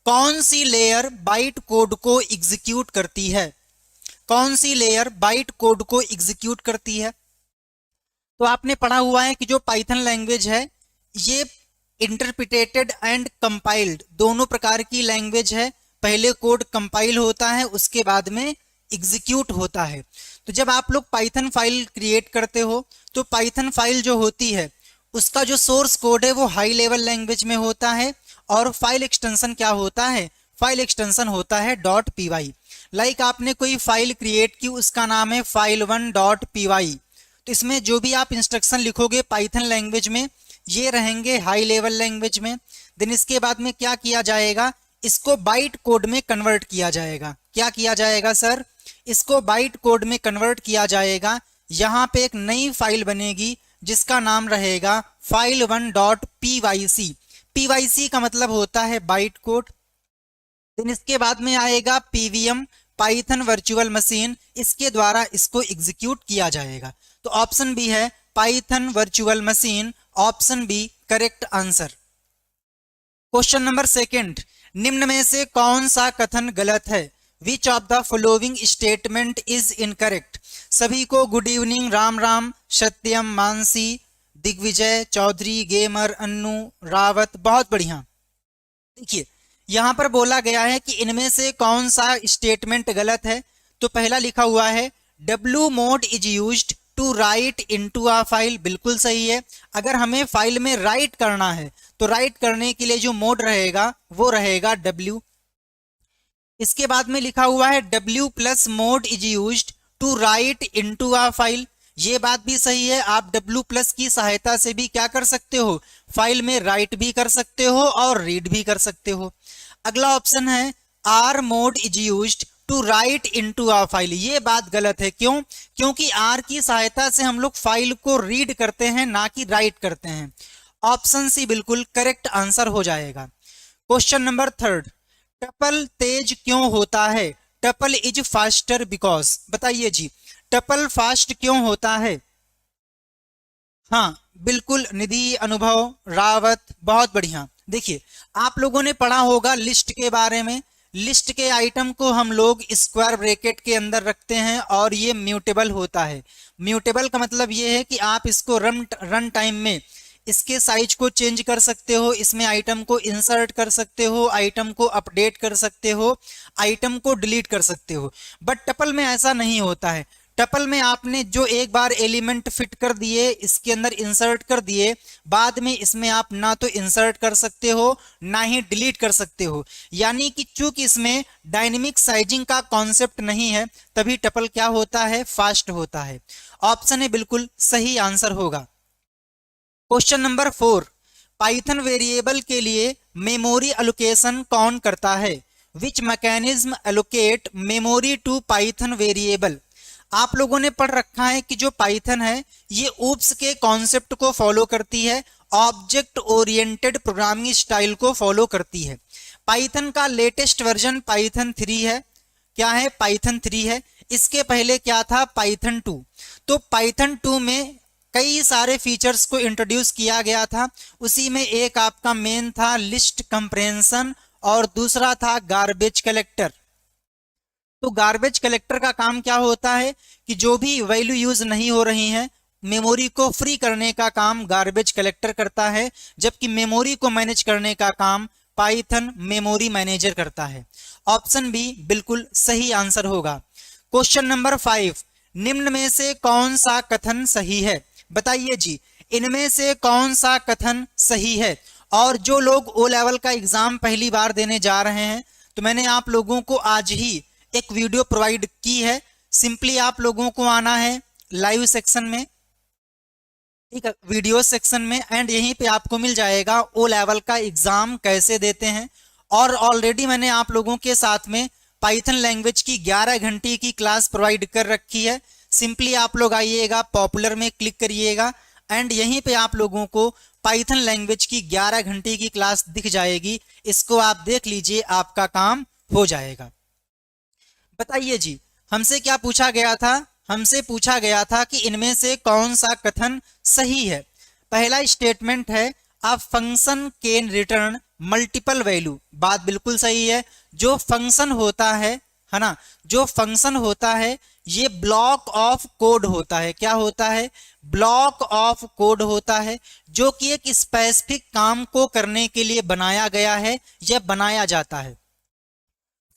कौन सी layer byte code को execute करती है? कौन सी लेयर बाइट कोड को एग्जीक्यूट करती है? तो आपने पढ़ा हुआ है कि जो पाइथन लैंग्वेज है ये इंटरप्रिटेटेड एंड कंपाइल्ड दोनों प्रकार की लैंग्वेज है। पहले कोड कंपाइल होता है, उसके बाद में एग्जीक्यूट होता है। तो जब आप लोग पाइथन फाइल क्रिएट करते हो तो पाइथन फाइल जो होती है उसका जो सोर्स कोड है वो हाई लेवल लैंग्वेज में होता है, और फाइल एक्सटेंशन क्या होता है? फाइल एक्सटेंशन होता है .py। लाइक आपने कोई फाइल क्रिएट की, उसका नाम है file1.py। तो इसमें जो भी आप इंस्ट्रक्शन लिखोगे पाइथन लैंग्वेज में ये रहेंगे हाई लेवल लैंग्वेज में। देन इसके बाद में क्या किया जाएगा? इसको बाइट कोड में कन्वर्ट किया जाएगा। क्या किया जाएगा सर? इसको बाइट कोड में कन्वर्ट किया जाएगा। यहाँ पे एक नई फाइल बनेगी जिसका नाम रहेगा file1.pyc। pyc का मतलब होता है बाइट कोड। देन इसके बाद में आएगा pvm पाइथन वर्चुअल मशीन, इसके द्वारा इसको एग्जीक्यूट किया जाएगा। तो ऑप्शन बी है Python virtual machine, option B correct answer. Question number second, निम्न में से कौन सा कथन गलत है? Which of the following statement is incorrect? सभी को good evening, Ram Ram, Satyam, Mansi, Digvijay, Chaudhary, gamer, Annu, Rawat, बहुत बढ़िया। देखिए यहां पर बोला गया है कि इनमें से कौन सा स्टेटमेंट गलत है। तो पहला लिखा हुआ है W mode is used to write into a file, बिल्कुल सही है। अगर हमें फाइल में राइट करना है तो राइट करने के लिए जो मोड रहेगा वो रहेगा W। इसके बाद में लिखा हुआ है W plus mode is used to write into a file, ये बात भी सही है। आप W प्लस की सहायता से भी क्या कर सकते हो? फाइल में राइट भी कर सकते हो और रीड भी कर सकते हो। अगला ऑप्शन है R mode is used to write into a file, ये बात गलत है। क्यों? क्योंकि R की सहायता से हम लोग फाइल को रीड करते हैं, ना कि राइट करते हैं। ऑप्शन सी बिल्कुल करेक्ट आंसर हो जाएगा। क्वेश्चन नंबर थर्ड, टपल तेज क्यों होता है? टपल इज फास्टर बिकॉज, बताइए जी टपल फास्ट क्यों होता है? हाँ बिल्कुल, निधि, अनुभव, रावत, बहुत बढ़िया। देखिए आप लोगों ने पढ़ा होगा लिस्ट के बारे में। लिस्ट के आइटम को हम लोग स्क्वायर ब्रैकेट के अंदर रखते हैं और ये म्यूटेबल होता है। म्यूटेबल का मतलब ये है कि आप इसको रन टाइम में इसके साइज को चेंज कर सकते हो, इसमें आइटम को इंसर्ट कर सकते हो, आइटम को अपडेट कर सकते हो, आइटम को डिलीट कर सकते हो। बट टपल में ऐसा नहीं होता है। टपल में आपने जो एक बार एलिमेंट फिट कर दिए, इसके अंदर इंसर्ट कर दिए, बाद में इसमें आप ना तो इंसर्ट कर सकते हो ना ही डिलीट कर सकते हो। यानी कि चूंकि इसमें डायनेमिक साइजिंग का कॉन्सेप्ट नहीं है, तभी टपल क्या होता है? फास्ट होता है। ऑप्शन है बिल्कुल सही आंसर होगा। क्वेश्चन नंबर 4, पाइथन वेरिएबल के लिए मेमोरी एलोकेशन कौन करता है? Which mechanism allocate memory to Python variable? आप लोगों ने पढ़ रखा है कि जो पाइथन है ये ऊप्स के कॉन्सेप्ट को फॉलो करती है, ऑब्जेक्ट ओरिएंटेड प्रोग्रामिंग स्टाइल को फॉलो करती है। पाइथन का लेटेस्ट वर्जन पाइथन 3 है। क्या है? पाइथन 3 है। इसके पहले क्या था? पाइथन 2। तो पाइथन 2 में कई सारे फीचर्स को इंट्रोड्यूस किया गया था। उसी में एक आपका मेन था लिस्ट कंप्रेhension और दूसरा था गार्बेज कलेक्टर। तो गार्बेज कलेक्टर का काम क्या होता है कि जो भी वैल्यू यूज नहीं हो रही है मेमोरी को फ्री करने का काम गार्बेज कलेक्टर करता है, जबकि मेमोरी को मैनेज करने का काम पाइथन मेमोरी मैनेजर करता है। ऑप्शन बी बिल्कुल सही आंसर होगा। क्वेश्चन नंबर 5, निम्न में से कौन सा कथन सही है? बताइए जी इनमें से कौन सा कथन सही है? और जो लोग ओ लेवल का एग्जाम पहली बार देने जा रहे हैं तो मैंने आप लोगों को आज ही एक वीडियो प्रोवाइड की है। सिंपली आप लोगों को आना है लाइव सेक्शन में, ठीक है, वीडियो सेक्शन में, एंड यहीं पे आपको मिल जाएगा ओ लेवल का एग्जाम कैसे देते हैं। और ऑलरेडी मैंने आप लोगों के साथ में पाइथन लैंग्वेज की 11 घंटे की क्लास प्रोवाइड कर रखी है। सिंपली आप लोग आइएगा, पॉपुलर में क्लिक करिएगा एंड यहीं पे आप लोगों को पाइथन लैंग्वेज की 11 घंटे की क्लास दिख जाएगी। इसको आप देख लीजिए, आपका काम हो जाएगा। बताइए जी हमसे क्या पूछा गया था? हमसे पूछा गया था कि इनमें से कौन सा कथन सही है। पहला स्टेटमेंट है a function can return multiple value. बात बिल्कुल सही है। जो फंक्शन होता है ना, जो फंक्शन होता है ये ब्लॉक ऑफ कोड होता है। क्या होता है? ब्लॉक ऑफ कोड होता है, जो कि एक स्पेसिफिक काम को करने के लिए बनाया गया है या बनाया जाता है।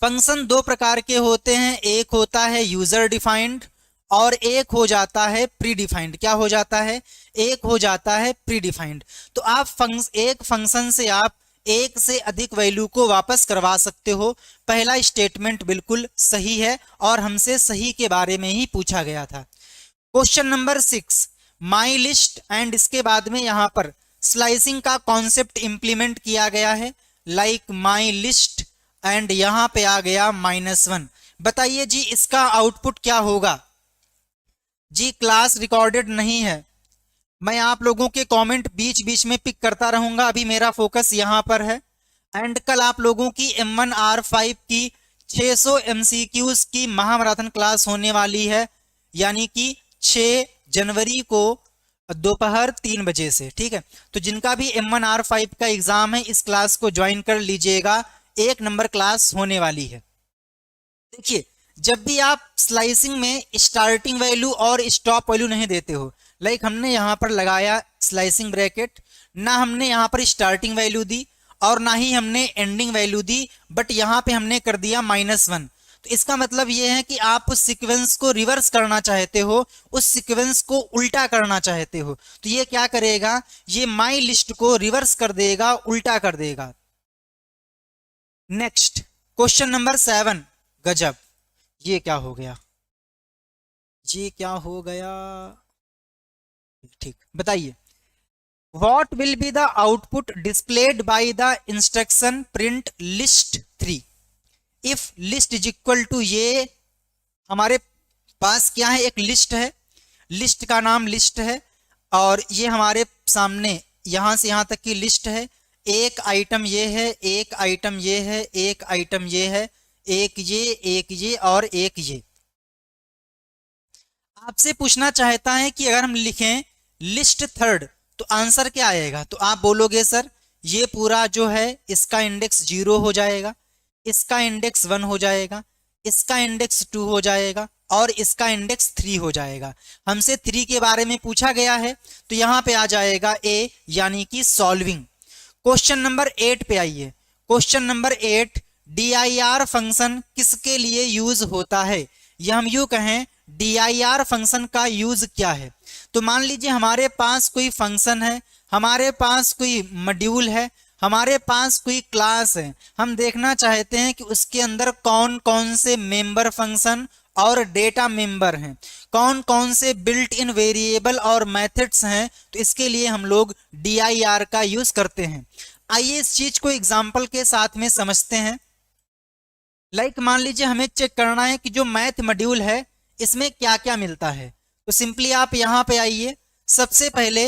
फंक्शन दो प्रकार के होते हैं, एक होता है यूजर डिफाइंड और एक हो जाता है प्री डिफाइंड। क्या हो जाता है? एक हो जाता है प्री डिफाइंड। तो आप एक फंक्शन से आप एक से अधिक वैल्यू को वापस करवा सकते हो। पहला स्टेटमेंट बिल्कुल सही है और हमसे सही के बारे में ही पूछा गया था। Question number 6, my list and इसके बाद में यहां पर स्लाइसिंग का कॉन्सेप्ट इंप्लीमेंट किया गया है। लाइक माई लिस्ट एंड यहां पे आ गया -1। बताइए जी इसका आउटपुट क्या होगा? जी क्लास रिकॉर्डेड नहीं है। मैं आप लोगों के कमेंट बीच बीच में पिक करता रहूंगा, अभी मेरा फोकस यहां पर है। एंड कल आप लोगों की M1R5 की 600 MCQs की महामैराथन क्लास होने वाली है, यानी कि 6 जनवरी को दोपहर 3 बजे से। ठीक है, तो जिनका भी M1R5 का एग्जाम है इस क्लास को ज्वाइन कर लीजिएगा, 1 नंबर क्लास होने वाली है। देखिए, जब भी आप स्लाइसिंग में स्टार्टिंग वैल्यू और स्टॉप वैल्यू नहीं देते हो, लाइक हमने यहां पर लगाया स्लाइसिंग ब्रैकेट, ना हमने यहां पर स्टार्टिंग वैल्यू दी और ना ही हमने एंडिंग वैल्यू दी, बट यहां पे हमने कर दिया -1। तो इसका मतलब यह है कि आप उस सीक्वेंस को रिवर्स करना चाहते हो, उस सीक्वेंस को उल्टा करना चाहते हो। तो ये क्या करेगा? ये माई लिस्ट को रिवर्स कर देगा, उल्टा कर देगा। Next question number 7। गजब, ये क्या हो गया? ये क्या हो गया? ठीक, बताइए। What will be the output displayed by the instruction print list 3 if list is equal to ये हमारे पास क्या है? एक लिस्ट है, लिस्ट का नाम लिस्ट है और ये हमारे सामने यहां से यहां तक की लिस्ट है। एक आइटम ये है, एक आइटम ये है, एक आइटम ये है, एक ये और एक ये। आपसे पूछना चाहता है कि अगर हम लिखें लिस्ट थर्ड तो आंसर क्या आएगा? तो आप बोलोगे सर ये पूरा जो है इसका इंडेक्स 0 हो जाएगा, इसका इंडेक्स 1 हो जाएगा, इसका इंडेक्स 2 हो जाएगा और इसका इंडेक्स 3 हो जाएगा। हमसे 3 के बारे में पूछा गया है तो यहां पे आ जाएगा ए, यानी कि सॉल्विंग। क्वेश्चन नंबर 8 पे आइए। क्वेश्चन नंबर 8, dir फंक्शन किसके लिए यूज होता है? या हम यूं कहें dir फंक्शन का यूज क्या है? तो मान लीजिए हमारे पास कोई फंक्शन है, हमारे पास कोई मॉड्यूल है, हमारे पास कोई क्लास है। हम देखना चाहते हैं कि उसके अंदर कौन कौन से मेंबर फंक्शन और डेटा मेंबर हैं, कौन कौन से बिल्ट इन वेरिएबल और मेथड्स हैं। तो इसके लिए हम लोग dir का यूज करते हैं। आइए इस चीज को एग्जाम्पल के साथ में समझते हैं। लाइक मान लीजिए हमें चेक करना है कि जो मैथ मॉड्यूल है इसमें क्या क्या मिलता है। तो सिंपली आप यहाँ पे आइए, सबसे पहले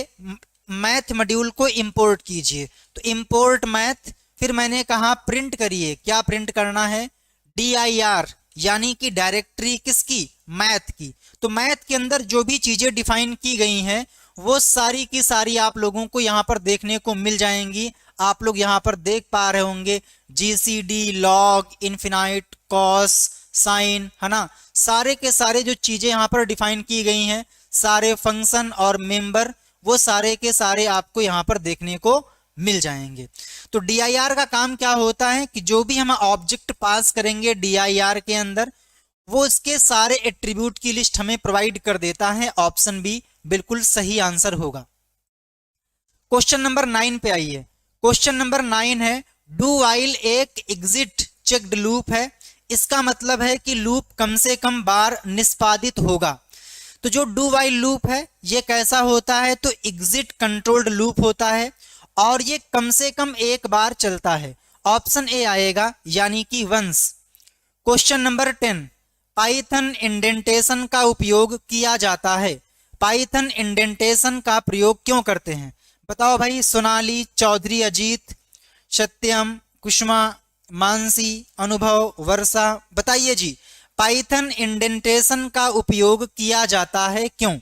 मैथ मॉड्यूल को इंपोर्ट कीजिए। तो इंपोर्ट मैथ, फिर मैंने कहा प्रिंट करिए। क्या प्रिंट करना है? dir, यानी कि डायरेक्टरी किसकी? मैथ की। तो मैथ के अंदर जो भी चीजें डिफाइन की गई हैं वो सारी की सारी आप लोगों को यहाँ पर देखने को मिल जाएंगी। आप लोग यहाँ पर देख पा रहे होंगे GCD, log, infinite, cos, sine, है ना। सारे के सारे जो चीजें यहाँ पर डिफाइन की गई हैं, सारे फंक्शन और मेंबर, वो सारे के सारे आपको यहाँ पर देखने को मिल जाएंगे। तो dir का काम क्या होता है कि जो भी हम ऑब्जेक्ट पास करेंगे dir के अंदर, वो इसके सारे एट्रीब्यूट की लिस्ट हमें प्रोवाइड कर देता है। ऑप्शन बी बिल्कुल सही आंसर होगा। क्वेश्चन नंबर 9 पे आइए। क्वेश्चन नंबर 9 है डू वाइल एक एग्जिट चेक्ड लूप है। इसका मतलब है कि लूप कम से कम बार निष्पादित होगा। तो जो डू वाइल लूप है ये कैसा होता है? तो एग्जिट कंट्रोल्ड लूप होता है और ये कम से कम एक बार चलता है। ऑप्शन ए आएगा, यानी कि once. Question number 10, Python indentation का उपयोग किया जाता है। पाइथन इंडेंटेशन का प्रयोग क्यों करते हैं? बताओ भाई, सोनाली, चौधरी अजीत, सत्यम, कुष्मा, मानसी, अनुभव, वर्षा, बताइए जी पाइथन इंडेंटेशन का उपयोग किया जाता है क्यों?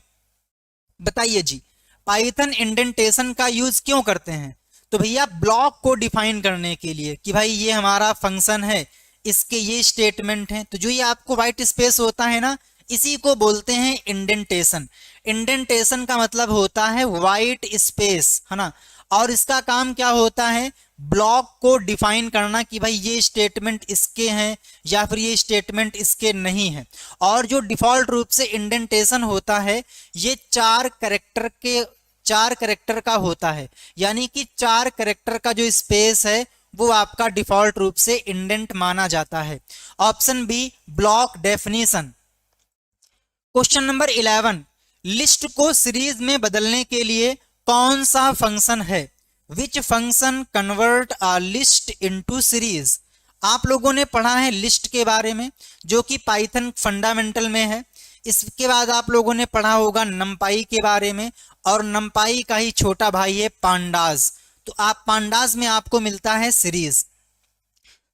बताइए जी पाइथन इंडेंटेशन का यूज क्यों करते हैं? तो भैया ब्लॉक को डिफाइन करने के लिए कि भाई ये हमारा फंक्शन है, इसके ये स्टेटमेंट हैं, तो जो ये आपको व्हाइट स्पेस होता है ना, इसी को बोलते हैं इंडेंटेशन। इंडेंटेशन का मतलब होता है व्हाइट स्पेस, है ना। और इसका काम क्या होता है, ब्लॉक को डिफाइन करना कि भाई ये स्टेटमेंट इसके हैं या फिर ये स्टेटमेंट इसके नहीं है। और जो डिफॉल्ट रूप से इंडेंटेशन होता है ये 4 कैरेक्टर का होता है, यानी कि 4 कैरेक्टर का जो स्पेस है वो आपका डिफॉल्ट रूप से इंडेंट माना जाता है। Option B block definition. Question number 11, list को सीरीज में बदलने के लिए कौन सा फंक्शन है? Which function convert a list into series? आप लोगों ने पढ़ा है लिस्ट के बारे में, जो कि पाइथन फंडामेंटल में है। इसके बाद आप लोगों ने पढ़ा होगा नमपाई के बारे में, और नमपाई का ही छोटा भाई है पांडास। तो आप पांडास में आपको मिलता है सीरीज।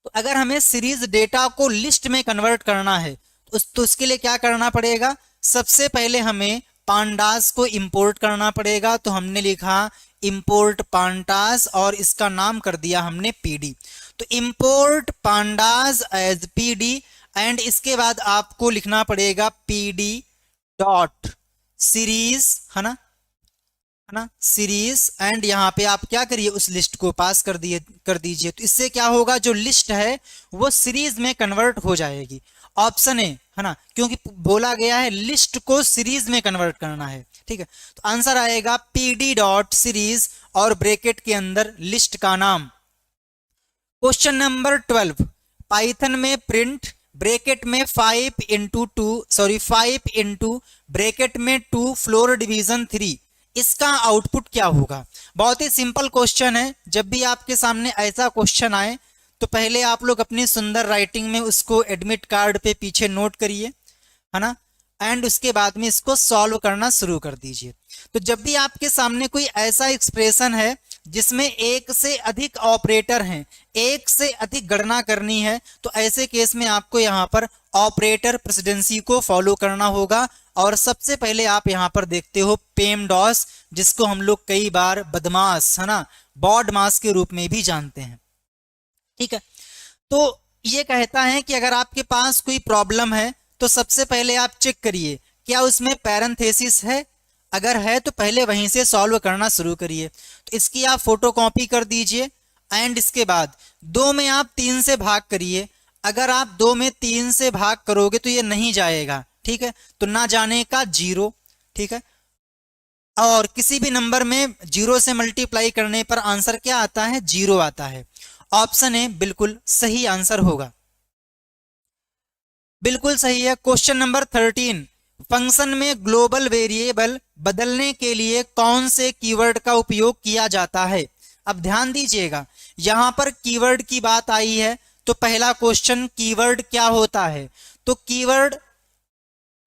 तो अगर हमें सीरीज डेटा को लिस्ट में कन्वर्ट करना है तो उसके लिए क्या करना पड़ेगा? सबसे पहले हमें पांडास को इंपोर्ट करना पड़ेगा। तो हमने लिखा इंपोर्ट पांडास और इसका नाम कर दिया हमने पीडी। तो import pandas as PD, and इसके बाद आपको लिखना पड़ेगा पीडी डॉट सीरीज, है ना, सीरीज। एंड यहाँ पे आप क्या करिए, उस लिस्ट को पास कर दीजिए। तो इससे क्या होगा, जो लिस्ट है वो सीरीज में कन्वर्ट हो जाएगी। ऑप्शन ए, है ना, क्योंकि बोला गया है लिस्ट को सीरीज में कन्वर्ट करना है। ठीक है, तो आंसर आएगा पीडी डॉट सीरीज और ब्रैकेट के अंदर लिस्ट का नाम। क्वेश्चन नंबर 12, पाइथन में प्रिंट ब्रैकेट में 5 इंटू ब्रैकेट में 2 फ्लोर डिवीजन 3, इसका आउटपुट क्या होगा? बहुत ही सिंपल क्वेश्चन है। जब भी आपके सामने ऐसा क्वेश्चन आए तो पहले आप लोग अपनी सुंदर राइटिंग में उसको एडमिट कार्ड पे पीछे नोट करिए, है ना, एंड उसके बाद में इसको सॉल्व करना शुरू कर दीजिए। तो जब भी आपके सामने कोई ऐसा एक्सप्रेशन है जिसमें एक से अधिक ऑपरेटर हैं, एक से अधिक गणना करनी है, तो ऐसे केस में आपको यहाँ पर ऑपरेटर प्रेसिडेंसी को फॉलो करना होगा। और सबसे पहले आप यहाँ पर देखते हो पेमडॉस, जिसको हम लोग कई बार बदमाश, है ना, बॉडमास के रूप में भी जानते हैं। ठीक है, तो ये कहता है कि अगर आपके पास कोई प्रॉब्लम है तो सबसे पहले आप चेक करिए क्या उसमें पैरेंथेसिस है। अगर है तो पहले वहीं से सॉल्व करना शुरू करिए। तो इसकी आप फोटो कॉपी कर दीजिए, एंड इसके बाद 2 में आप 3 से भाग करिए। अगर आप 2 में 3 से भाग करोगे तो ये नहीं जाएगा, ठीक है, तो ना जाने का 0। ठीक है, और किसी भी नंबर में 0 से मल्टीप्लाई करने पर आंसर क्या आता है? 0 आता है। ऑप्शन ए बिल्कुल सही आंसर होगा, बिल्कुल सही है। क्वेश्चन नंबर 13, फंक्शन में ग्लोबल वेरिएबल बदलने के लिए कौन से कीवर्ड का उपयोग किया जाता है? अब ध्यान दीजिएगा, यहां पर कीवर्ड की बात आई है। तो पहला क्वेश्चन, कीवर्ड क्या होता है? तो कीवर्ड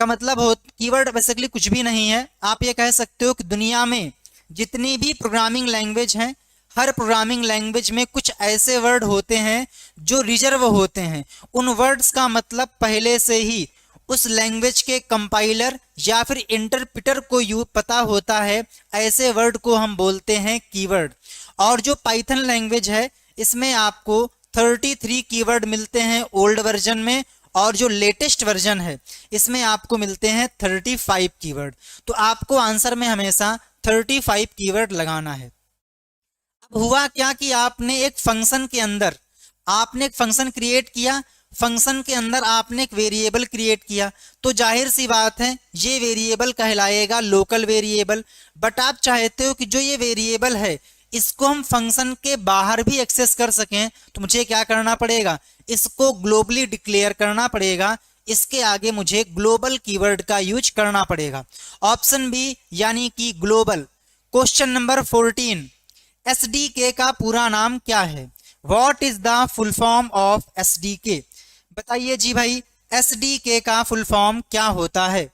का मतलब कीवर्ड बेसिकली कुछ भी नहीं है। आप ये कह सकते हो कि दुनिया में जितनी भी प्रोग्रामिंग लैंग्वेज हैं, हर प्रोग्रामिंग लैंग्वेज में कुछ ऐसे वर्ड होते हैं जो रिजर्व होते हैं। उन वर्ड्स का मतलब पहले से ही उस लैंग्वेज के कंपाइलर या फिर इंटरप्रेटर को पता होता है। ऐसे वर्ड को हम बोलते हैं कीवर्ड। और जो पाइथन लैंग्वेज है इसमें आपको 33 कीवर्ड मिलते हैं ओल्ड वर्जन में, और जो लेटेस्ट वर्जन है इसमें आपको मिलते हैं 35 कीवर्ड। तो आपको आंसर में हमेशा 35 कीवर्ड लगाना है। अब हुआ क्या कि आपने एक फंक्शन क्रिएट किया, फंक्शन के अंदर आपने एक वेरिएबल क्रिएट किया, तो जाहिर सी बात है ये वेरिएबल कहलाएगा लोकल वेरिएबल। बट आप चाहते हो कि जो ये वेरिएबल है इसको हम फंक्शन के बाहर भी एक्सेस कर सकें, तो मुझे क्या करना पड़ेगा? इसको ग्लोबली डिक्लेयर करना पड़ेगा। इसके आगे मुझे ग्लोबल कीवर्ड का यूज करना पड़ेगा। ऑप्शन बी यानी कि ग्लोबल। क्वेश्चन नंबर 14, एसडीके का पूरा नाम क्या है? What is the full form of SDK? बताइए जी भाई, एसडीके का फुल फॉर्म क्या होता है?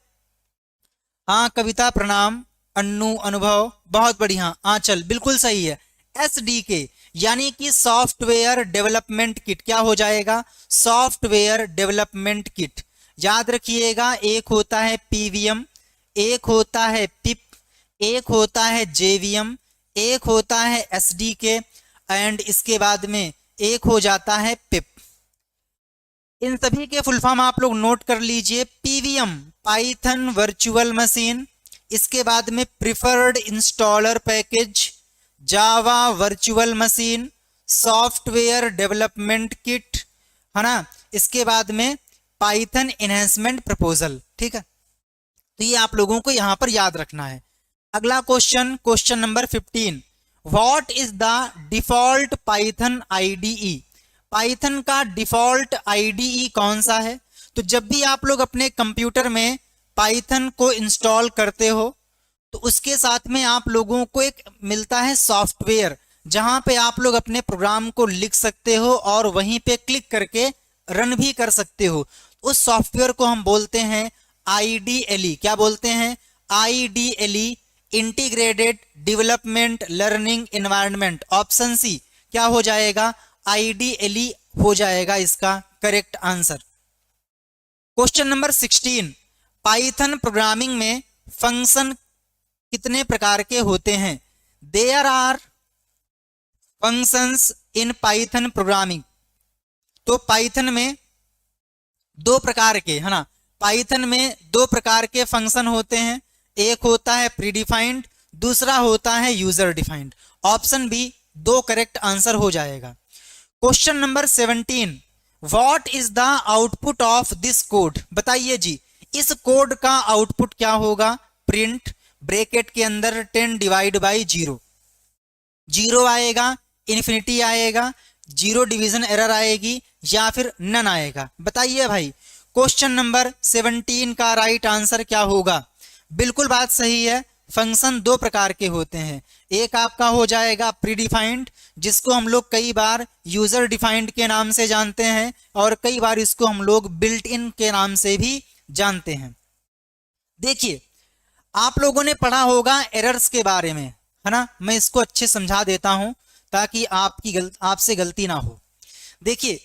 हाँ कविता प्रणाम, अन्नू अनुभव, बहुत बढ़िया, आंचल बिल्कुल सही है। एसडीके यानी कि सॉफ्टवेयर डेवलपमेंट किट। क्या हो जाएगा? Software development kit. याद रखिएगा, एक होता है पीवीएम, एक होता है पिप, एक होता है जेवीएम, एक होता है एसडीके एंड इसके बाद में एक हो जाता है पिप। इन सभी के फुल फॉर्म आप लोग नोट कर लीजिए। पीवीएम पाइथन वर्चुअल मशीन, इसके बाद में preferred installer package, Java virtual machine, software development kit, है ना, इसके बाद में पाइथन एनहेंसमेंट प्रपोजल। ठीक है, तो ये आप लोगों को यहां पर याद रखना है। अगला question, question number 15, what is the default Python IDE? Python का डिफॉल्ट आईडीई कौन सा है? तो जब भी आप लोग अपने कंप्यूटर में पाइथन को इंस्टॉल करते हो तो उसके साथ में आप लोगों को एक मिलता है सॉफ्टवेयर, जहां पे आप लोग अपने प्रोग्राम को लिख सकते हो और वहीं पे क्लिक करके रन भी कर सकते हो। उस सॉफ्टवेयर को हम बोलते हैं आईडीएलई। क्या बोलते हैं? IDLE, integrated development learning environment. Option C क्या हो जाएगा? आईडीएलई हो जाएगा इसका correct answer. Question number 16, Python programming में फंक्शन कितने प्रकार के होते हैं? There are functions in Python programming. तो पाइथन में दो प्रकार के, है ना, पाइथन में दो प्रकार के फंक्शन होते हैं। एक होता है प्रीडिफाइंड, दूसरा होता है यूजर डिफाइंड। ऑप्शन बी दो करेक्ट आंसर हो जाएगा। Question number 17, what is the output of this code? बताइए जी, इस कोड का आउटपुट क्या होगा? प्रिंट ब्रैकेट के अंदर 10 डिवाइड बाई 0, 0 आएगा, इन्फिनिटी आएगा, 0 डिवीजन एरर आएगी या फिर नन आएगा? बताइए भाई, क्वेश्चन नंबर 17 का राइट आंसर क्या होगा? बिल्कुल बात सही है। फंक्शन दो प्रकार के होते हैं। एक आपका हो जाएगा प्रीडिफाइंड, जिसको हम लोग कई बार यूजर डिफाइंड के नाम से जानते हैं और कई बार इसको हम लोग बिल्ट इन के नाम से भी जानते हैं। देखिए, आप लोगों ने पढ़ा होगा एरर्स के बारे में, है ना, मैं इसको अच्छे समझा देता हूं ताकि आपसे गलती ना हो। देखिए,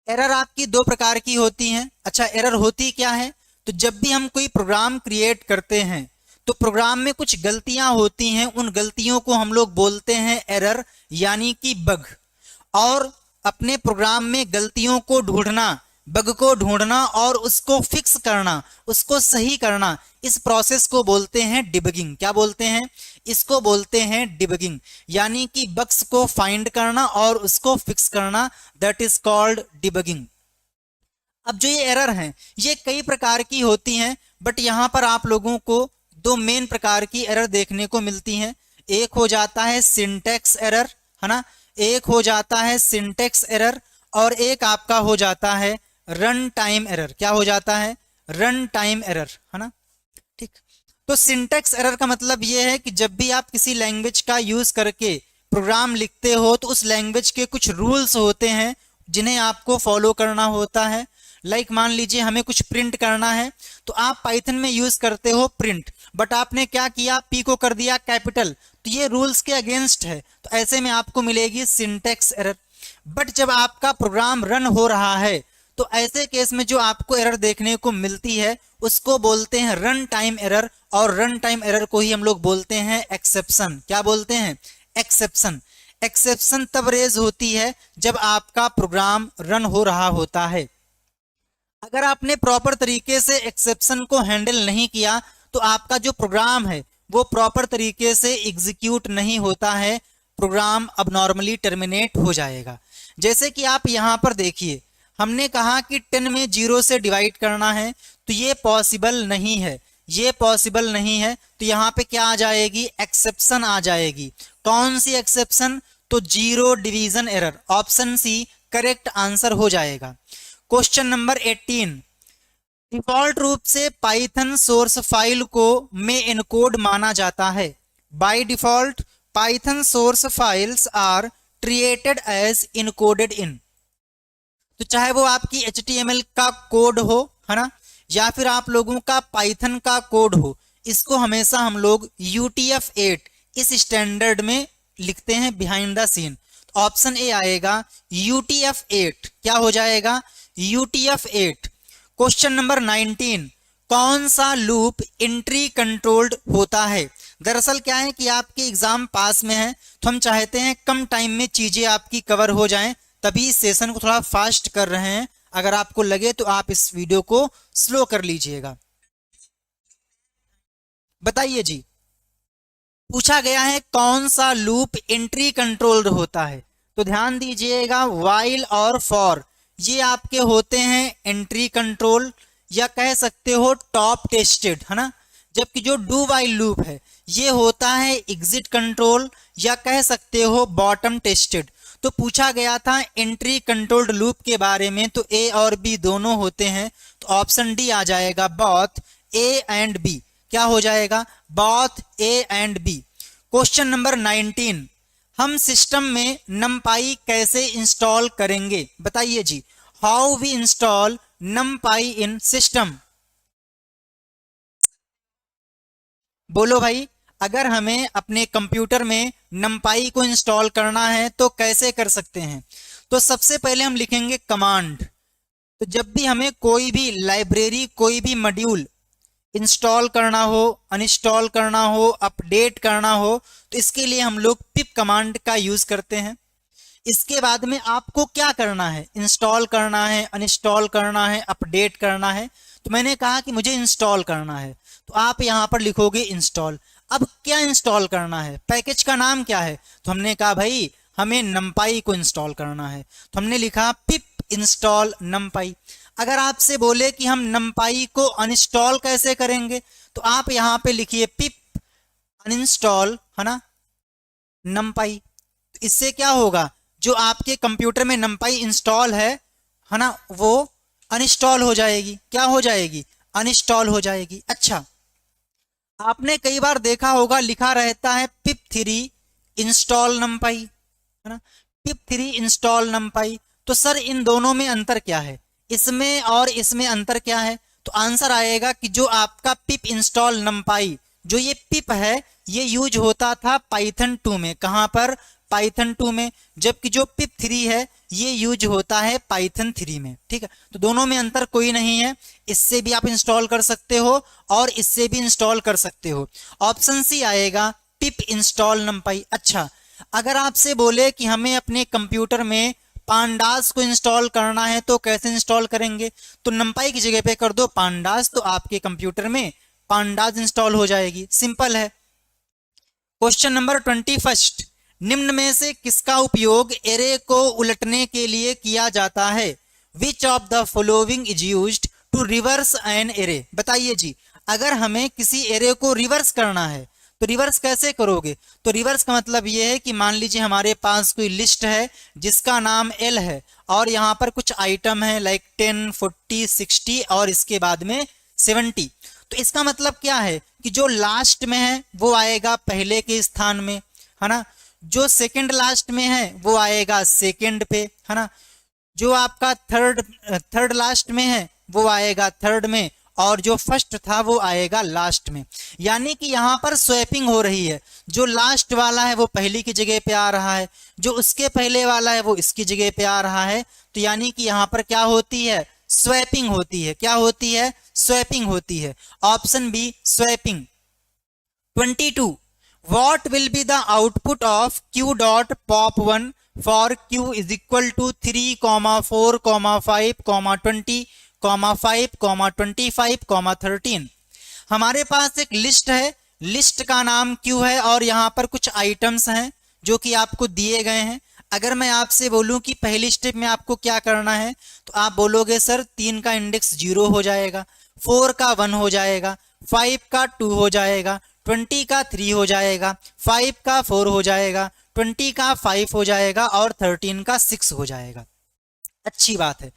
एरर आपकी दो प्रकार की होती हैं। अच्छा, एरर होती क्या है? तो जब भी हम कोई प्रोग्राम क्रिएट करते हैं तो प्रोग्राम में कुछ गलतियां होती हैं, उन गलतियों को हम लोग बोलते हैं एरर, यानी कि बग। और अपने प्रोग्राम में गलतियों को ढूंढना, बग को ढूंढना और उसको फिक्स करना, उसको सही करना, इस प्रोसेस को बोलते हैं डिबगिंग। क्या बोलते हैं? इसको बोलते हैं डिबगिंग, यानी कि बग्स को फाइंड करना और उसको फिक्स करना, दैट इज कॉल्ड डिबगिंग। अब जो ये एरर हैं ये कई प्रकार की होती हैं, बट यहां पर आप लोगों को दो मेन प्रकार की एरर देखने को मिलती हैं। एक हो जाता है सिंटैक्स एरर, है ना, एक हो जाता है सिंटैक्स एरर और एक आपका हो जाता है रन टाइम एरर। क्या हो जाता है? रन टाइम एरर, है ना। ठीक, तो सिंटैक्स एरर का मतलब ये है कि जब भी आप किसी लैंग्वेज का यूज करके प्रोग्राम लिखते हो तो उस लैंग्वेज के कुछ रूल्स होते हैं जिन्हें आपको फॉलो करना होता है। लाइक मान लीजिए हमें कुछ प्रिंट करना है तो आप पाइथन में यूज करते हो प्रिंट, बट आपने क्या किया? पी को कर दिया कैपिटल, तो ये रूल्स के अगेंस्ट है, तो ऐसे में आपको मिलेगी सिंटैक्स एरर। बट जब आपका प्रोग्राम रन हो रहा है तो ऐसे केस में जो आपको एरर देखने को मिलती है उसको बोलते हैं रन टाइम एरर, और रन टाइम एरर को ही हम लोग बोलते हैं एक्सेप्शन। क्या बोलते हैं? एक्सेप्शन। एक्सेप्शन तब रेज होती है जब आपका प्रोग्राम रन हो रहा होता है। अगर आपने प्रॉपर तरीके से एक्सेप्शन को हैंडल नहीं किया तो आपका जो प्रोग्राम है वो प्रॉपर तरीके से एग्जीक्यूट नहीं होता है, प्रोग्राम अब नॉर्मली टर्मिनेट हो जाएगा। जैसे कि आप यहाँ पर देखिए, हमने कहा कि 10 में 0 से डिवाइड करना है, तो ये पॉसिबल नहीं है, ये पॉसिबल नहीं है, तो यहाँ पे क्या आ जाएगी? एक्सेप्शन आ जाएगी। कौन सी एक्सेप्शन? तो 0 division error. Option C correct answer हो जाएगा। क्वेश्चन नंबर 18, डिफॉल्ट रूप से पाइथन सोर्स फाइल को में एनकोड माना जाता है। By default Python source files are treated as encoded in. तो चाहे वो आपकी HTML का कोड हो, है ना, या फिर आप लोगों का पाइथन का कोड हो, इसको हमेशा हम लोग UTF-8 इस स्टैंडर्ड में लिखते हैं behind the scene. Option A आएगा UTF-8। क्या हो जाएगा? UTF-8। क्वेश्चन नंबर 19, कौन सा लूप एंट्री कंट्रोल्ड होता है? दरअसल क्या है कि आपके एग्जाम पास में है, तो हम चाहते हैं कम टाइम में चीजें आपकी कवर हो जाएं, तभी इस सेशन को थोड़ा फास्ट कर रहे हैं। अगर आपको लगे तो आप इस वीडियो को स्लो कर लीजिएगा। बताइए जी, पूछा गया है कौन सा लूप एंट्री कंट्रोल्ड होता है। तो ध्यान दीजिएगा, व्हाइल और फॉर ये आपके होते हैं एंट्री कंट्रोल, या कह सकते हो टॉप टेस्टेड, है ना। जबकि जो डू व्हाइल लूप है ये होता है एग्जिट कंट्रोल, या कह सकते हो बॉटम टेस्टेड। तो पूछा गया था एंट्री कंट्रोल्ड लूप के बारे में, तो ए और बी दोनों होते हैं, तो ऑप्शन डी आ जाएगा, बोथ ए एंड बी। क्या हो जाएगा, both A and B. Question number 19, हम सिस्टम में नमपाई कैसे इंस्टॉल करेंगे। बताइए जी, how we install NumPy in system. बोलो भाई, अगर हमें अपने कंप्यूटर में नमपाई को इंस्टॉल करना है तो कैसे कर सकते हैं। तो सबसे पहले हम लिखेंगे कमांड। तो जब भी हमें कोई भी लाइब्रेरी, कोई भी मॉड्यूल इंस्टॉल करना हो, अनइंस्टॉल करना हो, अपडेट करना हो, तो इसके लिए हम लोग पिप कमांड का यूज करते हैं। इसके बाद में आपको क्या करना है, इंस्टॉल करना है, अनइंस्टॉल करना है, अपडेट करना है। तो मैंने कहा कि मुझे इंस्टॉल करना है, तो आप यहां पर लिखोगे इंस्टॉल। अब क्या इंस्टॉल करना है, पैकेज का नाम क्या है, तो हमने कहा भाई हमें नमपाई को इंस्टॉल करना है, तो हमने लिखा पिप इंस्टॉल नमपाई। अगर आपसे बोले कि हम नमपाई को अनइंस्टॉल कैसे करेंगे, तो आप यहां पे लिखिए पिप अनइंस्टॉल, है ना, नमपाई। इससे क्या होगा, जो आपके कंप्यूटर में नमपाई इंस्टॉल है ना, वो अनइंस्टॉल हो जाएगी। क्या हो जाएगी, अनइंस्टॉल हो जाएगी। अच्छा, आपने कई बार देखा होगा लिखा रहता है पिप 3 इंस्टॉल नमपाई, है ना, पिप 3 इंस्टॉल नमपाई। तो सर इन दोनों में अंतर क्या है, इसमें और इसमें अंतर क्या है। तो आंसर आएगा कि जो आपका पिप इंस्टॉल नमपाई, जो ये पिप है ये यूज होता था पाइथन 2 में। कहां पर, पाइथन 2 में। जबकि जो पिप 3 है ये यूज होता है पाइथन 3 में। ठीक है, तो दोनों में अंतर कोई नहीं है। इससे भी आप इंस्टॉल कर सकते हो और इससे भी इंस्टॉल कर सकते हो। ऑप्शन सी आएगा, पिप इंस्टॉल नमपाई। अच्छा, अगर आपसे बोले कि हमें अपने कंप्यूटर में पांडास को इंस्टॉल करना है तो कैसे इंस्टॉल करेंगे, तो नमपाई की जगह पे कर दो पांडास, तो आपके कंप्यूटर में पांडास इंस्टॉल हो जाएगी। सिंपल है। क्वेश्चन नंबर 21, निम्न में से किसका उपयोग एरे को उलटने के लिए किया जाता है। Which of the following is used to reverse an array. बताइए जी, अगर हमें किसी एरे को रिवर्स करना है तो रिवर्स कैसे करोगे। तो रिवर्स का मतलब ये है कि मान लीजिए हमारे पास कोई लिस्ट है जिसका नाम एल है, और यहाँ पर कुछ आइटम है लाइक 10, 40, 60 और इसके बाद में 70। तो इसका मतलब क्या है कि जो लास्ट में है वो आएगा पहले के स्थान में, है ना। जो सेकंड लास्ट में है वो आएगा सेकंड पे, है ना। जो आपका थर्ड लास्ट में है वो आएगा थर्ड में, और जो फर्स्ट था वो आएगा लास्ट में। यानी कि यहाँ पर स्वैपिंग हो रही है, जो लास्ट वाला है वो पहली की जगह पे आ रहा है, जो उसके पहले वाला है वो इसकी जगह पे आ रहा है। तो यानी कि यहाँ पर क्या होती है, स्वैपिंग होती है। क्या होती है, स्वैपिंग होती है। Option B, swapping. 22, what will be the output of q dot pop 1 for q is equal to 3, 4, 5, 20, 5, 25, 13। हमारे पास एक लिस्ट है, लिस्ट का नाम q है और यहाँ पर कुछ आइटम्स हैं जो कि आपको दिए गए हैं। अगर मैं आपसे बोलूं कि पहली स्टेप में आपको क्या करना है, तो आप बोलोगे सर 3 का इंडेक्स 0 हो जाएगा, 4 का 1 हो जाएगा, 5 का 2 हो जाएगा, 20 का 3 हो जाएगा, 5 का 4 हो जाएगा, 20 का 5 हो जाएगा और 13 का 6 हो जाएगा। अच्छी बात है।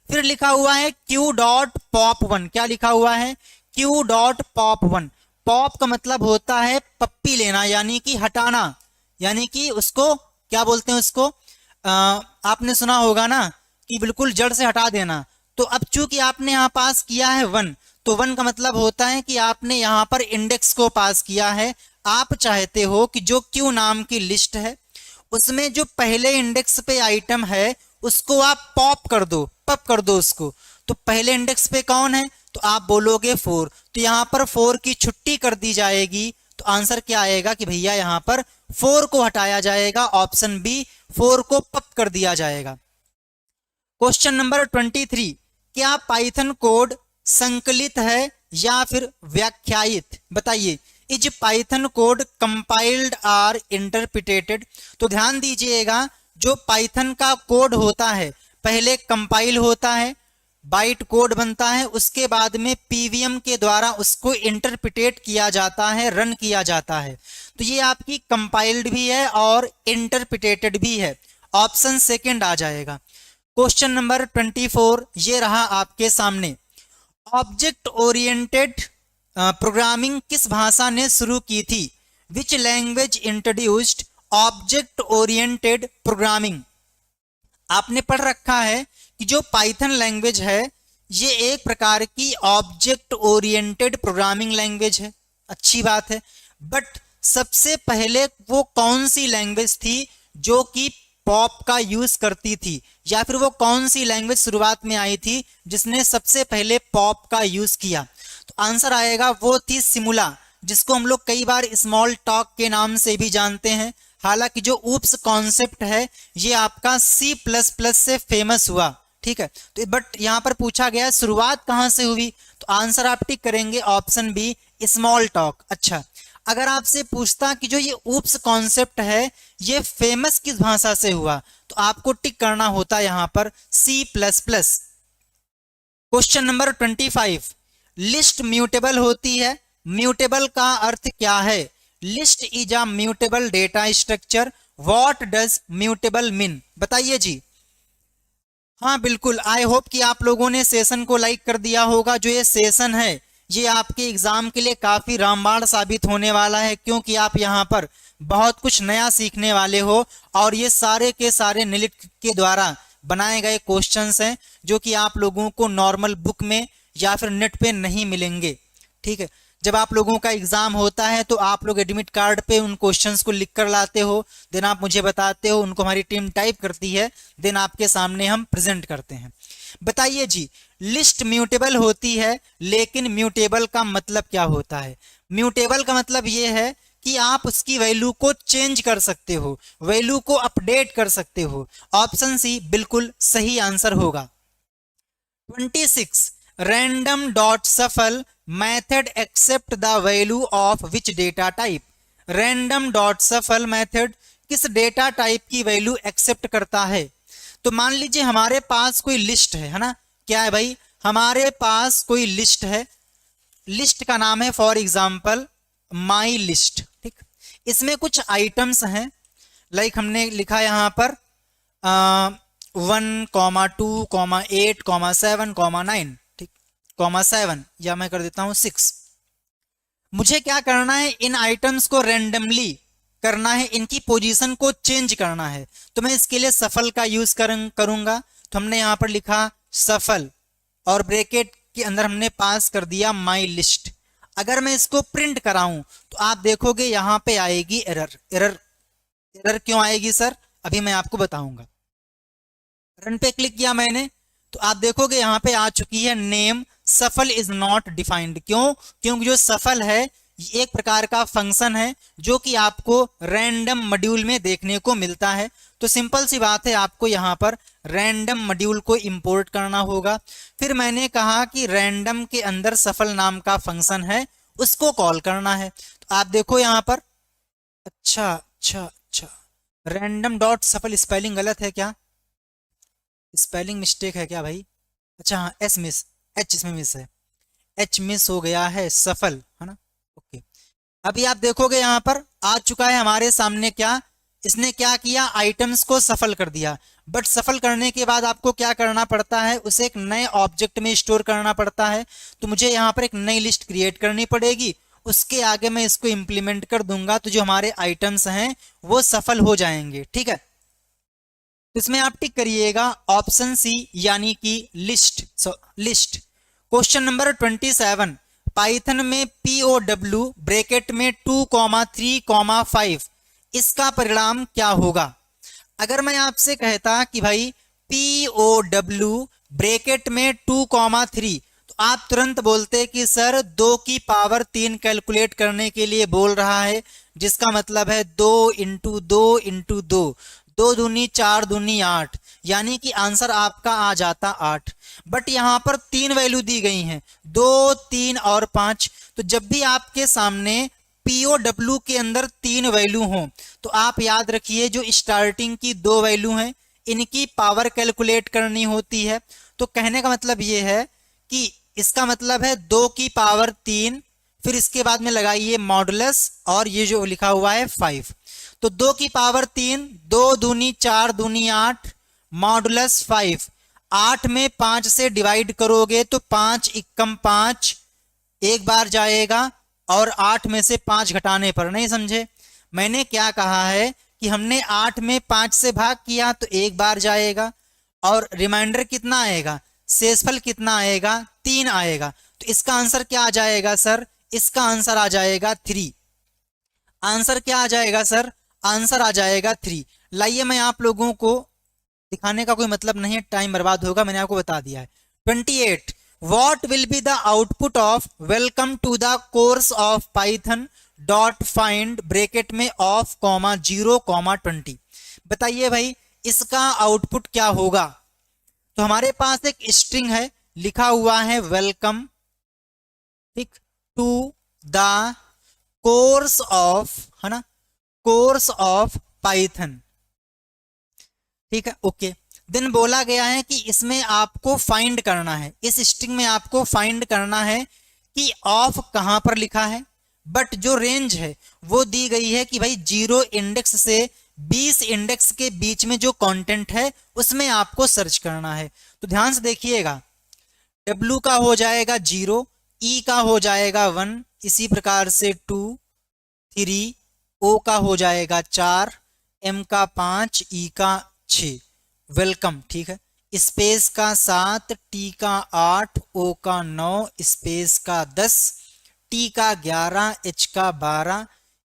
फिर लिखा हुआ है q डॉट पॉप 1। क्या लिखा हुआ है, q डॉट पॉप 1। पॉप का मतलब होता है पप्पी लेना, यानी कि हटाना, यानी कि उसको क्या बोलते हैं, उसको आपने सुना होगा ना कि बिल्कुल जड़ से हटा देना। तो अब चूंकि आपने यहाँ पास किया है 1, तो 1 का मतलब होता है कि आपने यहाँ पर इंडेक्स को पास किया है। आप चाहते हो कि जो क्यू नाम की लिस्ट है उसमें जो पहले इंडेक्स पे आइटम है उसको आप पॉप कर दो, पप कर दो उसको। तो पहले इंडेक्स पे कौन है, तो आप बोलोगे 4, तो यहाँ पर 4 की छुट्टी कर दी जाएगी, तो आंसर क्या आएगा कि भैया यहां पर 4 को हटाया जाएगा, ऑप्शन बी 4 को पप कर दिया जाएगा। क्वेश्चन नंबर 23, क्या पाइथन कोड संकलित है या फिर व्याख्यायित? बताइए, is Python code compiled or interpreted? तो ध्यान दीजिएगा, जो पाइथन का कोड होता है पहले कंपाइल होता है, बाइट कोड बनता है, उसके बाद में पीवीएम के द्वारा उसको इंटरप्रिटेट किया जाता है, रन किया जाता है। तो ये आपकी कंपाइल्ड भी है और इंटरप्रिटेटेड भी है, ऑप्शन सेकंड आ जाएगा। क्वेश्चन नंबर 24 ये रहा आपके सामने। ऑब्जेक्ट ओरिएंटेड प्रोग्रामिंग किस भाषा ने शुरू की थी? Which language introduced object oriented programming? आपने पढ़ रखा है कि जो पाइथन लैंग्वेज है ये एक प्रकार की ऑब्जेक्ट ओरिएंटेड प्रोग्रामिंग लैंग्वेज है, अच्छी बात है। बट सबसे पहले वो कौन सी लैंग्वेज थी जो कि पॉप का यूज करती थी, या फिर वो कौन सी लैंग्वेज शुरुआत में आई थी जिसने सबसे पहले पॉप का यूज किया? तो आंसर आएगा वो थी सिमुला, जिसको हम लोग कई बार स्मॉल टॉक के नाम से भी जानते हैं। हालांकि जो ऊप्स कॉन्सेप्ट है ये आपका C++ से फेमस हुआ, ठीक है। तो बट यहां पर पूछा गया शुरुआत कहां से हुई, तो आंसर आप टिक करेंगे ऑप्शन बी स्मॉल टॉक। अच्छा, अगर आपसे पूछता कि जो ये ऊप्स कॉन्सेप्ट है ये फेमस किस भाषा से हुआ, तो आपको टिक करना होता यहां पर C++। Question number 25, list mutable होती है, म्यूटेबल का अर्थ क्या है? List is a mutable data structure, what does mutable mean? बताइए जी। हाँ बिल्कुल, आई होप कि आप लोगों ने सेशन को लाइक कर दिया होगा। जो ये सेशन है ये आपके एग्जाम के लिए काफी रामबाण साबित होने वाला है, क्योंकि आप यहाँ पर बहुत कुछ नया सीखने वाले हो और ये सारे के सारे निलिट के द्वारा बनाए गए क्वेश्चंस हैं जो कि आप लोगों को नॉर्मल बुक में या फिर नेट पे नहीं मिलेंगे, ठीक है। जब आप लोगों का एग्जाम होता है तो आप लोग एडमिट कार्ड पे उन क्वेश्चंस को लिख कर लाते हो, देन आप मुझे बताते हो, उनको हमारी टीम टाइप करती है, देन आपके सामने हम प्रेजेंट करते हैं। बताइए जी, लिस्ट म्यूटेबल होती है लेकिन म्यूटेबल का मतलब क्या होता है? म्यूटेबल का मतलब ये है कि आप उसकी वैल्यू को चेंज कर सकते हो, वैल्यू को अपडेट कर सकते हो। ऑप्शन सी बिल्कुल सही आंसर होगा। 26, random dot shuffle method accept the value of which data type? Random dot shuffle method किस डेटा टाइप की वैल्यू एक्सेप्ट करता है? तो मान लीजिए हमारे पास कोई लिस्ट है ना, क्या है भाई, हमारे पास कोई लिस्ट है, लिस्ट का नाम है फॉर एग्जाम्पल माई लिस्ट, ठीक। इसमें कुछ आइटम्स हैं, लाइक हमने लिखा यहां पर 1, 2, 8, 7, 9, ठीक, 7, या मैं कर देता हूं 6। मुझे क्या करना है, इन आइटम्स को रेंडमली करना है, इनकी पोजीशन को चेंज करना है। तो मैं इसके लिए सफल का यूज करूंगा। तो हमने यहां पर लिखा सफल और ब्रैकेट के अंदर हमने पास कर दिया माई लिस्ट। अगर मैं इसको प्रिंट कराऊं तो आप देखोगे यहां पे आएगी एरर। एरर क्यों आएगी सर, अभी मैं आपको बताऊंगा। रन पे क्लिक किया मैंने तो आप देखोगे यहां पे आ चुकी है नेम सफल इज नॉट डिफाइंड। क्यों? क्योंकि जो सफल है ये एक प्रकार का फंक्शन है जो कि आपको रैंडम मॉड्यूल में देखने को मिलता है। तो सिंपल सी बात है, आपको यहाँ पर रैंडम मॉड्यूल को इंपोर्ट करना होगा। फिर मैंने कहा कि रैंडम के अंदर सफल नाम का फंक्शन है, उसको कॉल करना है। तो आप देखो यहाँ पर, अच्छा, रैंडम डॉट सफल स्पेलिंग गलत है क्या? स्पेलिंग मिस्टेक है क्या भाई? अच्छा हाँ, एच इसमें मिस है, एच मिस हो गया है, सफल है ना। ओके, अभी आप देखोगे यहां पर आ चुका है हमारे सामने क्या, इसने क्या किया, आइटम्स को सफल कर दिया। बट सफल करने के बाद आपको क्या करना पड़ता है, उसे एक नए ऑब्जेक्ट में स्टोर करना पड़ता है। तो मुझे यहाँ पर एक नई लिस्ट क्रिएट करनी पड़ेगी, उसके आगे मैं इसको इंप्लीमेंट कर दूंगा तो जो हमारे आइटम्स हैं वो सफल हो जाएंगे, ठीक है। इसमें आप टिक करिएगा ऑप्शन सी यानी कि लिस्ट। क्वेश्चन नंबर 27, पाइथन में POW ब्रैकेट में 2, 3, 5 इसका परिणाम क्या होगा? अगर मैं आपसे कहता कि भाई POW ब्रैकेट में 2, 3, तो तो आप तुरंत बोलते कि सर 2 की पावर 3 कैलकुलेट करने के लिए बोल रहा है, जिसका मतलब है 2 इंटू 2 इंटू 2, 2 दूनी 4 दूनी 8, यानी कि आंसर आपका आ जाता 8। बट यहां पर 3 वैल्यू दी गई हैं, 2 3 और 5। तो जब भी आपके सामने POW के अंदर 3 वैल्यू हो तो आप याद रखिए जो स्टार्टिंग की 2 वैल्यू हैं इनकी पावर कैलकुलेट करनी होती है। तो कहने का मतलब ये है कि इसका मतलब है 2 की पावर 3, फिर इसके बाद में लगाइए मॉडुलस और ये जो लिखा हुआ है 5। तो 2 की पावर 3, 2 दूनी 4 दूनी 8, मॉडुलस 5। 8 में 5 से डिवाइड करोगे तो 5 एकम 5 एक बार जाएगा, और 8 में से 5 घटाने पर, नहीं समझे मैंने क्या कहा है कि हमने 8 में 5 से भाग किया तो एक बार जाएगा, और रिमाइंडर कितना आएगा, शेषफल कितना आएगा, 3 आएगा। तो इसका आंसर क्या आ जाएगा सर, इसका आंसर आ जाएगा 3। आंसर क्या आ जाएगा सर, आंसर आ जाएगा 3। लाइए मैं आप लोगों को दिखाने का कोई मतलब नहीं है, टाइम बर्बाद होगा, मैंने आपको बता दिया है। 28 What will be the output of welcome to the course of Python dot find bracket में of 0, 20। बताइए भाई इसका आउटपुट क्या होगा। तो हमारे पास एक स्ट्रिंग है, लिखा हुआ है वेलकम, ठीक, टू द कोर्स ऑफ, है ना, कोर्स ऑफ पाइथन, ठीक है, ओके। देन बोला गया है कि इसमें आपको फाइंड करना है, इस स्ट्रिंग में आपको फाइंड करना है कि ऑफ कहां पर लिखा है, बट जो रेंज है वो दी गई है कि भाई 0 इंडेक्स से 20 इंडेक्स के बीच में जो कंटेंट है उसमें आपको सर्च करना है। तो ध्यान से देखिएगा, W का हो जाएगा 0, E का हो जाएगा 1, इसी प्रकार से 2 3, O का हो जाएगा 4, M का 5, E का 6, वेलकम, ठीक है, स्पेस का 7, T का 8, O का 9, स्पेस का 10, T का 11, H का 12,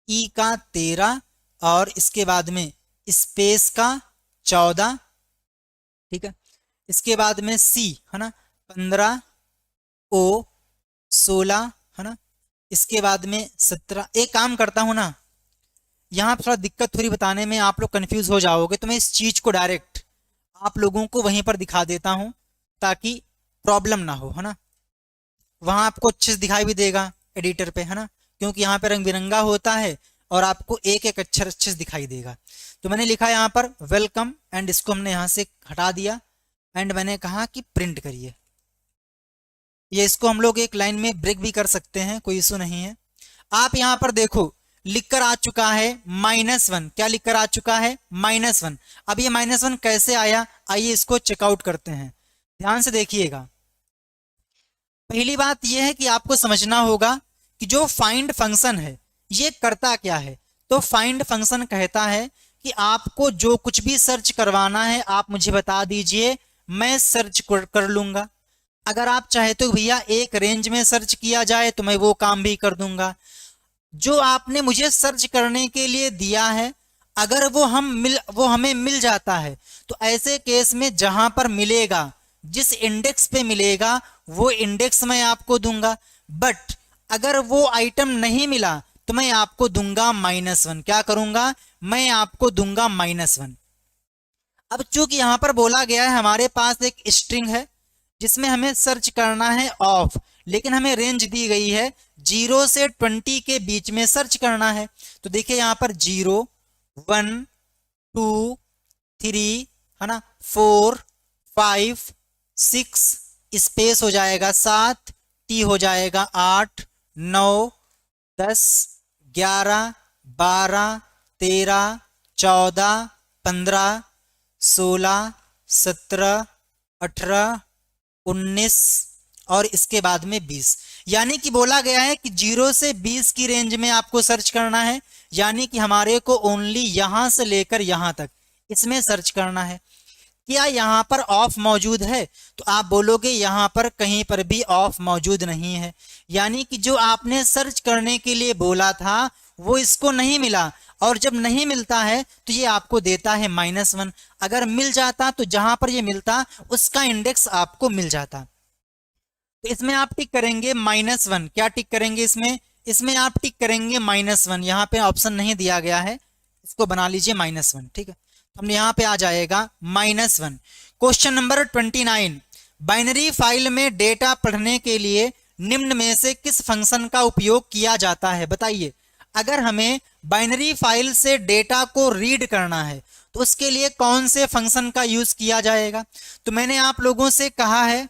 E का 13, और इसके बाद में स्पेस का 14, ठीक है, इसके बाद में C, है ना, 15, O 16, है ना, इसके बाद में 17। एक काम करता हूं ना, यहां पर थोड़ा दिक्कत थोड़ी बताने में आप लोग कंफ्यूज हो जाओगे, तो मैं इस चीज को डायरेक्ट आप लोगों को वहीं पर दिखा देता हूं ताकि प्रॉब्लम ना हो, है ना। वहां आपको अच्छे से दिखाई भी देगा एडिटर पे, है ना, क्योंकि यहाँ पे रंग बिरंगा होता है और आपको एक एक अक्षर अच्छे से दिखाई देगा। तो मैंने लिखा यहाँ पर वेलकम, एंड इसको हमने यहाँ से हटा दिया, एंड मैंने कहा कि प्रिंट करिए। ये इसको हम लोग एक लाइन में ब्रेक भी कर सकते हैं, कोई इशू नहीं है। आप यहाँ पर देखो लिखकर आ चुका है -1, क्या लिखकर आ चुका है -1। अब ये -1 कैसे आया, आइए इसको चेकआउट करते हैं, ध्यान से देखिएगा। पहली बात यह है कि आपको समझना होगा कि जो फाइंड फंक्शन है ये करता क्या है। तो फाइंड फंक्शन कहता है कि आपको जो कुछ भी सर्च करवाना है आप मुझे बता दीजिए, मैं सर्च कर लूंगा। अगर आप चाहते हो भैया एक रेंज में सर्च किया जाए तो मैं वो काम भी कर दूंगा। जो आपने मुझे सर्च करने के लिए दिया है अगर वो हमें मिल जाता है तो ऐसे केस में जहां पर मिलेगा, जिस इंडेक्स पे मिलेगा वो इंडेक्स मैं आपको दूंगा। बट अगर वो आइटम नहीं मिला तो मैं आपको दूंगा -1। क्या करूंगा, मैं आपको दूंगा -1। अब चूंकि यहां पर बोला गया है हमारे पास एक स्ट्रिंग है जिसमें हमें सर्च करना है ऑफ, लेकिन हमें रेंज दी गई है 0 से 20 के बीच में सर्च करना है। तो देखिए यहां पर 0 1 2 3, है ना, 4 5 6, स्पेस हो जाएगा 7, टी हो जाएगा 8 9 10 11 12 13 14 15 16 17 18 19 और इसके बाद में 20। यानी कि बोला गया है कि 0 से 20 की रेंज में आपको सर्च करना है, यानी कि हमारे को ओनली यहां से लेकर यहां तक इसमें सर्च करना है। क्या यहां पर ऑफ मौजूद है, तो आप बोलोगे यहां पर कहीं पर भी ऑफ मौजूद नहीं है, यानी कि जो आपने सर्च करने के लिए बोला था वो इसको नहीं मिला, और जब नहीं मिलता है तो ये आपको देता है -1। अगर मिल जाता तो जहां पर ये मिलता उसका इंडेक्स आपको मिल जाता। तो इसमें आप टिक करेंगे -1। क्या टिक करेंगे इसमें? इसमें आप टिक करेंगे -1। यहाँ पे ऑप्शन नहीं दिया गया है, इसको बना लीजिए -1। ठीक है, हमने यहाँ पे आ जाएगा -1। क्वेश्चन नंबर 29, बाइनरी फाइल में डेटा पढ़ने के लिए निम्न में से किस फंक्शन का उपयोग किया जाता है? बताइए। अगर हमें बाइनरी फाइल से डेटा को रीड करना है तो उसके लिए कौन से फंक्शन का यूज किया जाएगा? तो मैंने आप लोगों से कहा है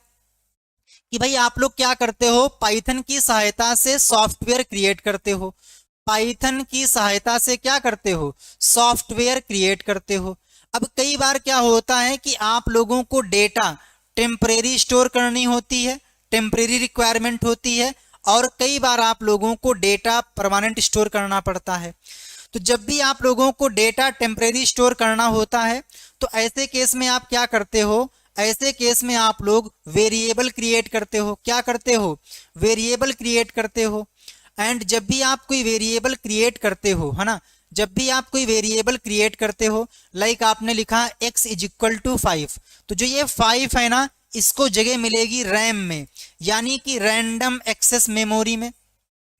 कि भाई आप लोग क्या करते हो, पाइथन की सहायता से सॉफ्टवेयर क्रिएट करते हो। पाइथन की सहायता से क्या करते हो? सॉफ्टवेयर क्रिएट करते हो। अब कई बार क्या होता है कि आप लोगों को डेटा टेम्परेरी स्टोर करनी होती है, टेम्परेरी रिक्वायरमेंट होती है, और कई बार आप लोगों को डेटा परमानेंट स्टोर करना पड़ता है। तो जब भी आप लोगों को डेटा टेम्परेरी स्टोर करना होता है तो ऐसे केस में आप क्या करते हो? ऐसे केस में आप लोग वेरिएबल क्रिएट करते हो। क्या करते हो? वेरिएबल क्रिएट करते हो। एंड जब भी आप कोई वेरिएबल क्रिएट करते हो, है ना, जब भी आप कोई वेरिएबल क्रिएट करते हो, लाइक आपने लिखा x = 5, तो जो ये 5 है ना, इसको जगह मिलेगी रैम में, यानी कि रैंडम एक्सेस मेमोरी में।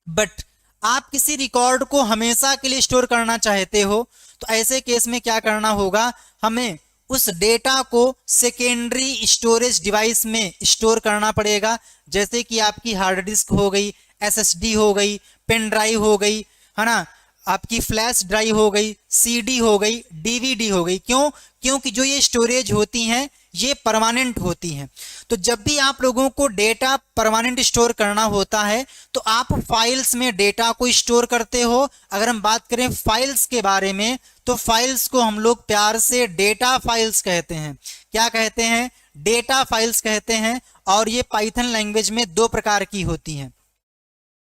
बट आप किसी रिकॉर्ड को हमेशा के लिए स्टोर करना चाहते हो तो ऐसे केस में क्या करना होगा? हमें उस डेटा को सेकेंडरी स्टोरेज डिवाइस में स्टोर करना पड़ेगा, जैसे कि आपकी हार्ड डिस्क हो गई, एसएसडी हो गई, पेन ड्राइव हो गई, है ना, आपकी फ्लैश ड्राइव हो गई, सीडी हो गई, डीवीडी हो गई। क्यों? क्योंकि जो ये स्टोरेज होती हैं ये परमानेंट होती हैं। तो जब भी आप लोगों को डेटा परमानेंट स्टोर करना होता है तो आप फाइल्स में डेटा को स्टोर करते हो। अगर हम बात करें फाइल्स के बारे में तो फाइल्स को हम लोग प्यार से डेटा फाइल्स कहते हैं। क्या कहते हैं? डेटा फाइल्स कहते हैं। और ये पाइथन लैंग्वेज में दो प्रकार की होती हैं,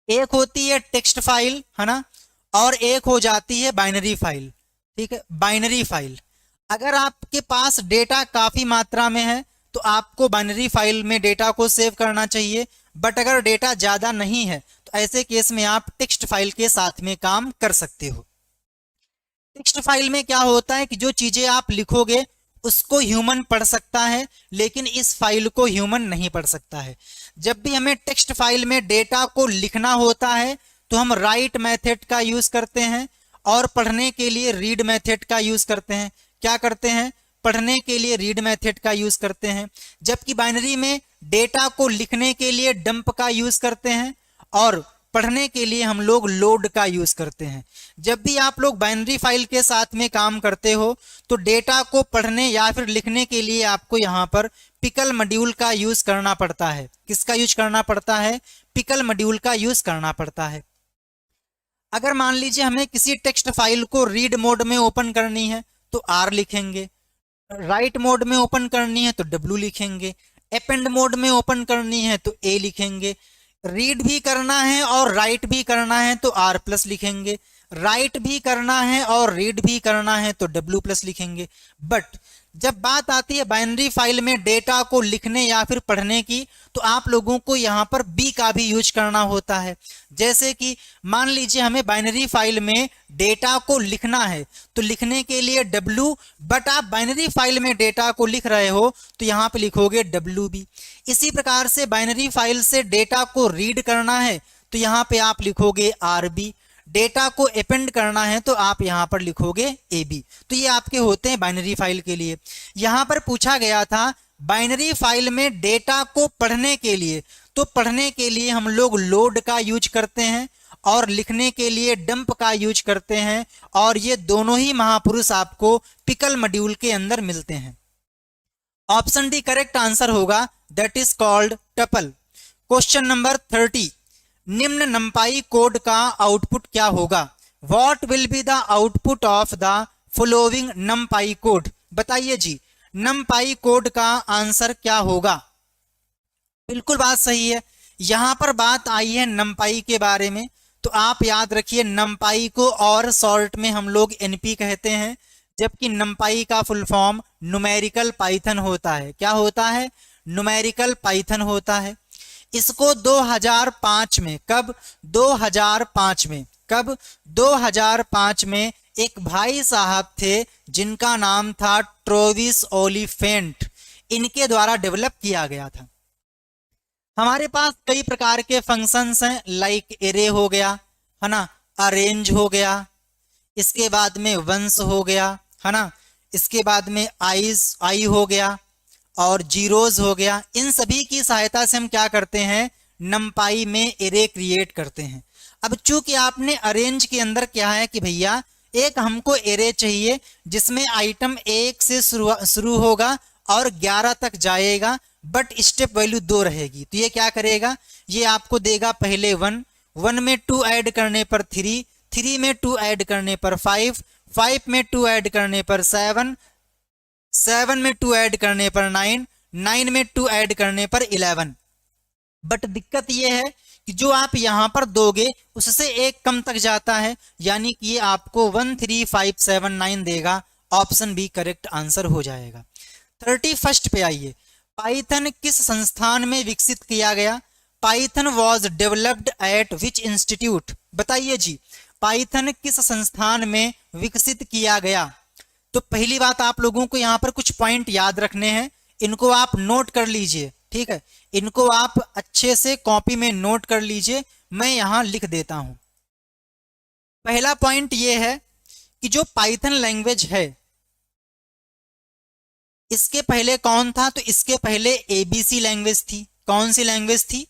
एक होती है टेक्स्ट फाइल, है ना, और एक हो जाती है बाइनरी फाइल। ठीक है, बाइनरी फाइल। अगर आपके पास डेटा काफी मात्रा में है तो आपको बाइनरी फाइल में डेटा को सेव करना चाहिए। बट अगर डेटा ज्यादा नहीं है तो ऐसे केस में आप टेक्स्ट फाइल के साथ में काम कर सकते हो। टेक्स्ट फाइल में क्या होता है कि जो चीजें आप लिखोगे उसको ह्यूमन पढ़ सकता है, लेकिन इस फाइल को ह्यूमन नहीं पढ़ सकता है। जब भी हमें टेक्स्ट फाइल में डेटा को लिखना होता है तो हम राइट मेथड का यूज करते हैं, और पढ़ने के लिए रीड मेथड का यूज करते हैं। क्या करते हैं? पढ़ने के लिए रीड मेथड का यूज करते हैं। जबकि बाइनरी में डेटा को लिखने के लिए डंप का यूज करते हैं, और पढ़ने के लिए हम लोग लोड का यूज करते हैं। जब भी आप लोग बाइनरी फाइल के साथ में काम करते हो तो डेटा को पढ़ने या फिर लिखने के लिए आपको यहाँ पर पिकल मॉड्यूल का यूज करना पड़ता है। किसका यूज करना पड़ता है? पिकल मॉड्यूल का यूज करना पड़ता है। अगर मान लीजिए हमें किसी टेक्स्ट फाइल को रीड मोड में ओपन करनी है तो R लिखेंगे, राइट मोड में ओपन करनी है तो W लिखेंगे, अपेंड मोड में ओपन करनी है तो A लिखेंगे, रीड भी करना है और राइट भी करना है तो R+ लिखेंगे, राइट भी करना है और रीड भी करना है तो W+ लिखेंगे। बट जब बात आती है बाइनरी फाइल में डेटा को लिखने या फिर पढ़ने की तो आप लोगों को यहाँ पर B का भी यूज करना होता है। जैसे कि मान लीजिए हमें बाइनरी फाइल में डेटा को लिखना है तो लिखने के लिए W, बट आप बाइनरी फाइल में डेटा को लिख रहे हो तो यहाँ पे लिखोगे WB। इसी प्रकार से बाइनरी फाइल से डेटा को रीड करना है तो यहाँ पे आप लिखोगे RB, डेटा को अपेंड करना है तो आप यहां पर लिखोगे AB। तो ये आपके होते हैं बाइनरी फाइल के लिए। यहां पर पूछा गया था बाइनरी फाइल में डेटा को पढ़ने के लिए, तो पढ़ने के लिए हम लोग लोड का यूज करते हैं और लिखने के लिए डंप का यूज करते हैं, और ये दोनों ही महापुरुष आपको पिकल मॉड्यूल के अंदर मिलते हैं। ऑप्शन डी करेक्ट आंसर होगा, that is called tuple. Question number 30, निम्न नंपाई कोड का आउटपुट क्या होगा? What will be the output of the following नंपाई code? बताइए जी, नंपाई कोड का आंसर क्या होगा? बिल्कुल बात सही है। यहां पर बात आई है नंपाई के बारे में, तो आप याद रखिए नंपाई को और शॉर्ट में हम लोग NP कहते हैं, जबकि नंपाई का फुल फॉर्म न्यूमेरिकल पाइथन होता है। क्या होता है? न्यूमेरिकल पाइथन होता है। इसको 2005 में, कब? 2005 में, कब? 2005 में एक भाई साहब थे जिनका नाम था ट्रेविस ओलिफेंट, इनके द्वारा डेवलप किया गया था। हमारे पास कई प्रकार के फंक्शंस हैं, लाइक एरे हो गया, है ना, अरेंज हो गया, इसके बाद में वंस हो गया, है ना, इसके बाद में आई हो गया और जीरोज हो गया। इन सभी की सहायता से हम क्या करते हैं, नमपाई में एरे क्रिएट करते हैं। अब चूंकि आपने अरेंज के अंदर क्या है कि भैया एक हमको एरे चाहिए जिसमें आइटम 1 से शुरू होगा और 11 तक जाएगा, बट स्टेप वैल्यू 2 रहेगी। तो ये क्या करेगा, ये आपको देगा पहले 1, 1 में 2 ऐड करने पर 3, 3 में 2 ऐड करने पर 5, 5 में 2 ऐड करने पर 7, 7 में 2 ऐड करने पर 9, 9 में 2 ऐड करने पर 11। बट दिक्कत ये है कि जो आप यहां पर दोगे उससे एक कम तक जाता है, यानी कि ये आपको 13579 देगा। ऑप्शन बी करेक्ट आंसर हो जाएगा। 31 पे आइए, पाइथन किस संस्थान में विकसित किया गया? Python was developed eight which institute? बताइए जी, पाइथन किस संस्थान में विकसित किया गया? तो पहली बात आप लोगों को यहां पर कुछ पॉइंट याद रखने हैं, इनको आप नोट कर लीजिए, ठीक है, इनको आप अच्छे से कॉपी में नोट कर लीजिए, मैं यहां लिख देता हूं। पहला पॉइंट ये है कि जो पाइथन लैंग्वेज है इसके पहले कौन था? तो इसके पहले एबीसी लैंग्वेज थी। कौन सी लैंग्वेज थी?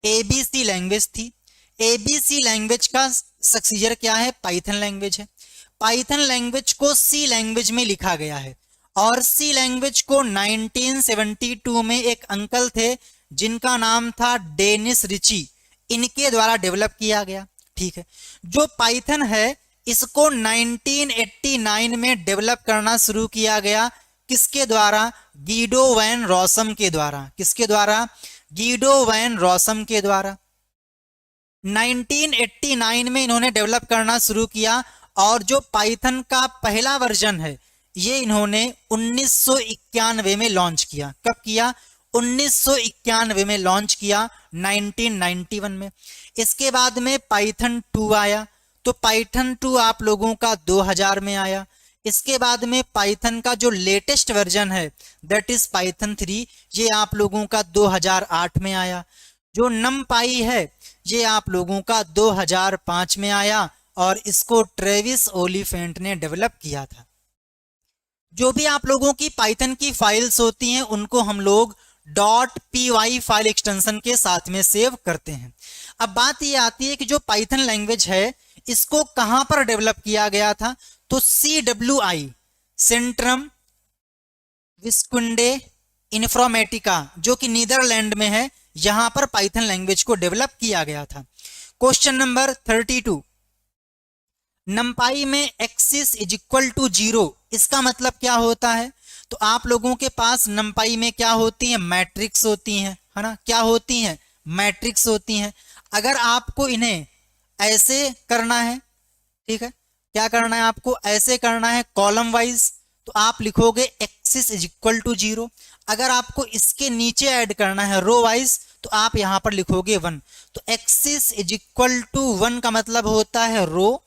एबीसी लैंग्वेज थी। एबीसी लैंग्वेज का सक्सीजर क्या है? पाइथन लैंग्वेज है। पाइथन लैंग्वेज को सी लैंग्वेज में लिखा गया है और सी लैंग्वेज को 1972 में एक अंकल थे जिनका नाम था डेनिस रिची, इनके द्वारा डेवलप किया गया, ठीक है। जो पाइथन है इसको 1989 में डेवलप करना शुरू किया गया, किसके द्वारा? गीडो वैन रॉसम के द्वारा। किसके द्वारा? गीडो वैन रॉसम के द्वारा। 1989 में इन्होंने डेवलप करना शुरू किया और जो पाइथन का पहला वर्जन है ये इन्होंने 1991 में लॉन्च किया। कब किया? 1991 में लॉन्च किया, 1991 में। इसके बाद में पाइथन 2 आया, तो पाइथन 2 आप लोगों का 2000 में आया। इसके बाद में पाइथन का जो लेटेस्ट वर्जन है दैट इज पाइथन 3, ये आप लोगों का 2008 में आया। जो नमपाई है ये आप लोगों का 2005 में आया और इसको ट्रेविस ओलिफेंट ने डेवलप किया था। जो भी आप लोगों की पाइथन की फाइल्स होती हैं उनको हम लोग .py फाइल एक्सटेंशन के साथ में सेव करते हैं। अब बात ये आती है कि जो पाइथन लैंग्वेज है इसको कहां पर डेवलप किया गया था? तो CWI, सेंट्रम विस्कुंडे इन्फॉर्मेटिका, जो कि नीदरलैंड में है, यहां पर पाइथन लैंग्वेज को डेवलप किया गया था। क्वेश्चन नंबर 32, नमपाई में एक्सिस इज इक्वल टू 0, इसका मतलब क्या होता है? तो आप लोगों के पास नमपाई में क्या होती है? मैट्रिक्स होती हैं, है ना, क्या होती हैं? मैट्रिक्स होती हैं। अगर आपको इन्हें ऐसे करना है, ठीक है, क्या करना है आपको? ऐसे करना है कॉलम वाइज, तो आप लिखोगे एक्सिस इज इक्वल टू 0। अगर आपको इसके नीचे ऐड करना है रो वाइज तो आप यहां पर लिखोगे 1। तो एक्सिस इज इक्वल टू 1 का मतलब होता है रो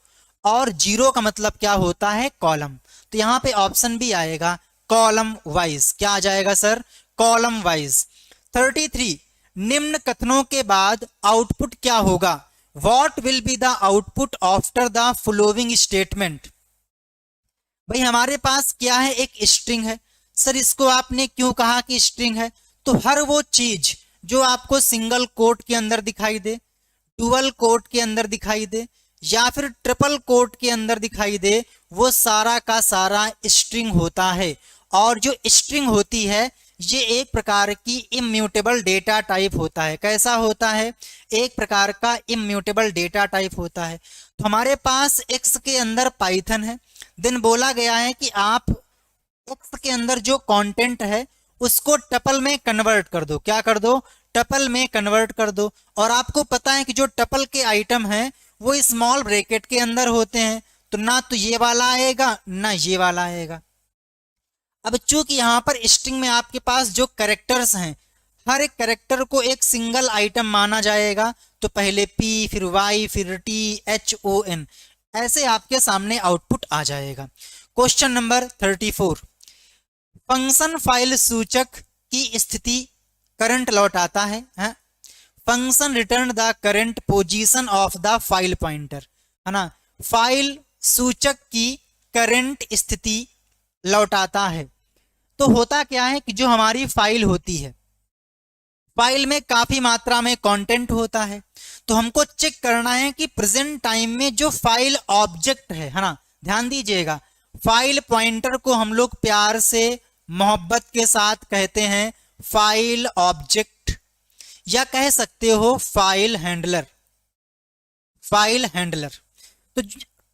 और 0 का मतलब क्या होता है? कॉलम। तो यहां पे ऑप्शन भी आएगा कॉलम वाइज। क्या आ जाएगा सर? Column wise. 33, निम्न कथनों के बाद आउटपुट क्या होगा? What will be the output after the following statement? भाई हमारे पास क्या है? एक स्ट्रिंग है। सर इसको आपने क्यों कहा कि स्ट्रिंग है? तो हर वो चीज जो आपको सिंगल कोट के अंदर दिखाई दे, डुअल कोट के अंदर दिखाई दे या फिर ट्रिपल कोट के अंदर दिखाई दे, वो सारा का सारा स्ट्रिंग होता है। और जो स्ट्रिंग होती है ये एक प्रकार की इम्यूटेबल डेटा टाइप होता है। कैसा होता है? एक प्रकार का इम्यूटेबल डेटा टाइप होता है। तो हमारे पास x के अंदर पाइथन है, देन बोला गया है कि आप x के अंदर जो कंटेंट है उसको टपल में कन्वर्ट कर दो। क्या कर दो? टपल में कन्वर्ट कर दो। और आपको पता है कि जो टपल के आइटम है वो स्मॉल ब्रैकेट के अंदर होते हैं, तो ना तो ये वाला आएगा ना ये वाला आएगा। अब चूंकि यहां पर स्ट्रिंग में आपके पास जो कैरेक्टर्स हैं हर एक कैरेक्टर को एक सिंगल आइटम माना जाएगा, तो पहले P फिर Y फिर T H O N ऐसे आपके सामने आउटपुट आ जाएगा। क्वेश्चन नंबर 34, फंक्शन फाइल सूचक की स्थिति करंट लौटाता है, function return the current position of the file pointer, है ना, फाइल सूचक की करंट स्थिति लौटाता है। तो होता क्या है कि जो हमारी फाइल होती है, फाइल में काफी मात्रा में कंटेंट होता है, तो हमको चेक करना है कि प्रेजेंट टाइम में जो फाइल ऑब्जेक्ट है ना, ध्यान दीजिएगा, फाइल पॉइंटर को हम लोग प्यार से मोहब्बत के साथ कहते हैं फाइल ऑब्जेक्ट, या कह सकते हो फाइल हैंडलर, फाइल हैंडलर।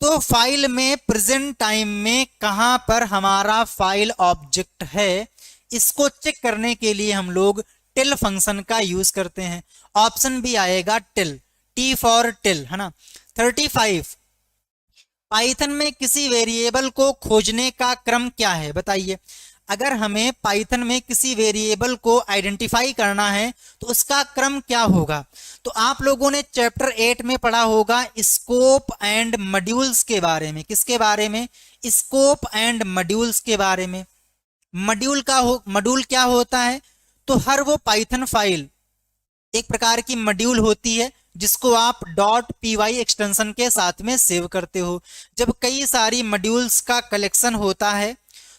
तो फाइल में प्रेजेंट टाइम में कहां पर हमारा फाइल ऑब्जेक्ट है, इसको चेक करने के लिए हम लोग टिल फंक्शन का यूज करते हैं। ऑप्शन भी आएगा टिल, टी फॉर टिल, है ना। 35, पाइथन में किसी वेरिएबल को खोजने का क्रम क्या है, बताइए। अगर हमें पाइथन में किसी वेरिएबल को आइडेंटिफाई करना है तो उसका क्रम क्या होगा। तो आप लोगों ने चैप्टर 8 में पढ़ा होगा स्कोप एंड मॉड्यूल्स के बारे में। किसके बारे में? स्कोप एंड मॉड्यूल्स के बारे में। मॉड्यूल क्या होता है? तो हर वो पाइथन फाइल एक प्रकार की मॉड्यूल होती है जिसको आप .py एक्सटेंशन के साथ में सेव करते हो। जब कई सारी मॉड्यूल्स का कलेक्शन होता है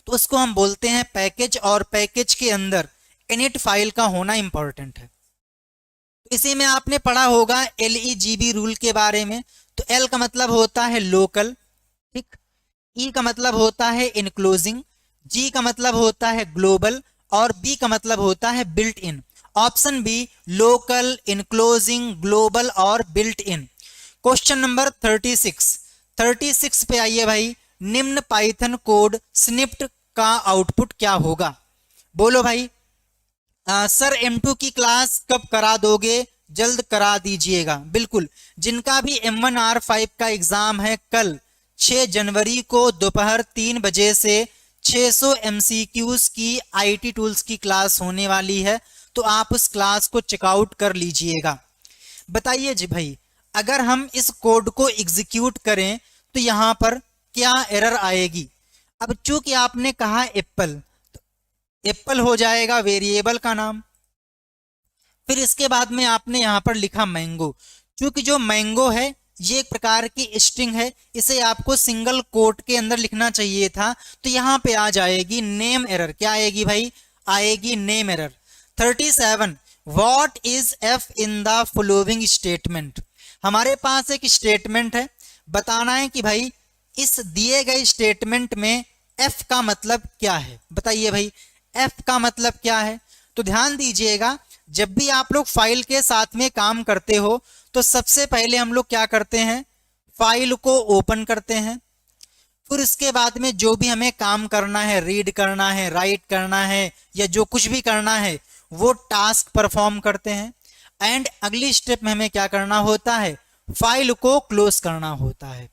तो उसको हम बोलते हैं पैकेज, और पैकेज के अंदर इनिट फाइल का होना इंपॉर्टेंट है। तो इसी में आपने पढ़ा होगा LEGB रूल के बारे में। तो L का मतलब होता है लोकल, ठीक, E का मतलब होता है इनक्लोजिंग, G का मतलब होता है ग्लोबल, और B का मतलब होता है built in. Option B local, enclosing, global और बिल्ट इन। क्वेश्चन नंबर 36 पे आइए भाई। निम्न पाइथन कोड स्निप्ट का आउटपुट क्या होगा? बोलो भाई। सर M2 की क्लास कब करा दोगे? जल्द करा दीजिएगा। बिल्कुल, जिनका भी M1R5 का एग्जाम है कल 6 जनवरी को दोपहर 3 बजे से 600 MCQs की IT टूल्स की क्लास होने वाली है, तो आप उस क्लास को चेकआउट कर लीजिएगा। बताइए जी भाई, अगर हम इस कोड को एग्जीक्यूट करें तो यहां पर क्या एरर आएगी? अब चूंकि आपने कहा एप्पल, तो एप्पल हो जाएगा वेरिएबल का नाम। फिर इसके बाद में आपने यहां पर लिखा मैंगो। चूंकि जो मैंगो है ये एक प्रकार की स्ट्रिंग है, इसे आपको सिंगल कोट के अंदर लिखना चाहिए था, तो यहां पे आ जाएगी नेम एरर। क्या आएगी भाई? आएगी name error. 37, what is F in the following statement? हमारे पास एक स्टेटमेंट है, बताना है कि भाई इस दिए गए स्टेटमेंट में एफ का मतलब क्या है। बताइए भाई, एफ का मतलब क्या है? तो ध्यान दीजिएगा, जब भी आप लोग फाइल के साथ में काम करते हो तो सबसे पहले हम लोग क्या करते हैं? फाइल को ओपन करते हैं। फिर इसके बाद में जो भी हमें काम करना है, रीड करना है, राइट करना है, या जो कुछ भी करना है वो टास्क परफॉर्म करते हैं। एंड अगली स्टेप में हमें क्या करना होता है? फाइल को क्लोज करना होता है।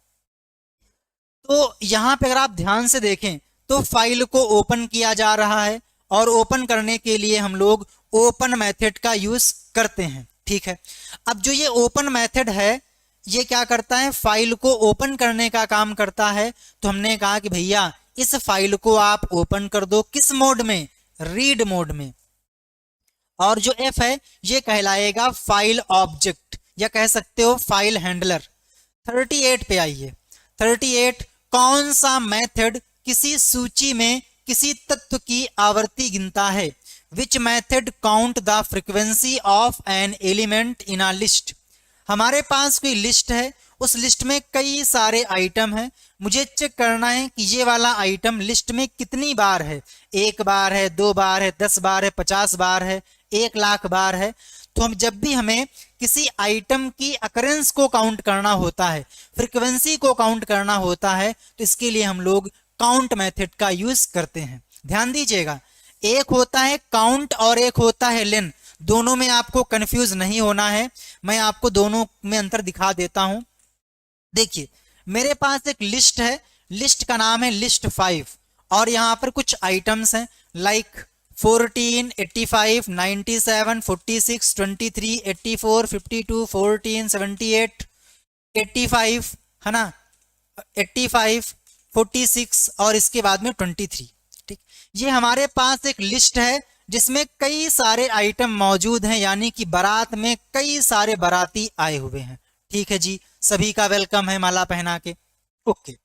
तो यहां पे अगर आप ध्यान से देखें तो फाइल को ओपन किया जा रहा है, और ओपन करने के लिए हम लोग ओपन मेथड का यूज करते हैं, ठीक है। अब जो ये ओपन मेथड है ये क्या करता है? फाइल को ओपन करने का काम करता है। तो हमने कहा कि भैया इस फाइल को आप ओपन कर दो। किस मोड में? रीड मोड में। और जो एफ है ये कहलाएगा फाइल ऑब्जेक्ट, या कह सकते हो फाइल हैंडलर। 38 पे आइए। 38, कौन सा मेथड किसी सूची में किसी तत्व की आवर्ती गिनता है? Which method count the frequency of an element in a list? हमारे पास कोई लिस्ट है, उस लिस्ट में कई सारे आइटम हैं, मुझे चेक करना है कि ये वाला आइटम लिस्ट में कितनी बार है। 1 बार है, 2 बार है, 10 बार है, 50 बार है, 1,00,000 बार है। तो हम जब भी हमें किसी आइटम की अकरेंस को काउंट करना होता है, फ्रीक्वेंसी को काउंट करना होता है, तो इसके लिए हम लोग काउंट मेथड का यूज करते हैं। ध्यान दीजिएगा, एक होता है काउंट और एक होता है लेन। दोनों में आपको कंफ्यूज नहीं होना है, मैं आपको दोनों में अंतर दिखा देता हूं। देखिए, मेरे पास एक लिस्ट है, लिस्ट का नाम है लिस्ट 5, और यहां पर कुछ आइटम्स हैं लाइक 14, 85, 97, 46, 23, 84, 52, 14, 78, 85, है ना, 85, 46 और इसके बाद में 23। ठीक, ये हमारे पास एक लिस्ट है जिसमें कई सारे आइटम मौजूद हैं, यानी कि बारात में कई सारे बाराती आए हुए हैं। ठीक है जी, सभी का वेलकम है माला पहना के। ओके,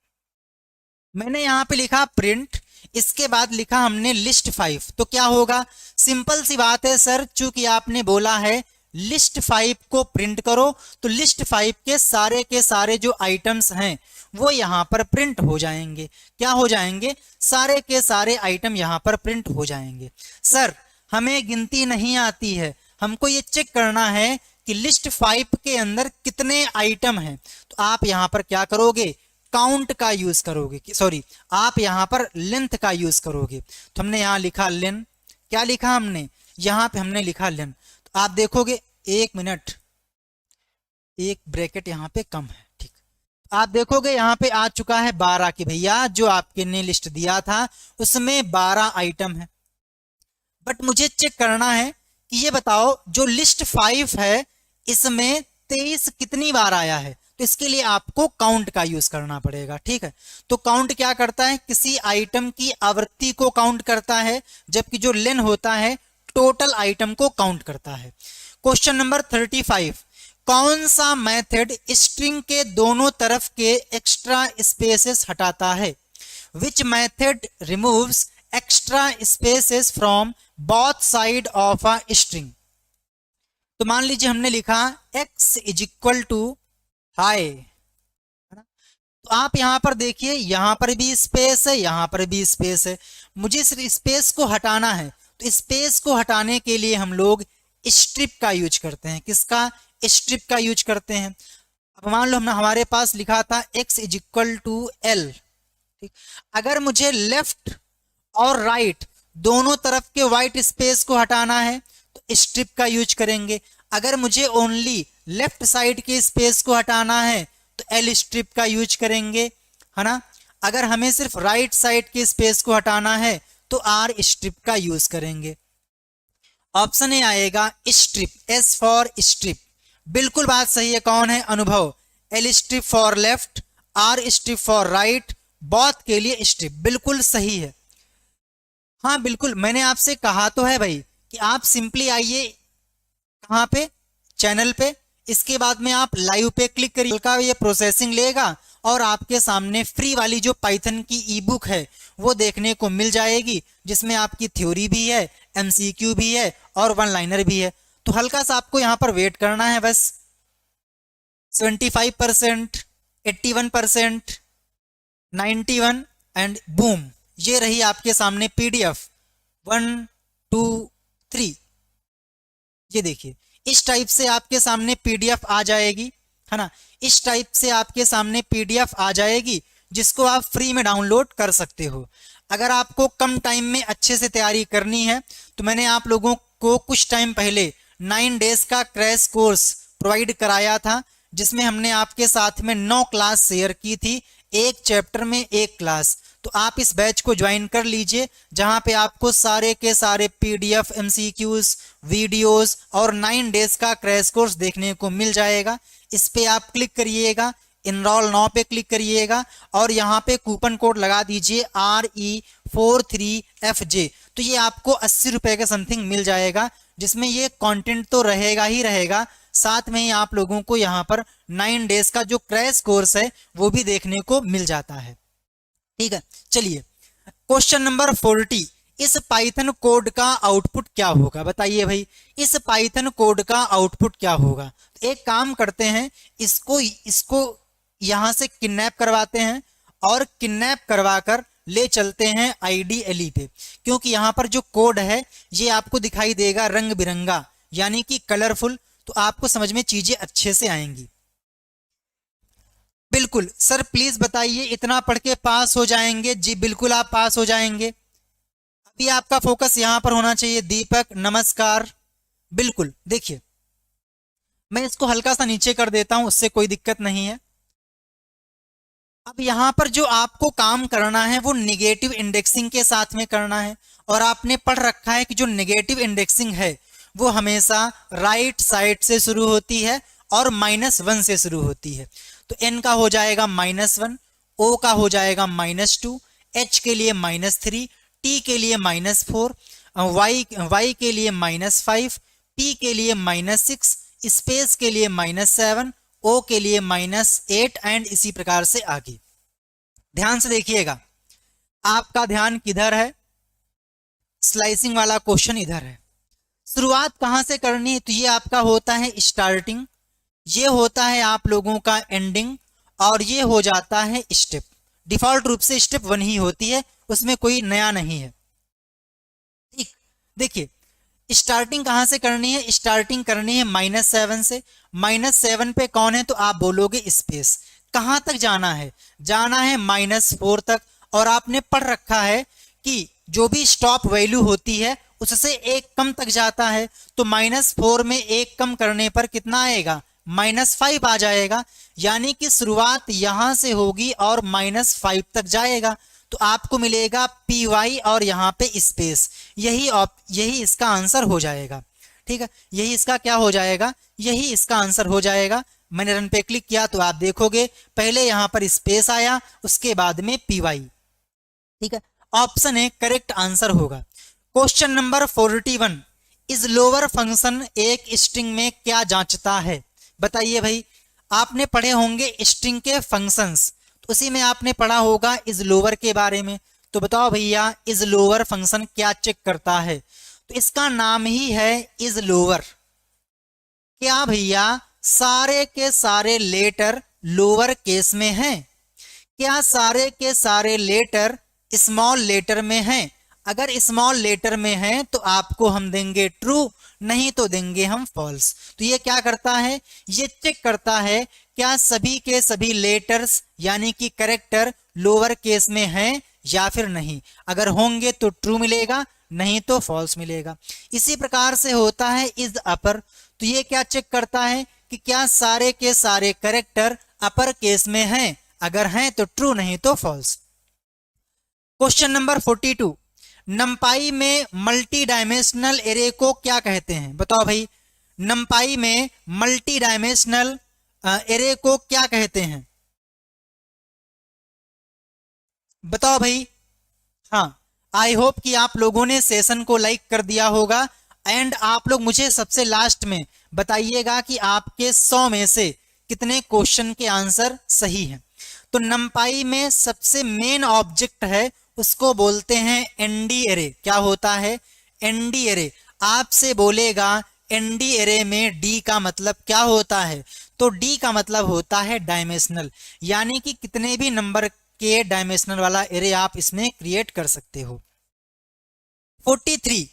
मैंने यहां पे लिखा प्रिंट, इसके बाद लिखा हमने लिस्ट 5। तो क्या होगा, सिंपल सी बात है सर, चूंकि आपने बोला है लिस्ट 5 को प्रिंट करो, तो लिस्ट 5 के सारे जो आइटम्स हैं वो यहां पर प्रिंट हो जाएंगे। क्या हो जाएंगे, सारे के सारे आइटम यहां पर प्रिंट हो जाएंगे। सर हमें गिनती नहीं आती है, हमको ये चेक करना है कि लिस्ट 5 के अंदर कितने आइटम हैं। तो आप यहां पर क्या करोगे, काउंट का यूज करोगे, सॉरी आप यहां पर लेंथ का यूज करोगे। तो हमने यहां लिखा लेन, क्या लिखा हमने, यहां पे हमने लिखा लेन। तो आप देखोगे, एक मिनट, एक ब्रैकेट यहां पे कम है, ठीक। आप देखोगे यहां पे आ चुका है 12 की भैया, जो आपके ने लिस्ट दिया था उसमें 12 आइटम है। बट मुझे चेक करना है कि ये बताओ जो लिस्ट 5 है इसमें 23 कितनी बार आया है। तो इसके लिए आपको काउंट का यूज करना पड़ेगा, ठीक है। तो काउंट क्या करता है, किसी आइटम की आवृत्ति को काउंट करता है, जबकि जो लेन होता है टोटल आइटम को काउंट करता है। क्वेश्चन नंबर 35, कौन सा मेथड स्ट्रिंग के दोनों तरफ के एक्स्ट्रा स्पेसेस हटाता है। Which method removes extra spaces from both side of a string. तो मान लीजिए हमने लिखा x is equal to hi, तो आप यहां पर देखिए, यहां पर भी स्पेस है, यहां पर भी स्पेस है। मुझे सिर्फ स्पेस को हटाना है, तो स्पेस को हटाने के लिए हम लोग स्ट्रिप का यूज करते हैं। किसका, स्ट्रिप का यूज करते हैं। अब मान लो हमने हमारे पास लिखा था x is equal to L, ठीक। अगर मुझे लेफ्ट और राइट दोनों तरफ के व्हाइट स्पेस को हटाना है तो स्ट्रिप का यूज करेंगे। अगर मुझे ओनली लेफ्ट साइड के स्पेस को हटाना है तो एल स्ट्रिप का यूज करेंगे, है ना। अगर हमें सिर्फ राइट साइड के स्पेस को हटाना है तो आर स्ट्रिप का यूज करेंगे। ऑप्शन ए आएगा स्ट्रिप, एस फॉर स्ट्रिप। बिल्कुल बात सही है, कौन है, अनुभव। L strip for left, R strip for right, both के लिए स्ट्रिप, बिल्कुल सही है। हाँ बिल्कुल, मैंने आपसे कहा तो है भाई कि आप सिंपली आइए कहाँ पे, चैनल पे, इसके बाद में आप लाइव पे क्लिक करिए, का ये प्रोसेसिंग लेगा और आपके सामने फ्री वाली जो पाइथन की ई बुक है वो देखने को मिल जाएगी, जिसमें आपकी थ्योरी भी है, एमसीक्यू भी है और वन लाइनर भी है। तो हल्का सा आपको यहाँ पर वेट करना है बस। 75%, 81%, 91 एंड बूम, ये रही आपके सामने पीडीएफ 1 2 3। ये देखिए, इस टाइप से आपके सामने पीडीएफ आ जाएगी, है ना। इस टाइप से आपके सामने पीडीएफ आ जाएगी, जिसको आप फ्री में डाउनलोड कर सकते हो। अगर आपको कम टाइम में अच्छे से तैयारी करनी है तो मैंने आप लोगों को कुछ टाइम पहले 9 डेज का क्रैश कोर्स प्रोवाइड कराया था, जिसमें हमने आपके साथ में 9 क्लास शेयर की थी, एक चैप्टर में एक क्लास। तो आप इस बैच को ज्वाइन कर लीजिए, जहां पे आपको सारे के सारे पीडीएफ, एमसीक्यूज, वीडियोस और 9 डेज का क्रैश कोर्स देखने को मिल जाएगा। इस पे आप क्लिक करिएगा, इनरोल नाउ पे क्लिक करिएगा और यहाँ पे कूपन कोड लगा दीजिए RE43FJ। तो ये आपको 80 रुपए के समथिंग मिल जाएगा, जिसमें ये कंटेंट तो रहेगा ही रहेगा, साथ में ही आप लोगों को यहाँ पर 9 डेज का जो क्रैश कोर्स है वो भी देखने को मिल जाता है, ठीक है। चलिए क्वेश्चन नंबर 40, इस पाइथन कोड का आउटपुट क्या होगा, बताइए भाई, इस पाइथन कोड का आउटपुट क्या होगा। एक काम करते हैं, इसको यहां से किडनैप करवाते हैं और किडनैप करवाकर ले चलते हैं IDLE पे, क्योंकि यहां पर जो कोड है ये आपको दिखाई देगा रंग बिरंगा, यानी कि कलरफुल, तो आपको समझ में चीजें अच्छे से आएंगी। बिल्कुल सर, प्लीज बताइए, इतना पढ़ के पास हो जाएंगे। जी बिल्कुल आप पास हो जाएंगे। अभी आपका फोकस यहां पर होना चाहिए। दीपक नमस्कार। बिल्कुल, देखिए मैं इसको हल्का सा नीचे कर देता हूं, उससे कोई दिक्कत नहीं है। अब यहां पर जो आपको काम करना है वो निगेटिव इंडेक्सिंग के साथ में करना है, और आपने पढ़ रखा है कि जो निगेटिव इंडेक्सिंग है वो हमेशा राइट साइड से शुरू होती है और -1 से शुरू होती है। तो n का हो जाएगा -1, O का हो जाएगा -2, H के लिए -3, T के लिए -4, वाई के लिए -5, पी के लिए -6, स्पेस के लिए -7, ओ के लिए -8 एंड इसी प्रकार से आगे। ध्यान से देखिएगा, आपका ध्यान किधर है? स्लाइसिंग वाला क्वेश्चन इधर है। शुरुआत कहां से करनी है? तो ये आपका होता है स्टार्टिंग, ये होता है आप लोगों का एंडिंग, और ये हो जाता है स्टेप। डिफॉल्ट रूप से स्टेप 1 ही होती है, उसमें कोई नया नहीं है। ठीक, देखिए स्टार्टिंग कहां से करनी है? स्टार्टिंग करनी है -7 से। -7 पे कौन है? तो आप बोलोगे स्पेस। कहां तक जाना है? जाना है -4 तक। और आपने पढ़ रखा है कि जो भी स्टॉप वैल्यू होती है उससे एक कम तक जाता है, तो -4 में एक कम करने पर कितना आएगा? -5 आ जाएगा। यानी कि शुरुआत यहां से होगी और -5 तक जाएगा, तो आपको मिलेगा py और यहाँ पे स्पेस। यही इसका आंसर हो जाएगा। ठीक है, यही इसका क्या हो जाएगा? यही इसका आंसर हो जाएगा। मैंने रन पे क्लिक किया तो आप देखोगे पहले यहाँ पर स्पेस आया, उसके बाद में py। ठीक है, ऑप्शन ए करेक्ट आंसर होगा। Question number 41, is lower function एक स्ट्रिंग में क्या जांचता है? बताइए भाई, आपने पढ़े होंगे स्ट्रिंग के फंक्शंस, तो उसी में आपने पढ़ा होगा इज लोअर के बारे में। तो बताओ भैया, इज लोअर फंक्शन क्या चेक करता है? तो इसका नाम ही है इज लोअर। क्या भैया सारे के सारे लेटर लोअर केस में हैं? क्या सारे के सारे लेटर स्मॉल लेटर में हैं? अगर स्मॉल लेटर में है तो आपको हम देंगे ट्रू, नहीं तो देंगे हम फॉल्स। तो ये क्या करता है? ये चेक करता है क्या सभी के सभी लेटर्स यानी कि कैरेक्टर लोअर केस में हैं या फिर नहीं। अगर होंगे तो ट्रू मिलेगा, नहीं तो फॉल्स मिलेगा। इसी प्रकार से होता है इज अपर। तो ये क्या चेक करता है कि क्या सारे के सारे कैरेक्टर अपर केस में हैं, अगर हैं तो ट्रू, नहीं तो फॉल्स। क्वेश्चन नंबर 42, नंपाई में मल्टी डायमेंशनल एरे को क्या कहते हैं? बताओ भाई, नंपाई में मल्टी डायमेंशनल एरे को क्या कहते हैं? बताओ भाई। हाँ, आई होप कि आप लोगों ने सेशन को लाइक कर दिया होगा। एंड आप लोग मुझे सबसे लास्ट में बताइएगा कि आपके 100 में से कितने क्वेश्चन के आंसर सही हैं। तो नंपाई में सबसे मेन ऑब्जेक्ट है, उसको बोलते हैं एनडी एरे। क्या होता है? ND array. आपसे बोलेगा एनडी एरे में डी का मतलब क्या होता है? तो डी का मतलब होता है डायमेंशनल, यानी कि कितने भी नंबर के डायमेंशनल वाला एरे आप इसमें क्रिएट कर सकते हो। 43,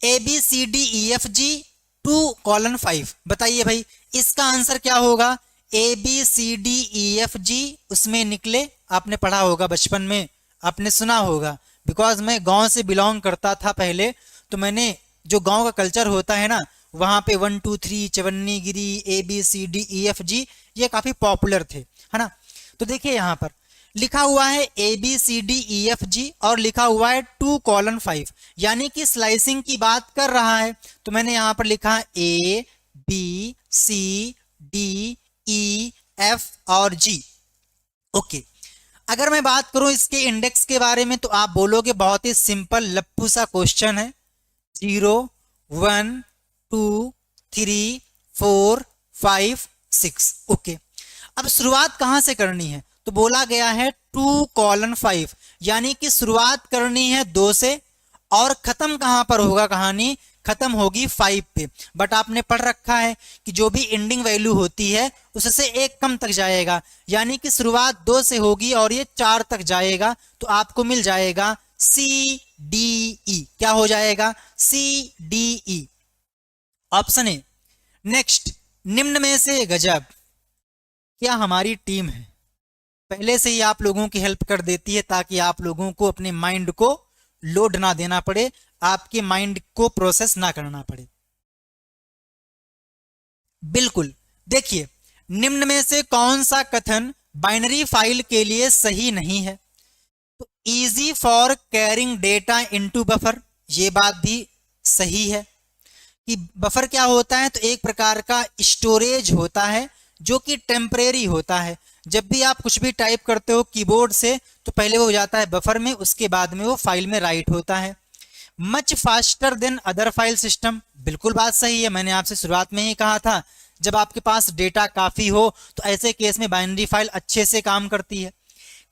ABCDEFG 2:5। बताइए भाई, इसका आंसर क्या होगा? ABCDEFG उसमें निकले, आपने पढ़ा होगा बचपन में, आपने सुना होगा। बिकॉज मैं गांव से बिलोंग करता था पहले, तो मैंने जो गांव का कल्चर होता है ना, वहां पे 1 2 3 चवन्नीगिरी ABCDEFG ये काफी पॉपुलर थे, है ना। तो देखिए यहाँ पर लिखा हुआ है ABCDEFG और लिखा हुआ है 2:5, यानी कि स्लाइसिंग की बात कर रहा है। तो मैंने यहाँ पर लिखा ABCDEF और G। ओके, अगर मैं बात करूं इसके इंडेक्स के बारे में तो आप बोलोगे बहुत ही सिंपल लप्पू सा क्वेश्चन है, 0 1 2 3 4 5 6। ओके, अब शुरुआत कहां से करनी है? तो बोला गया है 2:5, यानी कि शुरुआत करनी है 2 से और खत्म कहां पर होगा? कहानी खत्म होगी 5 पे। बट आपने पढ़ रखा है कि जो भी एंडिंग वैल्यू होती है उससे एक कम तक जाएगा, यानी कि शुरुआत 2 से होगी और ये 4 तक जाएगा, तो आपको मिल जाएगा CDE। क्या हो जाएगा? CDE, option A. नेक्स्ट, निम्न में से गजब। क्या हमारी टीम है पहले से ही आप लोगों की हेल्प कर देती है ताकि आप लोगों को अपने माइंड को लोड ना देना पड़े, आपके माइंड को प्रोसेस ना करना पड़े। बिल्कुल, देखिए निम्न में से कौन सा कथन बाइनरी फाइल के लिए सही नहीं है? तो easy for carrying data into buffer, ये बात भी सही है कि बफर क्या होता है? तो एक प्रकार का स्टोरेज होता है जो कि टेम्परेरी होता है। जब भी आप कुछ भी टाइप करते हो कीबोर्ड से तो पहले वो हो जाता है बफर में, उसके बाद में वो फाइल में राइट होता है। Much faster than other file system, बिल्कुल बात सही है। मैंने आपसे शुरुआत में ही कहा था जब आपके पास डेटा काफी हो तो ऐसे केस में बाइनरी फाइल अच्छे से काम करती है।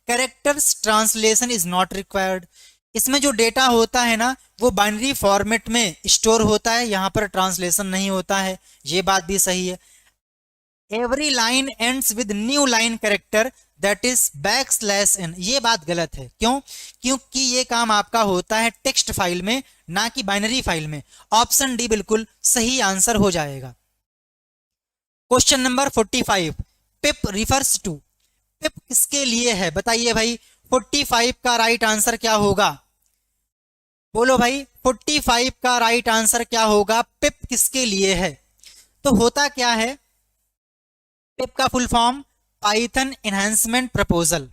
Characters translation is not required, इसमें जो डेटा होता है ना वो बाइनरी फॉर्मेट में स्टोर होता है, यहाँ पर ट्रांसलेशन नहीं होता है, ये बात भी सही है। Every line ends with new line character that is \n, ये बात गलत है। क्यों? क्योंकि ये काम आपका होता है टेक्स्ट फाइल में, ना कि बाइनरी फाइल में। ऑप्शन डी बिल्कुल सही आंसर हो जाएगा। Question number 45, pip refers to, pip किसके लिए है बताइए भाई। 45 का राइट आंसर क्या होगा? बोलो भाई, 45 का राइट आंसर क्या होगा? पिप किसके लिए है? तो होता क्या है, पिप का full form Python enhancement proposal.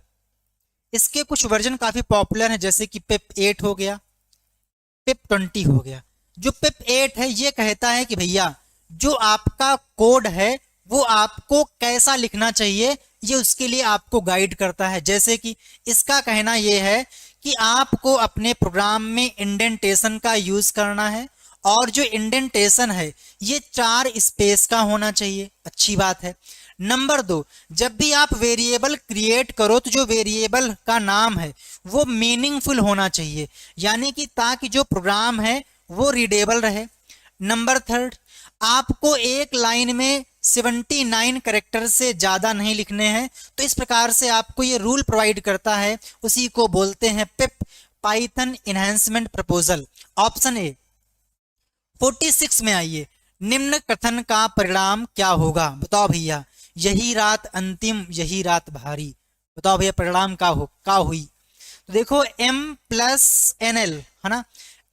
इसके कुछ वर्जन काफी पॉपुलर हैं, जैसे कि पिप 8 हो गया, पिप 20 हो गया। जो पिप 8 है ये कहता है कि भैया जो आपका कोड है वो आपको कैसा लिखना चाहिए, ये उसके लिए आपको गाइड करता है। जैसे कि इसका कहना यह है कि आपको अपने प्रोग्राम में इंडेंटेशन का यूज करना है, और जो इंडेंटेशन है ये 4 स्पेस का होना चाहिए। अच्छी बात है। नंबर 2, जब भी आप वेरिएबल क्रिएट करो तो जो वेरिएबल का नाम है वो मीनिंगफुल होना चाहिए, यानी कि ताकि जो प्रोग्राम है वो रीडेबल रहे। नंबर 3, आपको एक लाइन में 79 कैरेक्टर से ज्यादा नहीं लिखने हैं, तो इस प्रकार से आपको ये रूल प्रोवाइड करता है, उसी को बोलते हैं pip, Python enhancement proposal. Option A. 46 में आइए, निम्न कथन का परिणाम क्या होगा? बताओ भैया। यही रात अंतिम, यही रात भारी, बताओ भैया परिणाम का हुई? तो देखो m+nl है ना,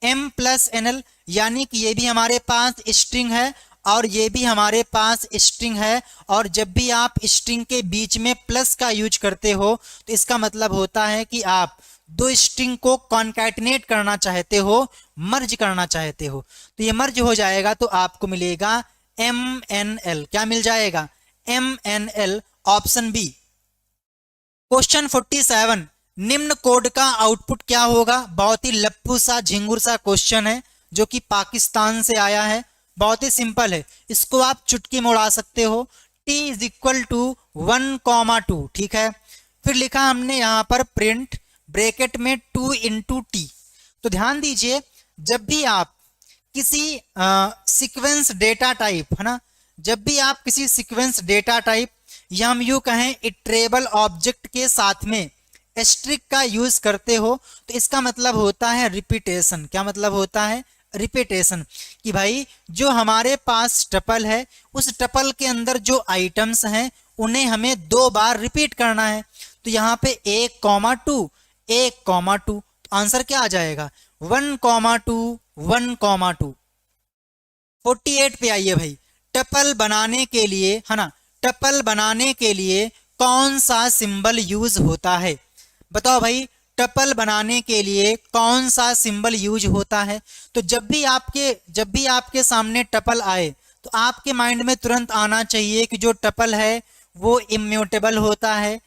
m+nl, यानी कि ये भी हमारे पास स्ट्रिंग है और ये भी हमारे पास स्ट्रिंग है, और जब भी आप स्ट्रिंग के बीच में प्लस का यूज करते हो तो इसका मतलब होता है कि आप दो स्ट्रिंग को कॉन्कैटिनेट करना चाहते हो, मर्ज करना चाहते हो। तो ये मर्ज हो जाएगा तो आपको मिलेगा MNL। क्या मिल जाएगा? MNL, option B. क्वेश्चन 47, निम्न कोड का आउटपुट क्या होगा? बहुत ही लप्पू सा झिंगुर सा क्वेश्चन है जो कि पाकिस्तान से आया है। बहुत ही सिंपल है, इसको आप चुटकी में उड़ा सकते हो। t इज इक्वल टू 1,2, ठीक है। फिर लिखा हमने यहाँ पर प्रिंट ब्रैकेट में 2 इंटू टी। तो ध्यान दीजिए, जब भी आप किसी सीक्वेंस डेटा टाइप है ना, जब भी आप किसी सीक्वेंस डेटा टाइप या हम यूं कहें इटरेबल ऑब्जेक्ट के साथ में एस्ट्रिक का यूज करते हो तो इसका मतलब होता है रिपीटेशन। क्या मतलब होता है? रिपीटेशन। कि भाई जो हमारे पास टपल है उस टपल के अंदर जो आइटम्स हैं उन्हें हमें 2 बार रिपीट करना है। तो यहाँ पे 1,2 1,2, तो आंसर क्या आ जाएगा? 1,2 1,2। 48 पे आइए भाई, टपल बनाने के लिए है ना, टपल बनाने के लिए कौन सा सिंबल यूज होता है? बताओ भाई, टपल बनाने के लिए कौन सा सिंबल यूज होता है? तो जब भी आपके सामने टपल आए तो आपके माइंड में तुरंत आना चाहिए कि जो टपल है वो इम्यूटेबल होता है,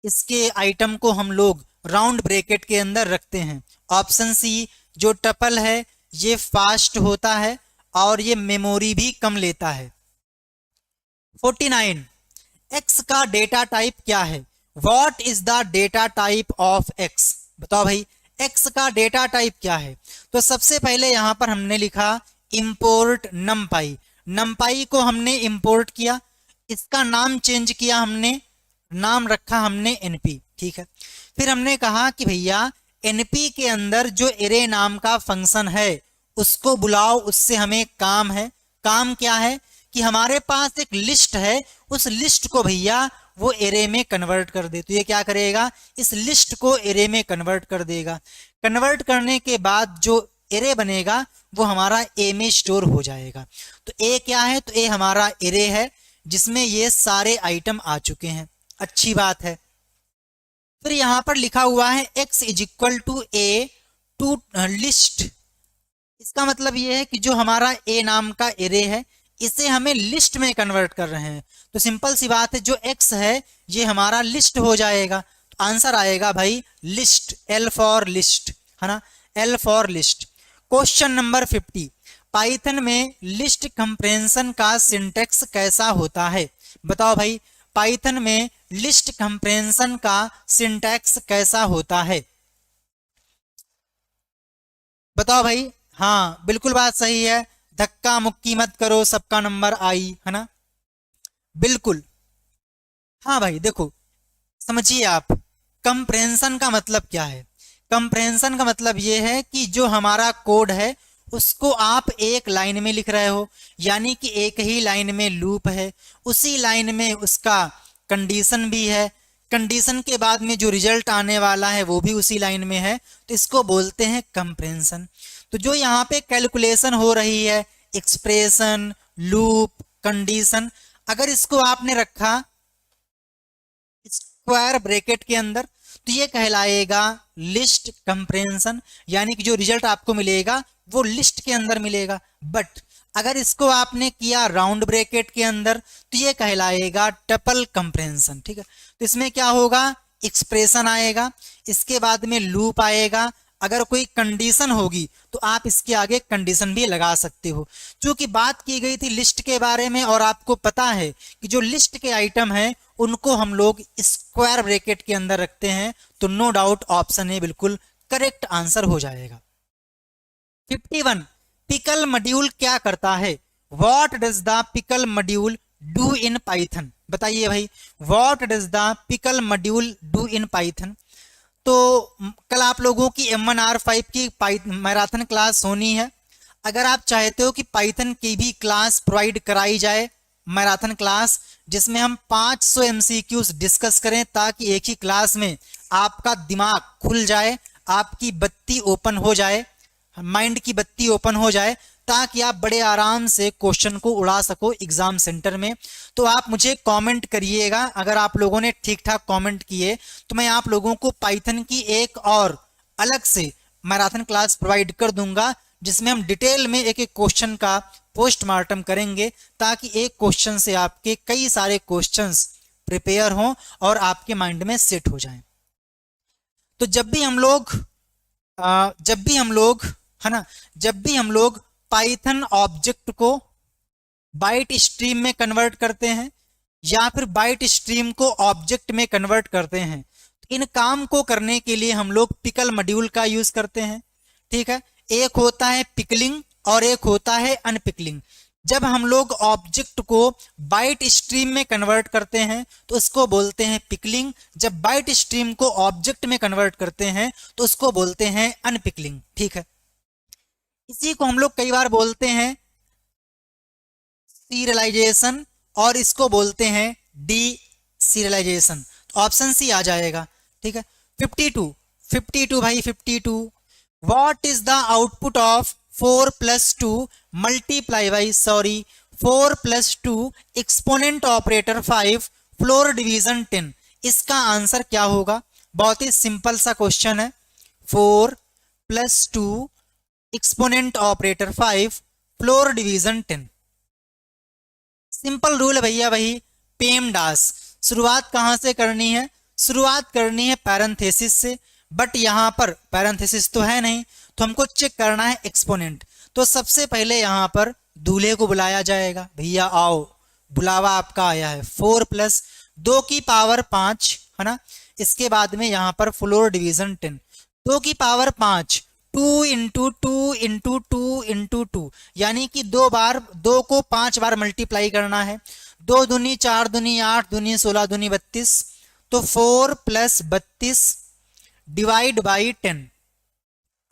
इसके आइटम को हम लोग राउंड ब्रैकेट के अंदर रखते हैं। ऑप्शन सी, जो टपल है ये फास्ट होता है और ये मेमोरी भी कम लेता है। 49, x का डेटा टाइप क्या है? What is the data type of x? बताओ भाई, x का डेटा टाइप क्या है? तो सबसे पहले यहां पर हमने लिखा इंपोर्ट numpy। numpy को हमने इंपोर्ट किया, इसका नाम चेंज किया हमने, नाम रखा हमने np, ठीक है। फिर हमने कहा कि भैया np के अंदर जो एरे नाम का फंक्शन है उसको बुलाओ, उससे हमें काम है। काम क्या है? कि हमारे पास एक लिस्ट है, उस लिस्ट को भैया वो एरे में कन्वर्ट कर दे। तो ये क्या करेगा? इस लिस्ट को एरे में कन्वर्ट कर देगा। कन्वर्ट करने के बाद जो एरे बनेगा वो हमारा ए में स्टोर हो जाएगा। तो ए क्या है? तो ए हमारा एरे है जिसमें ये सारे आइटम आ चुके हैं। अच्छी बात है। फिर यहां पर लिखा हुआ है x is equal to A to list. इसका मतलब ये है कि जो हमारा ए नाम का एरे है इसे हमें लिस्ट में कन्वर्ट कर रहे हैं। तो सिंपल सी बात है, जो x है ये हमारा लिस्ट हो जाएगा। तो आंसर आएगा भाई लिस्ट, L फॉर लिस्ट, है ना, L for list. Question number 50, Python में लिस्ट कंप्रेंशन का सिंटेक्स कैसा होता है? बताओ भाई, पाइथन में लिस्ट कंप्रेंशन का सिंटेक्स कैसा होता है? बताओ भाई। हाँ बिल्कुल बात सही है, धक्का मुक्की मत करो सबका नंबर आई, है ना? बिल्कुल। हाँ भाई देखो, समझिए आप, कंप्रेंशन का मतलब क्या है? कंप्रेंशन का मतलब ये है कि जो हमारा कोड है उसको आप एक लाइन में लिख रहे हो, यानी कि एक ही लाइन में लूप है, उसी लाइन में उसका कंडीशन भी है, कंडीशन के बाद में जो रिजल्ट आने वाला है वो भी उसी लाइन में है, तो इसको बोलते हैं कंप्रेंशन। तो जो यहाँ पे कैलकुलेशन हो रही है, एक्सप्रेशन, लूप, कंडीशन, अगर इसको आपने रखा स्क्वायर ब्रैकेट के अंदर तो ये कहलाएगा लिस्ट कंप्रेंशन, यानी कि जो रिजल्ट आपको मिलेगा वो लिस्ट के अंदर मिलेगा। बट अगर इसको आपने किया राउंड ब्रैकेट के अंदर तो ये कहलाएगा टपल कंप्रेंशन। ठीक है, तो इसमें क्या होगा, एक्सप्रेशन आएगा, इसके बाद में लूप आएगा, अगर कोई कंडीशन होगी तो आप इसके आगे कंडीशन भी लगा सकते हो। क्योंकि बात की गई थी लिस्ट के बारे में और आपको पता है कि जो लिस्ट के आइटम हैं उनको हम लोग स्क्वायर ब्रैकेट के अंदर रखते हैं, तो नो डाउट ऑप्शन ए बिल्कुल करेक्ट आंसर हो जाएगा। 51, पिकल मॉड्यूल क्या करता है? What does the pickle module do in Python? बताइए भाई, what does the pickle module do in Python? तो कल आप लोगों की M1R5 की मैराथन क्लास होनी है। अगर आप चाहते हो कि पाइथन की भी क्लास प्रोवाइड कराई जाए, मैराथन क्लास जिसमें हम 500 MCQs डिस्कस करें, ताकि एक ही क्लास में आपका दिमाग खुल जाए, आपकी बत्ती ओपन हो जाए, माइंड की बत्ती ओपन हो जाए, ताकि आप बड़े आराम से क्वेश्चन को उड़ा सको एग्जाम सेंटर में, तो आप मुझे कमेंट करिएगा। अगर आप लोगों ने ठीक ठाक कमेंट किए तो मैं आप लोगों को पाइथन की एक और अलग से मैराथन क्लास प्रोवाइड कर दूंगा, जिसमें हम डिटेल में एक एक क्वेश्चन का पोस्टमार्टम करेंगे, ताकि एक क्वेश्चन से आपके कई सारे क्वेश्चंस प्रिपेयर हों और आपके माइंड में सेट हो जाएं। तो जब भी हम लोग है ना, जब भी हम लोग पाइथन ऑब्जेक्ट को बाइट स्ट्रीम में कन्वर्ट करते हैं या फिर बाइट स्ट्रीम को ऑब्जेक्ट में कन्वर्ट करते हैं, तो इन काम को करने के लिए हम लोग पिकल मॉड्यूल का यूज करते हैं। ठीक है, एक होता है पिकलिंग और एक होता है अनपिकलिंग। जब हम लोग ऑब्जेक्ट को बाइट स्ट्रीम में कन्वर्ट करते हैं तो उसको बोलते हैं पिकलिंग, जब बाइट स्ट्रीम को ऑब्जेक्ट में कन्वर्ट करते हैं तो उसको बोलते हैं अनपिकलिंग। ठीक है, इसी को हम लोग कई बार बोलते हैं सीरियलाइजेशन और इसको बोलते हैं डी सीरियलाइजेशन। तो ऑप्शन सी आ जाएगा। ठीक है, 52 भाई 52, what is the output of 4 + 2 multiply by 4 + 2 exponent operator 5 floor division 10? इसका आंसर क्या होगा? बहुत ही सिंपल सा क्वेश्चन है। 4 + 2 exponent operator 5 floor division 10। Simple rule है भैया, वही पेमडास। शुरुआत कहां से करनी है? शुरुआत करनी है पैरेंथेसिस से, बट यहां पर पैरेंथेसिस तो है नहीं, तो हमको चेक करना है एक्सपोनेंट। तो सबसे पहले यहां पर दूल्हे को बुलाया जाएगा, भैया आओ, बुलावा आपका आया है। 4 + 2 की पावर 5 है ना, इसके बाद में यहां पर फ्लोर डिवीजन 10, 2 की पावर 5, 2 × 2 × 2 × 2, यानी कि 2 को 5 बार मल्टीप्लाई करना है। 2 दूनी 4 दूनी 8 दूनी 16 दूनी 32, तो 4 + 32 डिवाइड बाई 10।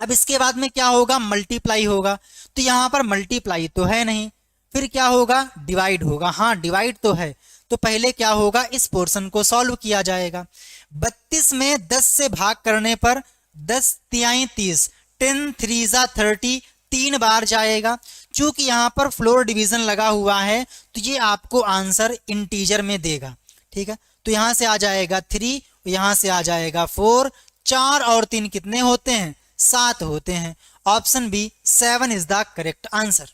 अब इसके बाद में क्या होगा? मल्टीप्लाई होगा। तो यहां पर मल्टीप्लाई तो है नहीं, फिर क्या होगा? डिवाइड होगा। हाँ डिवाइड तो है, तो पहले क्या होगा? इस पोर्शन को सॉल्व किया जाएगा। 32 में 10 से भाग करने पर 10 तिहाई 30, 10 3 × 30, 3 बार जाएगा। चूंकि यहां पर फ्लोर डिवीजन लगा हुआ है तो ये आपको आंसर इंटीजर में देगा। ठीक है, तो यहां से आ जाएगा 3, यहां से आ जाएगा 4, 4 और 3 कितने होते हैं? 7 होते हैं। Option B 7 is the correct answer.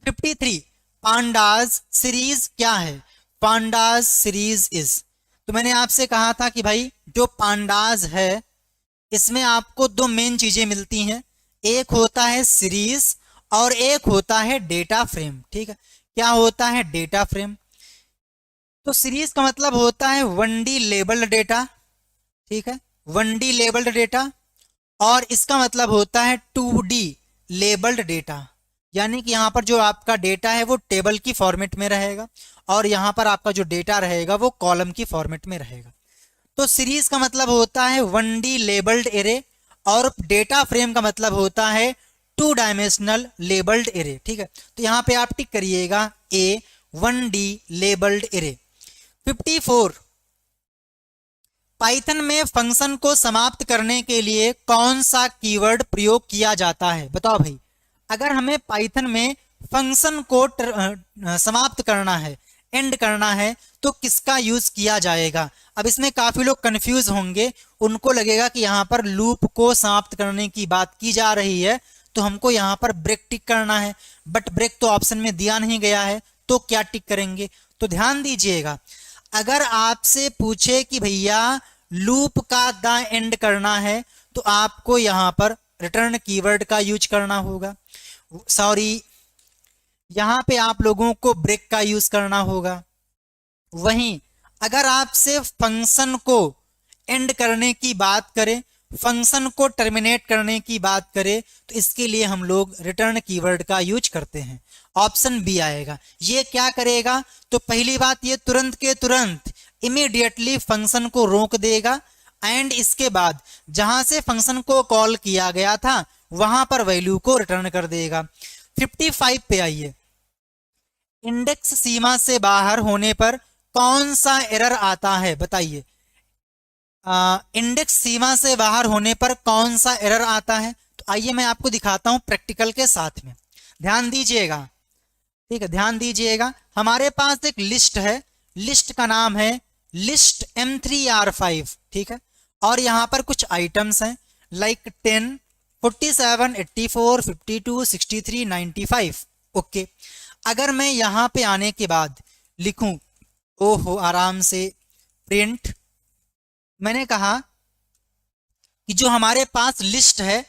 53, pandas series क्या है? पांडाज सीरीज इज, तो मैंने आपसे कहा था कि भाई जो पांडाज है इसमें आपको 2 मेन चीजें मिलती हैं, एक होता है सीरीज और एक होता है डेटा फ्रेम। ठीक है, क्या होता है? Data frame. तो सीरीज का मतलब होता है 1D लेबल्ड डेटा। ठीक है, 1D लेबल्ड डेटा। और इसका मतलब होता है 2D लेबल्ड डेटा, यानी कि यहाँ पर जो आपका डेटा है वो टेबल की फॉर्मेट में रहेगा और यहाँ पर आपका जो डेटा रहेगा वो कॉलम की फॉर्मेट में रहेगा। तो सीरीज का मतलब होता है 1D लेबल्ड एरे और डेटा फ्रेम का मतलब होता है 2 डायमेंशनल लेबल्ड एरे। ठीक है, तो यहाँ पे आप टिक करिएगा ए, 1D लेबल्ड एरे। 54, पाइथन में फंक्शन को समाप्त करने के लिए कौन सा कीवर्ड प्रयोग किया जाता है? बताओ भाई, अगर हमें पाइथन में फंक्शन को समाप्त करना है, एंड करना है, तो किसका यूज किया जाएगा? अब इसमें काफी लोग कंफ्यूज होंगे, उनको लगेगा कि यहाँ पर लूप को समाप्त करने की बात की जा रही है तो हमको यहाँ पर ब्रेक टिक करना है, बट ब्रेक तो ऑप्शन में दिया नहीं गया है, तो क्या टिक करेंगे? तो ध्यान दीजिएगा, अगर आपसे पूछे कि भैया लूप का द एंड करना है तो आपको यहां पर रिटर्न कीवर्ड का यूज करना होगा। सॉरी, यहां पे आप लोगों को ब्रेक का यूज करना होगा। वहीं अगर आपसे फंक्शन को एंड करने की बात करें, फंक्शन को टर्मिनेट करने की बात करें, तो इसके लिए हम लोग रिटर्न कीवर्ड का यूज करते हैं। ऑप्शन बी आएगा। ये क्या करेगा? तो पहली बात, ये तुरंत के तुरंत इमीडिएटली फंक्शन को रोक देगा एंड इसके बाद जहां से फंक्शन को कॉल किया गया था वहां पर वैल्यू को रिटर्न कर देगा। 55 पे आइए। इंडेक्स सीमा से बाहर होने पर कौन सा एरर आता है? बताइए, इंडेक्स सीमा से बाहर होने पर कौन सा एरर आता है? तो आइए मैं आपको दिखाता हूं प्रैक्टिकल के साथ में, ध्यान दीजिएगा। ठीक है, ध्यान दीजिएगा, हमारे पास एक लिस्ट है, लिस्ट का नाम है लिस्ट M3R5। ठीक है, और यहां पर कुछ आइटम्स हैं लाइक 10, 47, 84, 52, 63, 95। ओके, अगर मैं यहां पे आने के बाद लिखूं, ओहो आराम से, प्रिंट, मैंने कहा कि जो हमारे पास लिस्ट है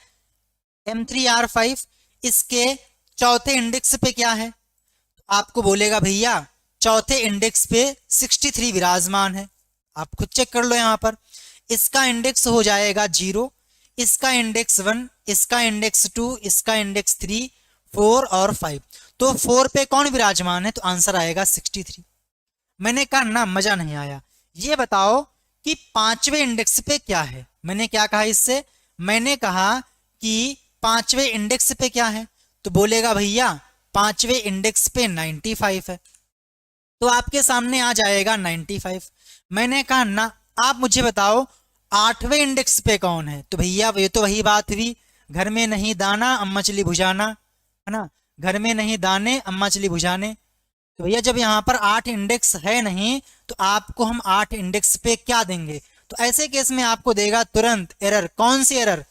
M3R5, इसके चौथे इंडेक्स पे क्या है? आपको बोलेगा भैया चौथे इंडेक्स पे 63 विराजमान है। आप खुद चेक कर लो, यहां पर इसका इंडेक्स हो जाएगा 0, इसका इंडेक्स 1, इसका इंडेक्स 2, इसका इंडेक्स 3, 4 और 5। तो 4 पे कौन विराजमान है? तो आंसर आएगा 63। मैंने कहा ना, मजा नहीं आया। ये बताओ कि पांचवें इंडेक्स पे क्या है? मैंने क्या कहा इससे? मैंने कहा कि पांचवें इंडेक्स पे क्या है? तो बोलेगा भैया पांचवें इंडेक्स पे 95 है, तो आपके सामने आ जाएगा 95। मैंने कहा ना, आप मुझे बताओ आठवें इंडेक्स पे कौन है? तो भैया ये तो वही बात हुई, घर में नहीं दाना अम्मा चली भुजाना, है ना, घर में नहीं दाने अम्मा चली भुजाने। तो भैया जब यहाँ पर 8 इंडेक्स है नहीं तो आपको हम 8 इंडेक्स पे क्या देंगे? तो ऐसे केस में आपको देगा तुरंत एरर। कौन सी एरर?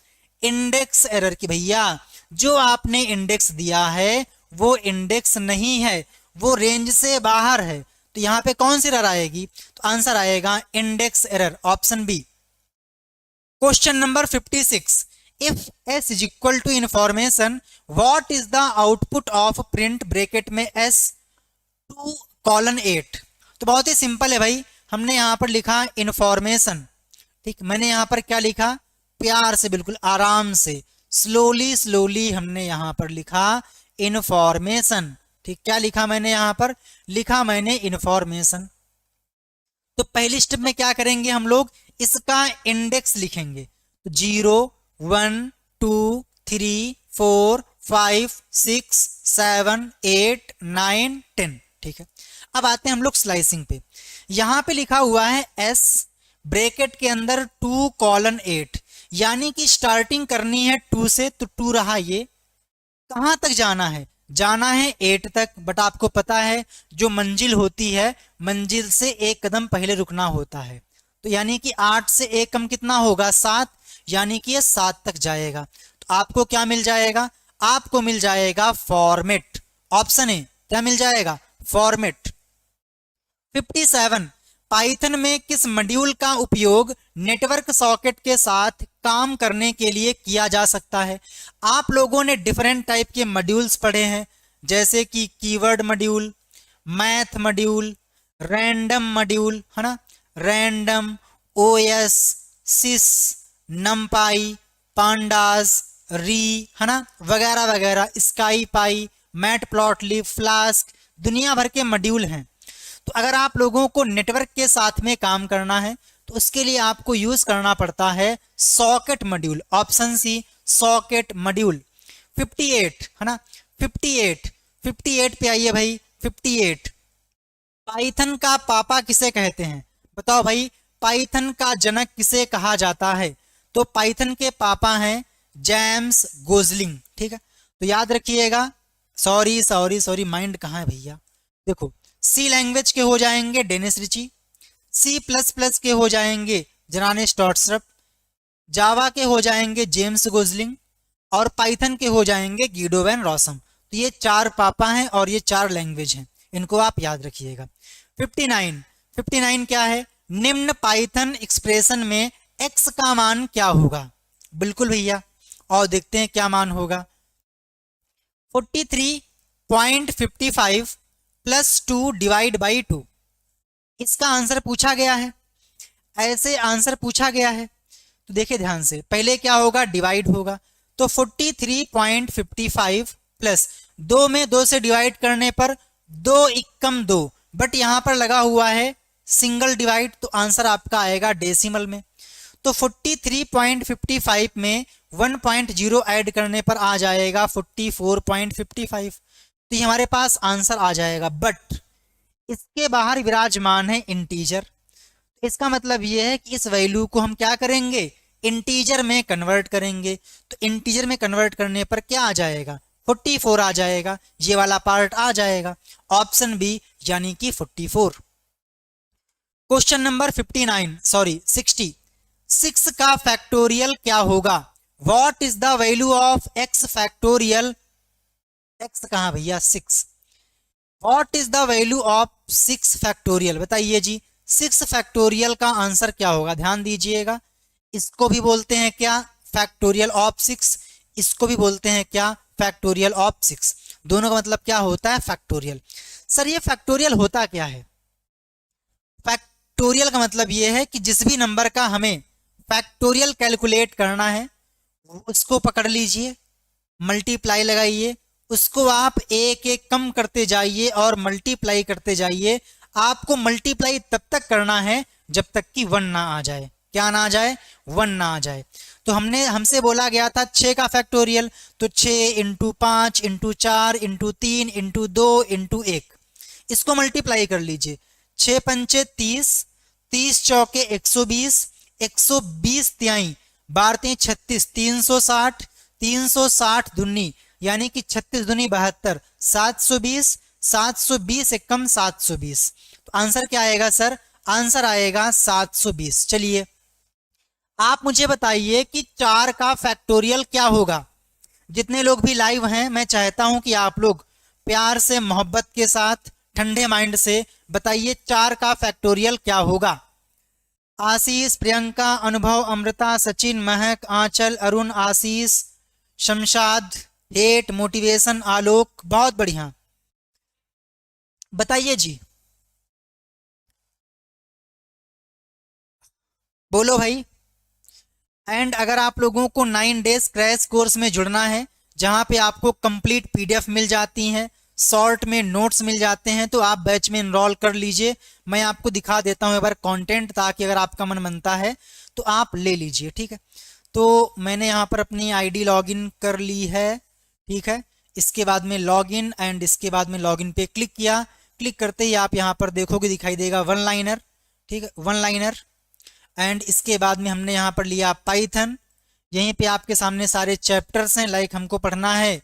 इंडेक्स एरर, की भैया जो आपने इंडेक्स दिया है वो इंडेक्स नहीं है, वो रेंज से बाहर है। तो यहाँ पे कौन सी एरर आएगी? तो आंसर आएगा index error, option B. Question number 56, if s is equal to information, what is the output of print bracket में s2:8। तो बहुत ही सिंपल है भाई, हमने यहाँ पर लिखा इंफॉर्मेशन। ठीक, मैंने यहाँ पर क्या लिखा? प्यार से, बिल्कुल आराम से, स्लोली स्लोली हमने यहाँ पर लिखा इंफॉर्मेशन। ठीक, क्या लिखा मैंने यहाँ पर? लिखा मैंने इंफॉर्मेशन। तो पहली स्टेप में क्या करेंगे हम लोग? इसका इंडेक्स लिखेंगे। 0, 1, 2, 3, 4, 5, 6, 7, 8, 9, 10। ठीक है, अब आते हैं हम लोग स्लाइसिंग पे। यहां पे लिखा हुआ है s ब्रैकेट के अंदर 2:8, यानी कि स्टार्टिंग करनी है 2 से, तो 2 रहा। ये कहां तक जाना है? जाना है 8 तक, बट आपको पता है जो मंजिल होती है, मंजिल से एक कदम पहले रुकना होता है। तो यानी कि 8 से एक कम कितना होगा? 7, यानी कि ये 7 तक जाएगा। तो आपको क्या मिल जाएगा? आपको मिल जाएगा फॉर्मेट। ऑप्शन ए, क्या मिल जाएगा? फॉर्मेट। 57, पाइथन में किस मॉड्यूल का उपयोग नेटवर्क सॉकेट के साथ काम करने के लिए किया जा सकता है। आप लोगों ने डिफरेंट टाइप के मॉड्यूल्स पढ़े हैं, जैसे कि keyword module, math module, random module, है ना, रैंडम, ओएस, सिस, नमपाई, पांडास, री, है ना, वगैरह वगैरह, स्काई पाई, मैटप्लॉटलिब, फ्लास्क, दुनिया भर के मॉड्यूल हैं। तो अगर आप लोगों को नेटवर्क के साथ में काम करना है तो उसके लिए आपको यूज करना पड़ता है socket module. Option C, socket module. 58, है ना, 58 पे आइए भाई। 58, पाइथन का पापा किसे कहते हैं? बताओ भाई, पाइथन का जनक किसे कहा जाता है? तो पाइथन के पापा हैं जेम्स गोजलिंग। ठीक है, तो याद रखिएगा। सॉरी माइंड कहाँ है भैया? देखो, सी लैंग्वेज के हो जाएंगे डेनिस रिची, C++ के हो जाएंगे जरानेस टॉर्सरप, जावा के हो जाएंगे जेम्स गोजलिंग, और पाइथन के हो जाएंगे गिडो वैन रॉसम। तो ये 4 पापा हैं और ये 4 लैंग्वेज हैं, इनको आप याद रखिएगा। 59 क्या है? निम्न पाइथन एक्सप्रेशन में x का मान क्या होगा? बिल्कुल भैया, और देखते हैं क्या मान होगा। 43.55 + 2 डिवाइड बाई 2, इसका आंसर पूछा गया है, ऐसे आंसर पूछा गया है। तो देखिए ध्यान से, पहले क्या होगा? डिवाइड होगा। तो 43.55 प्लस 2 में 2 से डिवाइड करने पर 2 एकम 2, बट यहां पर लगा हुआ है सिंगल डिवाइड, तो आंसर आपका आएगा डेसिमल में। तो 43.55 में 1.0 ऐड करने पर आ जाएगा 44.55। तो ये हमारे पास आंसर आ जाएगा, बट इसके बाहर विराजमान है इंटीजर। इसका मतलब ये है कि इस वैल्यू को हम क्या करेंगे? इंटीजर में कन्वर्ट करेंगे। तो इंटीजर में कन्वर्ट करने पर क्या आ जाएगा? 44 आ जाएगा, ये वाला पार्ट आ जाएगा, ऑप्शन बी यानी कि 44। क्वेश्चन नंबर 60, 6 का फैक्टोरियल क्या होगा? What is the value of x factorial? x कहां भैया? 6। What is the value of 6 factorial? बताइए जी, 6 फैक्टोरियल का आंसर क्या होगा? ध्यान दीजिएगा, इसको भी बोलते हैं क्या? Factorial of 6। इसको भी बोलते हैं क्या? Factorial of 6। दोनों का मतलब क्या होता है? फैक्टोरियल। सर ये फैक्टोरियल होता क्या है? फैक्टोरियल का मतलब ये है कि जिस भी नंबर का हमें फैक्टोरियल कैलकुलेट करना है उसको पकड़ लीजिए, मल्टीप्लाई लगाइए, उसको आप एक एक कम करते जाइए और मल्टीप्लाई करते जाइए। आपको मल्टीप्लाई तब तक करना है जब तक कि 1 ना आ जाए। क्या ना आ जाए? 1 ना आ जाए। तो हमसे बोला गया था 6 का फैक्टोरियल, तो 6 × 5 × 4 × 3 × 2 × 1, इसको मल्टीप्लाई कर लीजिए। 6 पंचे 30, 30 चौके 120, 120 तिहाई 12 36, 360, 360 दूनी यानी कि 36 दूनी 72, 720, 720 एकम 720। तो आंसर क्या आएगा सर? आंसर आएगा 720। चलिए आप मुझे बताइए कि 4 का फैक्टोरियल क्या होगा? जितने लोग भी लाइव हैं, मैं चाहता हूं कि आप लोग प्यार से, मोहब्बत के साथ, ठंडे माइंड से बताइए 4 का फैक्टोरियल क्या होगा। आशीष, प्रियंका, अनुभव, अमृता, सचिन, महक, आंचल, अरुण, आशीष, शमशाद, हेट, मोटिवेशन, आलोक, बहुत बढ़िया, बताइए जी, बोलो भाई। एंड अगर आप लोगों को 9 डेज क्रैश कोर्स में जुड़ना है, जहां पे आपको कंप्लीट पीडीएफ मिल जाती हैं, शॉर्ट में नोट्स मिल जाते हैं, तो आप बैच में इनरोल कर लीजिए। मैं आपको दिखा देता हूं एक बार कंटेंट, ताकि अगर आपका मन बनता है तो आप ले लीजिए। ठीक है, तो मैंने यहाँ पर अपनी आईडी लॉगिन कर ली है। ठीक है, इसके बाद में लॉगिन, एंड इसके बाद में लॉगिन पे क्लिक किया। क्लिक करते ही आप यहाँ पर देखोगे, दिखाई देगा 1 लाइनर। ठीक है, 1 लाइनर। एंड इसके बाद में हमने यहाँ पर लिया पाइथन। यहीं पे आपके सामने सारे चैप्टर्स हैं, लाइक हमको पढ़ना है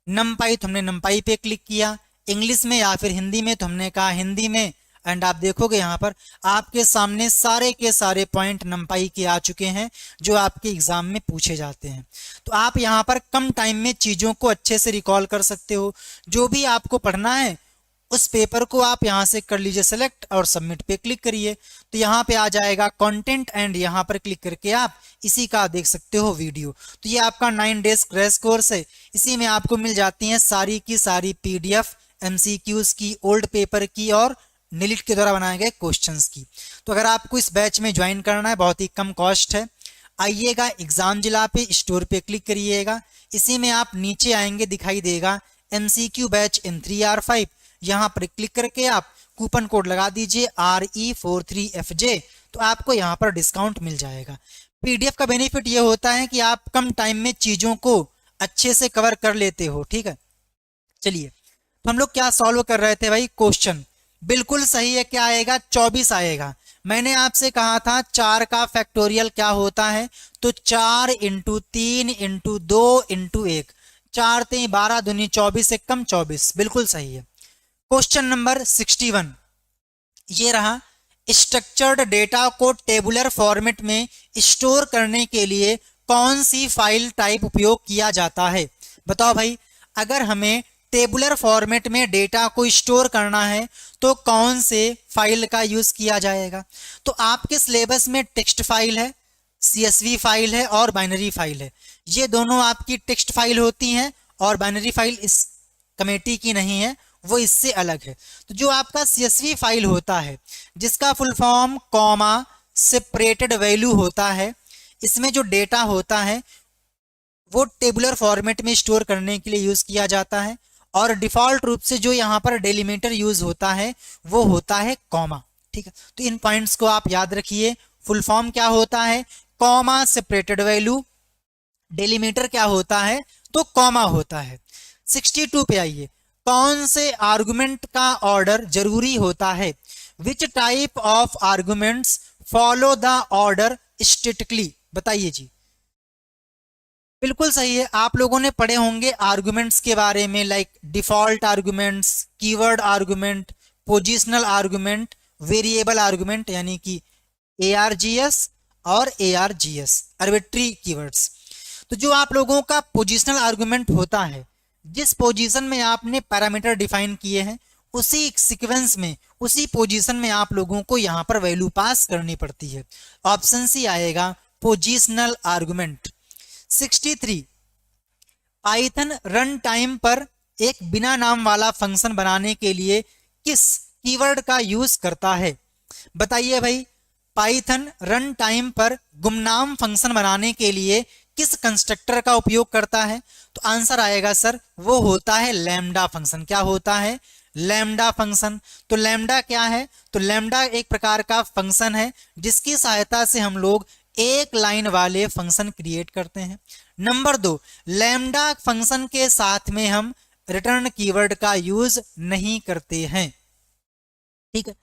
नमपाई, तो हमने नमपाई पे क्लिक किया। इंग्लिश में या फिर हिंदी में, तो हमने कहा हिंदी में। एंड आप देखोगे यहाँ पर आपके सामने सारे के सारे पॉइंट नमपाई के आ चुके हैं, जो आपके एग्जाम में पूछे जाते हैं। तो आप यहाँ पर कम टाइम में चीज़ों को अच्छे से रिकॉल कर सकते हो। जो भी आपको पढ़ना है उस पेपर को आप यहाँ से कर लीजिए सेलेक्ट और सबमिट पे क्लिक करिए, तो यहाँ पे आ जाएगा कंटेंट एंड यहाँ पर क्लिक करके आप इसी का देख सकते हो वीडियो। तो ये आपका 9 डेज क्रैश कोर्स है, इसी में आपको मिल जाती हैं सारी की सारी पीडीएफ एमसीक्यूज की, ओल्ड पेपर की और नीलिट के द्वारा बनाए गए क्वेश्चंस की। तो अगर आपको इस बैच में ज्वाइन करना है, बहुत ही कम कॉस्ट है, आइएगा एग्जाम जिला पे स्टोर पे क्लिक करिएगा, इसी में आप नीचे आएंगे दिखाई देगा MCQ बैच इन 3R5, यहाँ पर क्लिक करके आप कूपन कोड लगा दीजिए RE43FJ, तो आपको यहाँ पर डिस्काउंट मिल जाएगा। पीडीएफ का बेनिफिट ये होता है कि आप कम टाइम में चीजों को अच्छे से कवर कर लेते हो, ठीक है। चलिए, तो हम लोग क्या सॉल्व कर रहे थे भाई, क्वेश्चन बिल्कुल सही है, क्या आएगा 24 आएगा। मैंने आपसे कहा था 4 का फैक्टोरियल क्या होता है, तो 4 इंटू 3 इंटू 2 इंटू 1, 4 3 12 दूनी 24 एक कम 24, बिल्कुल सही है। क्वेश्चन नंबर 61 ये रहा, स्ट्रक्चर्ड डेटा को टेबुलर फॉर्मेट में स्टोर करने के लिए कौन सी फाइल टाइप उपयोग किया जाता है। बताओ भाई, अगर हमें टेबुलर फॉर्मेट में डेटा को स्टोर करना है तो कौन से फाइल का यूज किया जाएगा। तो आपके सिलेबस में टेक्स्ट फाइल है, CSV फाइल है और बाइनरी फाइल है। ये दोनों आपकी टेक्स्ट फाइल होती हैं और बाइनरी फाइल इस कमेटी की नहीं है, वो इससे अलग है। तो जो आपका CSV फाइल होता है, जिसका full form comma separated value होता है, इसमें जो डेटा होता है वो टेबुलर फॉर्मेट में स्टोर करने के लिए यूज किया जाता है, और डिफॉल्ट रूप से जो यहाँ पर डेलीमीटर यूज होता है वो होता है कॉमा, ठीक है। तो इन पॉइंट्स को आप याद रखिए, फुल फॉर्म क्या होता है, कॉमा सेपरेटेड वैल्यू, डेलीमीटर क्या होता है, तो कॉमा होता है। 62 पे आइए, कौन से आर्गुमेंट का ऑर्डर जरूरी होता है, which type of arguments follow the order statically, बताइए जी। बिल्कुल सही है, आप लोगों ने पढ़े होंगे आर्गुमेंट्स के बारे में, like default arguments, keyword argument, positional argument, variable argument यानी कि ARGS और ARGS, आर्बिट्री कीवर्ड्स। तो जो आप लोगों का पोजिशनल आर्गुमेंट होता है, जिस पोजीशन में आपने पैरामीटर डिफाइन किए हैं, उसी सीक्वेंस में, उसी पोजीशन में आप लोगों को यहाँ पर वैल्यू पास करनी पड़ती है। ऑप्शन सी आएगा positional argument. 63, Python run time पर एक बिना नाम वाला फंक्शन बनाने के लिए किस कीवर्ड का यूज करता है। बताइए भाई, पाइथन रन टाइम पर गुमनाम फंक्शन बनाने के लिए किस कंस्ट्रक्टर का उपयोग करता है। तो आंसर आएगा सर, वो होता है लैम्डा फंक्शन। क्या होता है, लैम्डा फंक्शन। तो लैम्डा क्या है, तो लैम्डा एक प्रकार का फंक्शन है जिसकी सहायता से हम लोग एक लाइन वाले फंक्शन क्रिएट करते हैं। नंबर 2, लैम्डा फंक्शन के साथ में हम रिटर्न कीवर्ड का यूज नहीं करते हैं, ठीक है।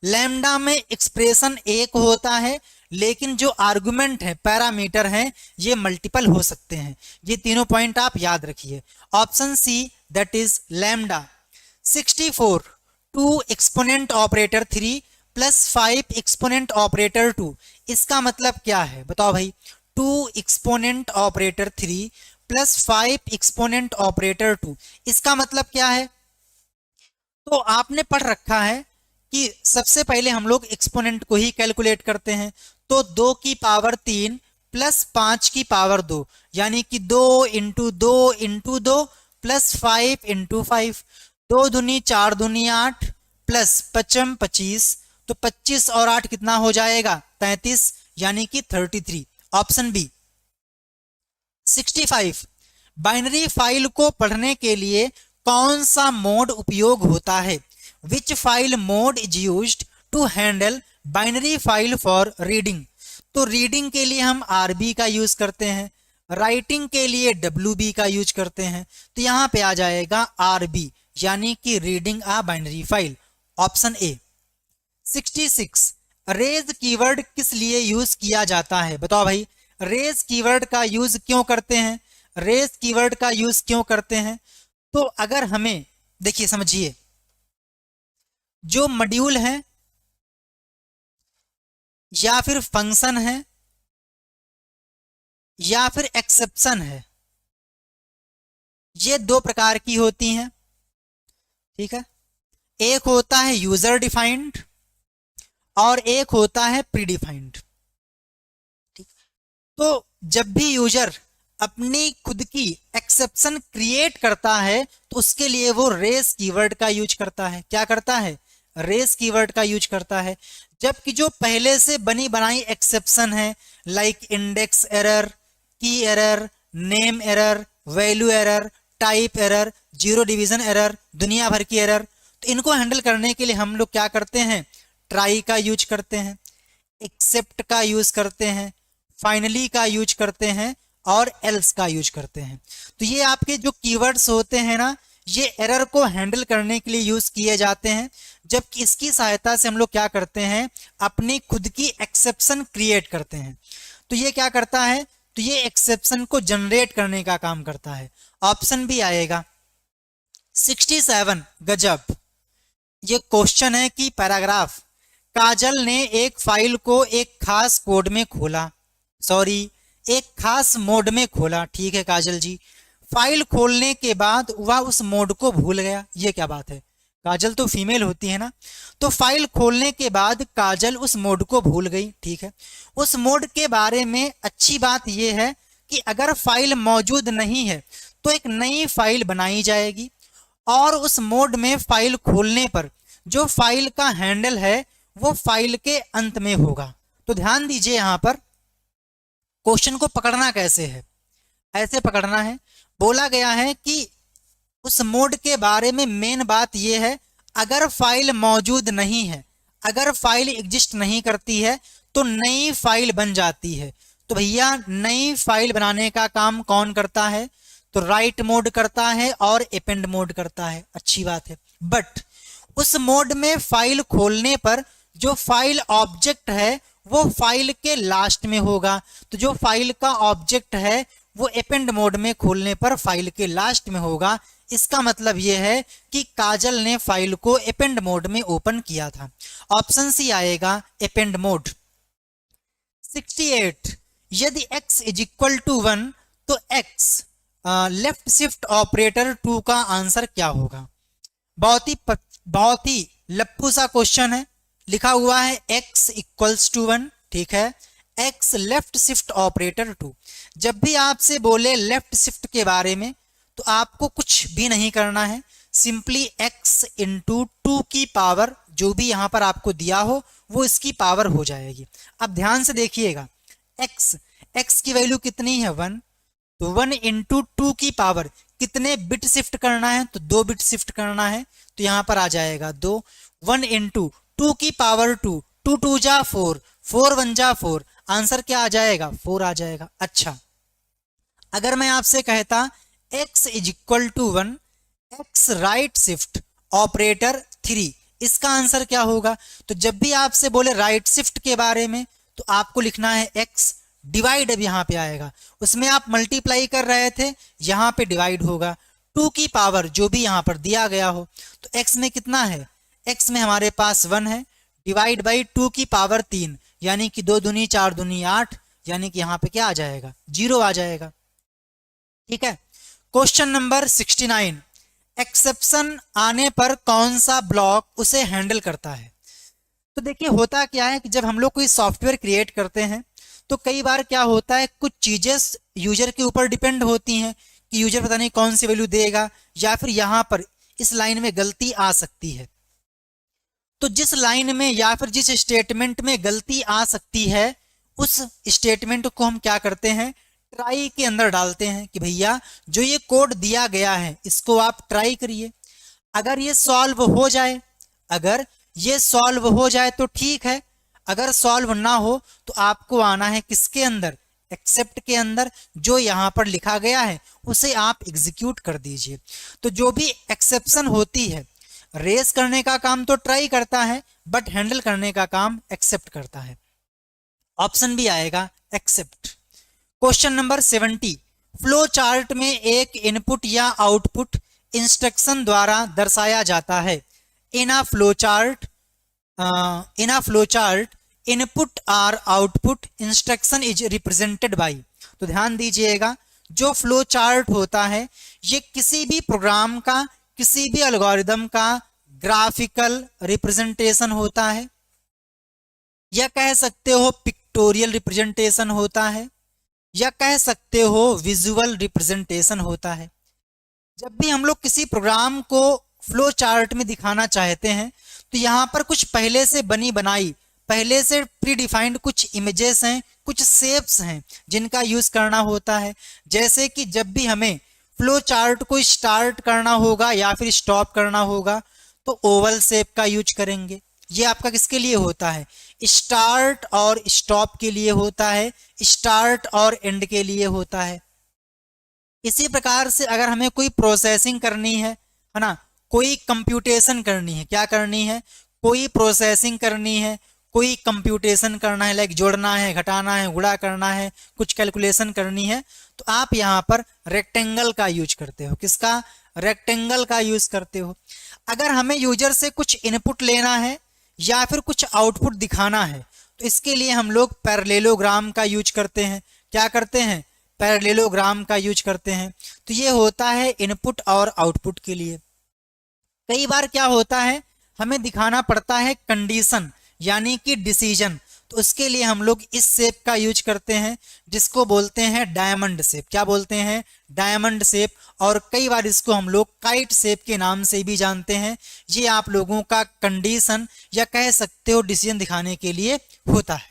लैम्डा में एक्सप्रेशन एक होता है, लेकिन जो आर्गुमेंट है, पैरामीटर हैं, ये मल्टीपल हो सकते हैं। ये तीनों पॉइंट आप याद रखिए। Option C, that is lambda. 64, 2 exponent operator 3 plus 5 exponent operator 2, इसका मतलब क्या है, बताओ भाई। 2 exponent operator 3 plus 5 exponent operator 2, इसका मतलब क्या है। तो आपने पढ़ रखा है कि सबसे पहले हम लोग एक्सपोनेंट को ही कैलकुलेट करते हैं। तो 2 की पावर 3 प्लस 5 की पावर 2, यानी कि 2 इंटू 2 इंटू 2 प्लस 5 इंटू 5, 2 दूनी 4 दूनी 8 प्लस 5 25, तो 25 और 8 कितना हो जाएगा, 33, यानी कि 33। Option B. 65, बाइनरी फाइल को पढ़ने के लिए कौन सा मोड उपयोग होता है। Which file mode is used to handle binary file for reading. तो रीडिंग के लिए हम RB का यूज करते हैं, राइटिंग के लिए WB का यूज करते हैं। तो यहां पे आ जाएगा RB, यानी कि reading a binary file. Option A. 66, raise keyword किस लिए यूज किया जाता है। बताओ भाई, रेज कीवर्ड का यूज क्यों करते हैं, रेज कीवर्ड का यूज क्यों करते हैं। तो अगर हमें, देखिए समझिए, जो मॉड्यूल है या फिर फंक्शन है या फिर एक्सेप्शन है, ये 2 प्रकार की होती हैं, ठीक है। एक होता है यूजर डिफाइंड और एक होता है प्री डिफाइंड। ठीक, तो जब भी यूजर अपनी खुद की एक्सेप्शन क्रिएट करता है तो उसके लिए वो रेस कीवर्ड का यूज करता है। क्या करता है? रेस कीवर्ड का यूज करता है। जबकि जो पहले से बनी बनाई एक्सेप्शन है लाइक इंडेक्स एरर, की error, name error, value error, type error, zero division error, दुनिया भर की एरर, तो इनको हैंडल करने के लिए हम लोग क्या करते हैं? ट्राई का यूज करते हैं, एक्सेप्ट का यूज करते हैं, फाइनली का यूज करते हैं और एल्स का यूज करते हैं। तो ये आपके जो कीवर्ड्स होते हैं ना, ये एरर को हैंडल करने के लिए यूज किए जाते हैं। जबकि इसकी सहायता से हम लोग क्या करते हैं? अपनी खुद की एक्सेप्शन क्रिएट करते हैं। तो ये क्या करता है? तो ये एक्सेप्शन को जनरेट करने का काम करता है। ऑप्शन भी आएगा 67। गजब, ये क्वेश्चन है कि पैराग्राफ, काजल ने एक फाइल को एक खास कोड में खोला, सॉरी एक खास मोड में खोला। ठीक है काजल जी, फाइल खोलने के बाद वह उस मोड को भूल गया। ये क्या बात है? काजल तो फीमेल होती है ना। तो फाइल खोलने के बाद काजल उस मोड को भूल गई। ठीक है, उस मोड के बारे में अच्छी बात यह है कि अगर फाइल मौजूद नहीं है तो एक नई फाइल बनाई जाएगी और उस मोड में फाइल खोलने पर जो फाइल का हैंडल है वो फाइल के अंत में होगा। तो ध्यान दीजिए, यहां पर क्वेश्चन को पकड़ना कैसे है? ऐसे पकड़ना है, बोला गया है कि उस मोड के बारे में मेन बात यह है, अगर फाइल मौजूद नहीं है, अगर फाइल एग्जिस्ट नहीं करती है तो नई फाइल बन जाती है। तो भैया नई फाइल बनाने का काम कौन करता है? तो राइट मोड करता है और अपेंड मोड करता है। अच्छी बात है, बट उस मोड में फाइल खोलने पर जो फाइल ऑब्जेक्ट है वो फाइल के लास्ट में होगा। तो जो फाइल का ऑब्जेक्ट है वो अपेंड मोड में खोलने पर फाइल के लास्ट में होगा। इसका मतलब यह है कि काजल ने फाइल को अपेंड मोड में ओपन किया था। ऑप्शन सी आएगा, अपेंड मोड। 68, यदि x इज इक्वल टू 1 तो x लेफ्ट शिफ्ट ऑपरेटर 2 का आंसर क्या होगा? बहुत ही लप्पू सा क्वेश्चन है। लिखा हुआ है x इक्वल्स टू 1। ठीक है, x लेफ्ट शिफ्ट ऑपरेटर 2। जब भी आपसे बोले लेफ्ट शिफ्ट के बारे में तो आपको कुछ भी नहीं करना है, सिंपली x इंटू 2 की पावर जो भी यहां पर आपको दिया हो वो इसकी पावर हो जाएगी। अब ध्यान से देखिएगा, x की वैल्यू कितनी है? 1। तो 1 इंटू 2 की पावर कितने बिट शिफ्ट करना है? तो 2 बिट शिफ्ट करना है। तो यहां पर आ जाएगा 2। 1 इंटू 2 की पावर 2, 2 2 जा 4, 4 1 जा 4, आंसर क्या आ जाएगा? 4 आ जाएगा। अच्छा, अगर मैं आपसे कहता x is equal to 1, x right shift operator 3, इसका आंसर क्या होगा? तो जब भी आपसे बोले राइट शिफ्ट के बारे में तो आपको लिखना है x, डिवाइड अब यहां पे आएगा, उसमें आप मल्टीप्लाई कर रहे थे, यहां पे डिवाइड होगा। 2 की पावर जो भी यहां पर दिया गया हो, तो x में कितना है? x में हमारे पास 1 है, डिवाइड बाई 2 की पावर 3, यानी कि 2 दूनी 4 दूनी 8, यानी कि यहां पे क्या आ जाएगा? 0 आ जाएगा। ठीक है, क्वेश्चन नंबर 69, एक्सेप्शन आने पर कौन सा ब्लॉक उसे हैंडल करता है? तो देखिए होता क्या है कि जब हम लोग कोई सॉफ्टवेयर क्रिएट करते हैं तो कई बार क्या होता है, कुछ चीजें यूजर के ऊपर डिपेंड होती हैं कि यूजर पता नहीं कौन सी वैल्यू देगा, या फिर यहां पर इस लाइन में गलती आ सकती है। तो जिस लाइन में या फिर जिस स्टेटमेंट में गलती आ सकती है उस स्टेटमेंट को हम क्या करते हैं? ट्राई के अंदर डालते हैं कि भैया जो ये कोड दिया गया है इसको आप ट्राई करिए। अगर ये सॉल्व हो जाए, अगर ये सॉल्व हो जाए तो ठीक है, अगर सॉल्व ना हो तो आपको आना है किसके अंदर? एक्सेप्ट के अंदर। जो यहां पर लिखा गया है उसे आप एग्जीक्यूट कर दीजिए। तो जो भी एक्सेप्शन होती है, रेस करने का काम तो ट्राई करता है बट हैंडल करने का काम एक्सेप्ट करता है। ऑप्शन भी आएगा except. Question number 70, flow chart में एक इनपुट या आउटपुट इंस्ट्रक्शन द्वारा दर्शाया जाता है। इन अ फ्लो चार्ट इनपुट और output instruction is represented by. तो ध्यान दीजिएगा, जो फ्लो चार्ट होता है ये किसी भी प्रोग्राम का, किसी भी एल्गोरिदम का ग्राफिकल रिप्रेजेंटेशन होता है, या कह सकते हो पिक्टोरियल रिप्रेजेंटेशन होता है, या कह सकते हो विजुअल रिप्रेजेंटेशन होता है। जब भी हम लोग किसी प्रोग्राम को फ्लो चार्ट में दिखाना चाहते हैं तो यहाँ पर कुछ पहले से बनी बनाई, पहले से प्री डिफाइंड कुछ इमेजेस हैं, कुछ शेप्स हैं जिनका यूज करना होता है। जैसे कि जब भी हमें फ्लो चार्ट को स्टार्ट करना होगा या फिर स्टॉप करना होगा तो ओवल शेप का यूज करेंगे। ये आपका किसके लिए होता है? स्टार्ट और स्टॉप के लिए होता है, स्टार्ट और एंड के लिए होता है। इसी प्रकार से अगर हमें कोई प्रोसेसिंग करनी है ना, कोई कंप्यूटेशन करनी है, क्या करनी है? कोई प्रोसेसिंग करनी है, कोई कंप्यूटेशन करना है, लाइक जोड़ना है, घटाना है, गुणा करना है, कुछ कैलकुलेशन करनी है, तो आप यहाँ पर रेक्टेंगल का यूज करते हो। किसका? रेक्टेंगल का यूज करते हो। अगर हमें यूजर से कुछ इनपुट लेना है या फिर कुछ आउटपुट दिखाना है तो इसके लिए हम लोग पैरेललोग्राम का यूज करते हैं। क्या करते हैं? पैरेललोग्राम का यूज करते हैं। तो ये होता है इनपुट और आउटपुट के लिए। कई बार क्या होता है, हमें दिखाना पड़ता है कंडीशन यानी कि डिसीजन, तो उसके लिए हम लोग इस शेप का यूज करते हैं जिसको बोलते हैं डायमंड शेप। क्या बोलते हैं? Diamond shape. और कई बार इसको हम लोग काइट शेप के नाम से भी जानते हैं। ये आप लोगों का कंडीशन या कह सकते हो डिसीजन दिखाने के लिए होता है।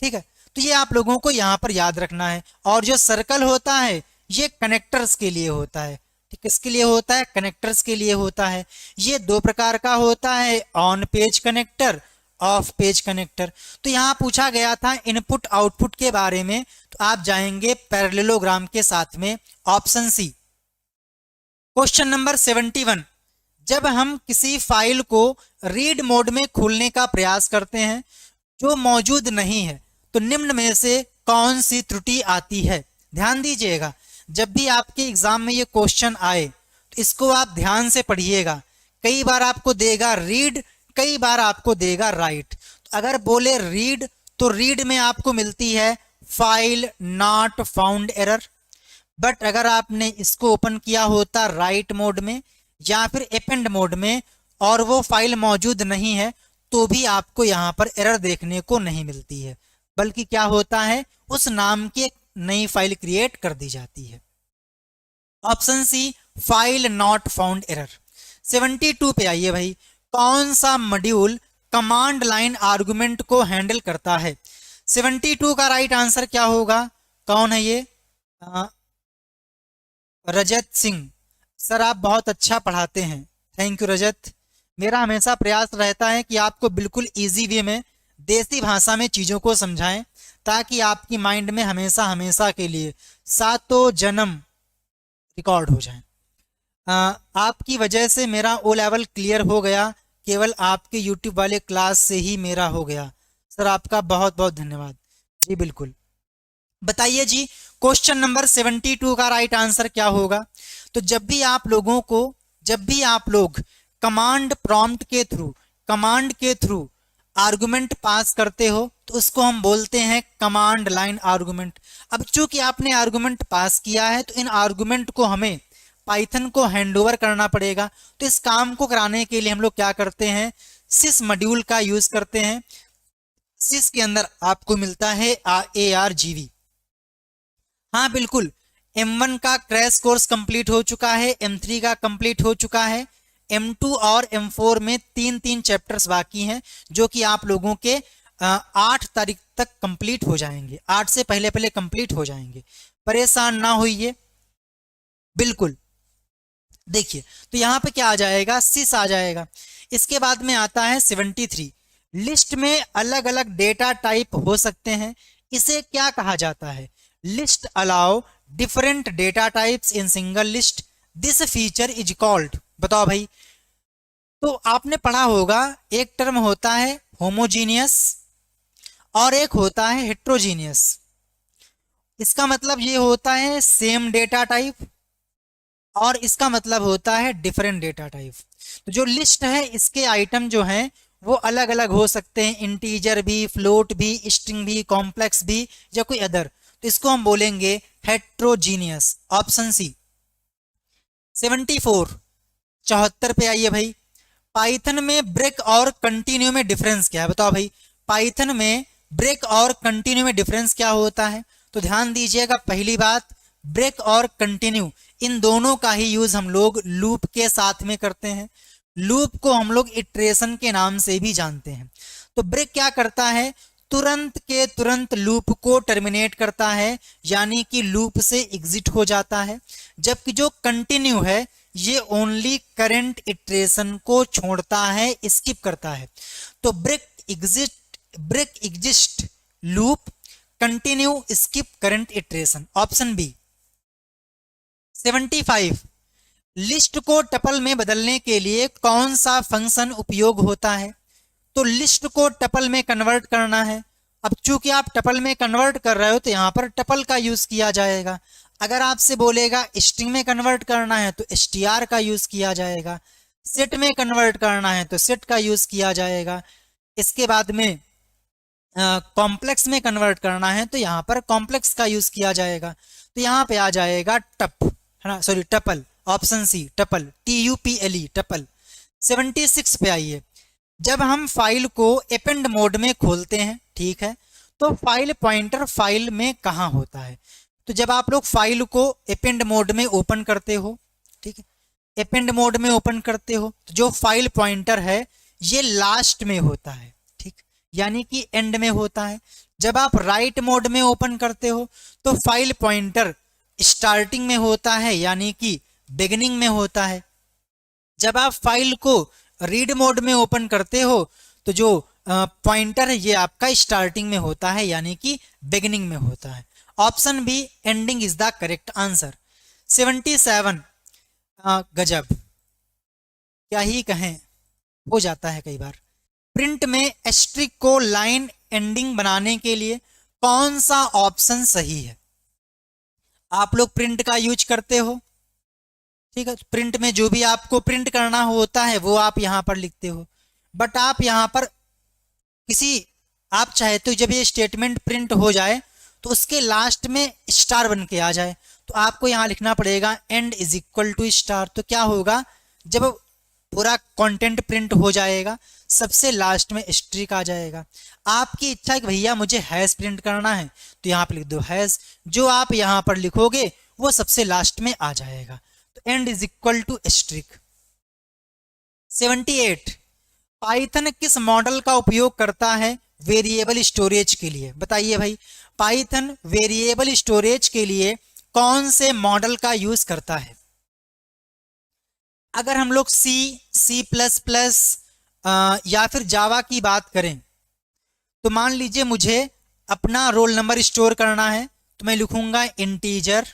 ठीक है, तो ये आप लोगों को यहाँ पर याद रखना है। और जो सर्कल होता है ये कनेक्टर्स के लिए होता है। ठीक, किसके लिए होता है? कनेक्टर्स के लिए होता है। ये दो प्रकार का होता है, on page connector, of page connector. तो यहाँ पूछा गया था इनपुट आउटपुट के बारे में, तो आप जाएंगे पैरेललोग्राम के साथ में, ऑप्शन सी। क्वेश्चन नंबर 71, जब हम किसी फाइल को रीड मोड में खोलने का प्रयास करते हैं जो मौजूद नहीं है तो निम्न में से कौन सी त्रुटि आती है? ध्यान दीजिएगा, जब भी आपके एग्जाम में ये क्वेश्चन आए तो इसको आप ध्यान से पढ़िएगा। कई बार आपको देगा रीड, कई बार आपको देगा राइट। तो अगर बोले रीड तो रीड में आपको मिलती है file not found error. But अगर आपने इसको ओपन किया होता राइट मोड में या फिर अपेंड मोड में और वो फाइल मौजूद नहीं है तो भी आपको यहाँ पर एरर देखने को नहीं मिलती है, बल्कि क्या होता है, उस नाम की एक नई फाइल क्रिएट कर दी जाती है। Option C, file not found error. 72 पे आइए भाई, कौन सा मॉड्यूल कमांड लाइन आर्गुमेंट को हैंडल करता है? 72 का राइट आंसर क्या होगा? कौन है ये? रजत सिंह सर, आप बहुत अच्छा पढ़ाते हैं। थैंक यू रजत। मेरा हमेशा प्रयास रहता है कि आपको बिल्कुल इजी वे में, देसी भाषा में चीज़ों को समझाएं ताकि आपकी माइंड में हमेशा हमेशा के लिए सातों जन्म रिकॉर्ड हो जाएं। आपकी वजह से मेरा ओ लेवल क्लियर हो गया, केवल आपके यूट्यूब वाले क्लास से ही मेरा हो गया। सर आपका बहुत बहुत धन्यवाद। जी बिल्कुल। बताइए जी, क्वेश्चन नंबर 72 का राइट आंसर क्या होगा? तो जब भी आप लोग कमांड प्रॉम्प्ट के थ्रू आर्गुमेंट पास करते हो तो उसको हम बोलते हैं कमांड लाइन आर्गुमेंट। अब चूंकि आपने आर्गुमेंट पास किया है तो इन आर्गुमेंट को हमें पाइथन को हैंडओवर करना पड़ेगा। तो इस काम को कराने के लिए हम लोग क्या करते हैं, सिस मॉड्यूल का यूज करते हैं। सिस के अंदर आपको मिलता है ARGV। हाँ बिल्कुल, M1 का क्रैश कोर्स कंप्लीट हो चुका है, M3 का कंप्लीट हो चुका है, M2 और M4 में 3 चैप्टर्स बाकी हैं जो कि आप लोगों के 8 तारीख तक कंप्लीट हो जाएंगे। 8 से पहले पहले कंप्लीट हो जाएंगे, परेशान ना होइए। बिल्कुल, देखिए तो यहाँ पे क्या आ जाएगा, सिस आ जाएगा। इसके बाद में आता है 73, लिस्ट में अलग अलग डेटा टाइप हो सकते हैं, इसे क्या कहा जाता है? List allow different data types in single list, this feature is called. बताओ भाई, तो आपने पढ़ा होगा एक टर्म होता है होमोजीनियस और एक होता है हेट्रोजीनियस। इसका मतलब ये होता है सेम डेटा टाइप और इसका मतलब होता है डिफरेंट डेटा टाइप। तो जो लिस्ट है इसके आइटम जो हैं वो अलग अलग हो सकते हैं, इंटीजर भी, फ्लोट भी, स्ट्रिंग भी, कॉम्प्लेक्स भी या कोई अदर। तो इसको हम बोलेंगे हेट्रोजीनियस। Option C. 74 74 पे आइए भाई, पाइथन में ब्रेक और कंटिन्यू में डिफरेंस क्या है, बताओ भाई। पाइथन में ब्रेक और कंटिन्यू में डिफरेंस क्या होता है? तो ध्यान दीजिएगा, पहली बात, ब्रेक और कंटिन्यू इन दोनों का ही यूज हम लोग लूप के साथ में करते हैं। लूप को हम लोग इटरेशन के नाम से भी जानते हैं। तो ब्रेक क्या करता है? तुरंत के तुरंत लूप को टर्मिनेट करता है, यानी कि लूप से एग्जिट हो जाता है। जबकि जो कंटिन्यू है ये ओनली करंट इटरेशन को छोड़ता है, स्किप करता है। तो break exist loop, continue skip current iteration, option B. 75, list को टपल में बदलने के लिए कौन सा फंक्शन उपयोग होता है? तो लिस्ट को टपल में कन्वर्ट करना है। अब चूंकि आप टपल में कन्वर्ट कर रहे हो तो यहां पर टपल का यूज किया जाएगा। अगर आपसे बोलेगा स्ट्रिंग में कन्वर्ट करना है तो str का यूज किया जाएगा। सेट में कन्वर्ट करना है तो सेट का यूज किया जाएगा। इसके बाद में कॉम्प्लेक्स में कन्वर्ट करना है तो यहाँ पर कॉम्प्लेक्स का यूज किया जाएगा। तो यहाँ पे आ जाएगा टप, है ना, sorry tuple, option C tuple, TUPLE tuple. 76 पे आइए। जब हम फाइल को अपेंड मोड में खोलते हैं, ठीक है, तो फाइल पॉइंटर फाइल में कहाँ होता है? तो जब आप लोग फाइल को अपेंड मोड में ओपन करते हो, ठीक है, अपेंड मोड में ओपन करते हो तो जो फाइल पॉइंटर है ये लास्ट में होता है, ठीक, यानी कि एंड में होता है। जब आप राइट मोड में ओपन करते हो तो फाइल पॉइंटर स्टार्टिंग में होता है, यानी कि बिगिनिंग में होता है। जब आप फाइल को रीड मोड में ओपन करते हो तो जो पॉइंटर है ये आपका स्टार्टिंग में होता है, यानी कि बिगिनिंग में होता है। Option be ending is the correct answer. 77, गजब, क्या ही कहें, हो जाता है कई बार। प्रिंट में एस्ट्रिक को लाइन एंडिंग बनाने के लिए कौन सा ऑप्शन सही है? आप लोग प्रिंट का यूज करते हो, ठीक है, प्रिंट में जो भी आपको प्रिंट करना होता है वो आप यहां पर लिखते हो। बट आप यहां पर आप चाहते हो जब ये स्टेटमेंट प्रिंट हो जाए तो उसके लास्ट में स्टार बन के आ जाए, तो आपको यहां लिखना पड़ेगा end is equal to star. तो क्या होगा, जब पूरा कंटेंट प्रिंट हो जाएगा सबसे लास्ट में स्ट्रिक आ जाएगा। आपकी इच्छा है कि भैया मुझे हैश प्रिंट करना है तो यहाँ पर लिख दो हैश, जो आप यहाँ पर लिखोगे वो सबसे लास्ट में आ जाएगा। तो end is equal to strict. 78, Python किस मॉडल का उपयोग करता है वेरिएबल स्टोरेज के लिए? बताइए भाई, पाइथन वेरिएबल स्टोरेज के लिए कौन से मॉडल का यूज करता है? अगर हम लोग C++ या फिर जावा की बात करें तो मान लीजिए मुझे अपना रोल नंबर स्टोर करना है तो मैं लिखूंगा integer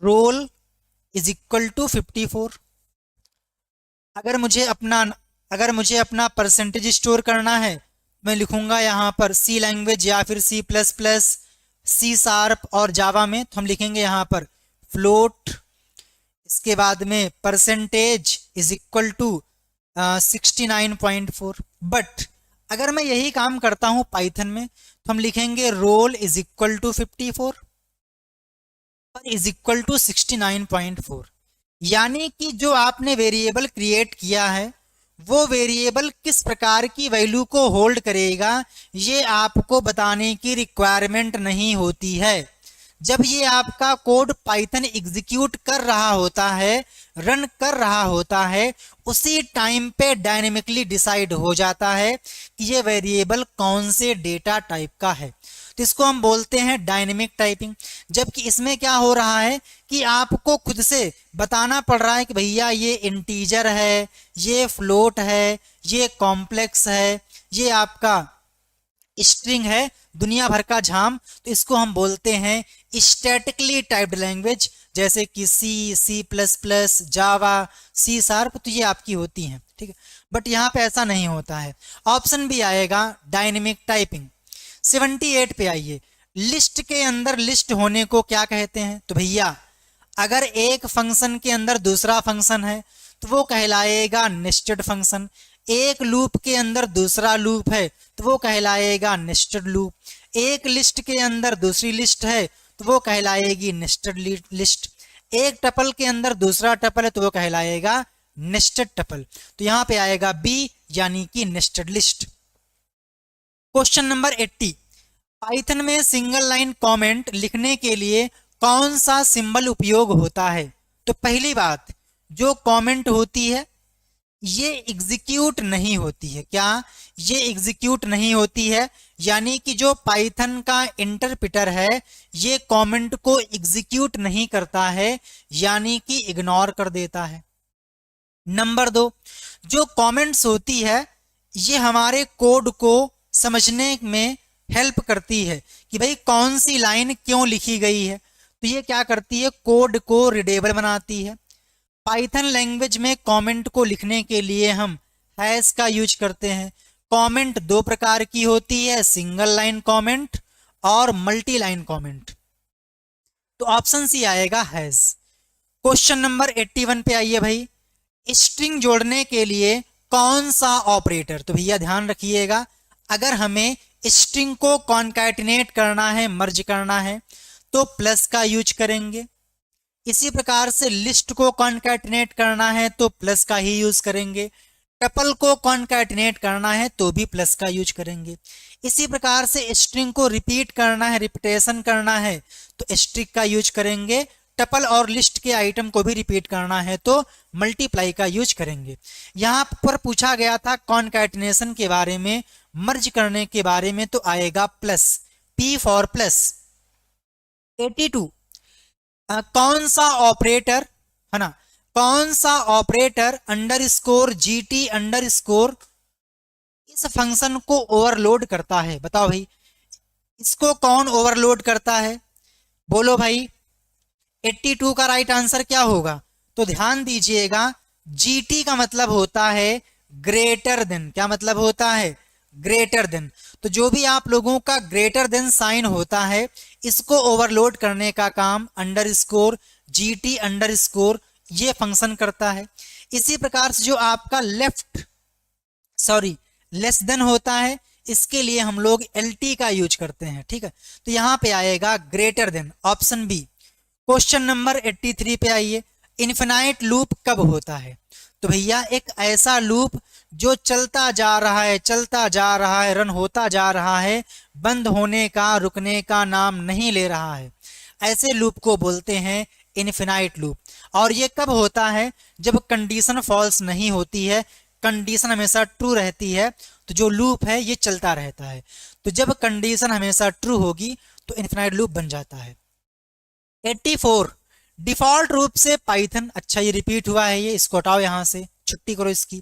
roll is equal to 54। अगर मुझे अपना परसेंटेज स्टोर करना है मैं लिखूंगा यहाँ पर C लैंग्वेज या फिर C++, C# और जावा में तो हम लिखेंगे यहाँ पर फ्लोट, इसके बाद में percentage is equal to 69.4। But अगर मैं यही काम करता हूं पाइथन में तो हम लिखेंगे रोल इज इक्वल टू 54 और इज इक्वल टू 69.4। यानी कि जो आपने वेरिएबल क्रिएट किया है वो वेरिएबल किस प्रकार की वैल्यू को होल्ड करेगा ये आपको बताने की रिक्वायरमेंट नहीं होती है। जब ये आपका कोड पाइथन एग्जीक्यूट कर रहा होता है, रन कर रहा होता है, उसी टाइम पे डायनेमिकली डिसाइड हो जाता है कि ये वेरिएबल कौन से डेटा टाइप का है। तो इसको हम बोलते हैं डायनेमिक टाइपिंग। जबकि इसमें क्या हो रहा है कि आपको खुद से बताना पड़ रहा है कि भैया ये इंटीजर है, ये फ्लोट है, ये कॉम्प्लेक्स है, ये आपका स्ट्रिंग है, दुनिया भर का झाम। तो इसको हम बोलते हैं स्टैटिकली टाइप्ड लैंग्वेज, जैसे कि C++, जावा, C#, तो ये आपकी होती हैं, ठीक है। बट यहाँ पे ऐसा नहीं होता है। ऑप्शन भी आएगा डायनेमिक टाइपिंग। 78 पे आइए, लिस्ट के अंदर लिस्ट होने को क्या कहते हैं? तो भैया अगर एक फंक्शन के अंदर दूसरा फंक्शन है तो वो कहलाएगा नेस्टेड फंक्शन। एक लूप के अंदर दूसरा लूप है तो वो कहलाएगा नेस्टेड लूप। एक लिस्ट के अंदर दूसरी लिस्ट है तो वो कहलाएगी नेस्टेड लिस्ट। एक टपल के अंदर दूसरा टपल है तो वो कहलाएगा नेस्टेड टपल। तो यहां पे आएगा बी यानी कि nested list. Question number 80, Python में सिंगल लाइन कमेंट लिखने के लिए कौन सा सिंबल उपयोग होता है? तो पहली बात, जो कमेंट होती है ये एग्जीक्यूट नहीं होती है। क्या? ये एग्जीक्यूट नहीं होती है, यानी कि जो पाइथन का इंटरप्रेटर है ये कमेंट को एग्जीक्यूट नहीं करता है, यानी कि इग्नोर कर देता है। नंबर 2, जो कमेंट्स होती है ये हमारे कोड को समझने में हेल्प करती है कि भाई कौन सी लाइन क्यों लिखी गई है। तो ये क्या करती है? कोड को रीडेबल बनाती है। पाइथन लैंग्वेज में कमेंट को लिखने के लिए हम हैश का यूज करते हैं। कमेंट दो प्रकार की होती है, सिंगल लाइन कमेंट और मल्टी लाइन कमेंट। तो ऑप्शन सी आएगा हैश। क्वेश्चन नंबर 81 पे आइए भाई, स्ट्रिंग जोड़ने के लिए कौन सा ऑपरेटर? तो भैया ध्यान रखिएगा, अगर हमें स्ट्रिंग को कॉन्कैटिनेट करना है, मर्ज करना है, तो प्लस का यूज करेंगे। इसी प्रकार से लिस्ट को कॉन्कैटिनेट करना है तो प्लस का ही यूज करेंगे। टपल को कॉन्कैटिनेट करना है तो भी प्लस का यूज करेंगे। इसी प्रकार से स्ट्रिंग को रिपीट करना है, रिपीटेशन करना है तो स्ट्रिंग का यूज करेंगे। टपल और लिस्ट के आइटम को भी रिपीट करना है तो मल्टीप्लाई का यूज करेंगे। यहां पर पूछा गया था कॉन्कैटिनेशन के बारे में, मर्ज करने के बारे में, तो आएगा प्लस, पी फॉर प्लस। 82, कौन सा ऑपरेटर है ना, कौन सा ऑपरेटर अंडरस्कोर जीटी अंडरस्कोर इस फंक्शन को ओवरलोड करता है? बताओ भाई, इसको कौन ओवरलोड करता है? बोलो भाई। 82 का राइट आंसर क्या होगा? तो ध्यान दीजिएगा, जीटी का मतलब होता है ग्रेटर देन। क्या मतलब होता है? Greater than. तो जो भी आप लोगों का ग्रेटर देन साइन होता है इसको ओवरलोड करने का काम अंडरस्कोर जीटी अंडरस्कोर ये फंक्शन करता है। इसी प्रकार से जो आपका लेस देन होता है इसके लिए हम लोग एलटी का यूज करते हैं। ठीक है, तो यहां पे आएगा greater than, option B. Question number 83 पे आइए, इनफिनाइट लूप कब होता है? तो भैया एक ऐसा लूप जो चलता जा रहा है, चलता जा रहा है, रन होता जा रहा है, बंद होने का, रुकने का नाम नहीं ले रहा है, ऐसे लूप को बोलते हैं इनफिनाइट लूप। और ये कब होता है? जब कंडीशन फॉल्स नहीं होती है, कंडीशन हमेशा ट्रू रहती है, तो जो लूप है ये चलता रहता है। तो जब कंडीशन हमेशा ट्रू होगी तो इनफिनाइट लूप बन जाता है। 84, डिफॉल्ट रूप से पाइथन, अच्छा ये रिपीट हुआ है, ये इसको हटाओ यहां से, छुट्टी करो इसकी।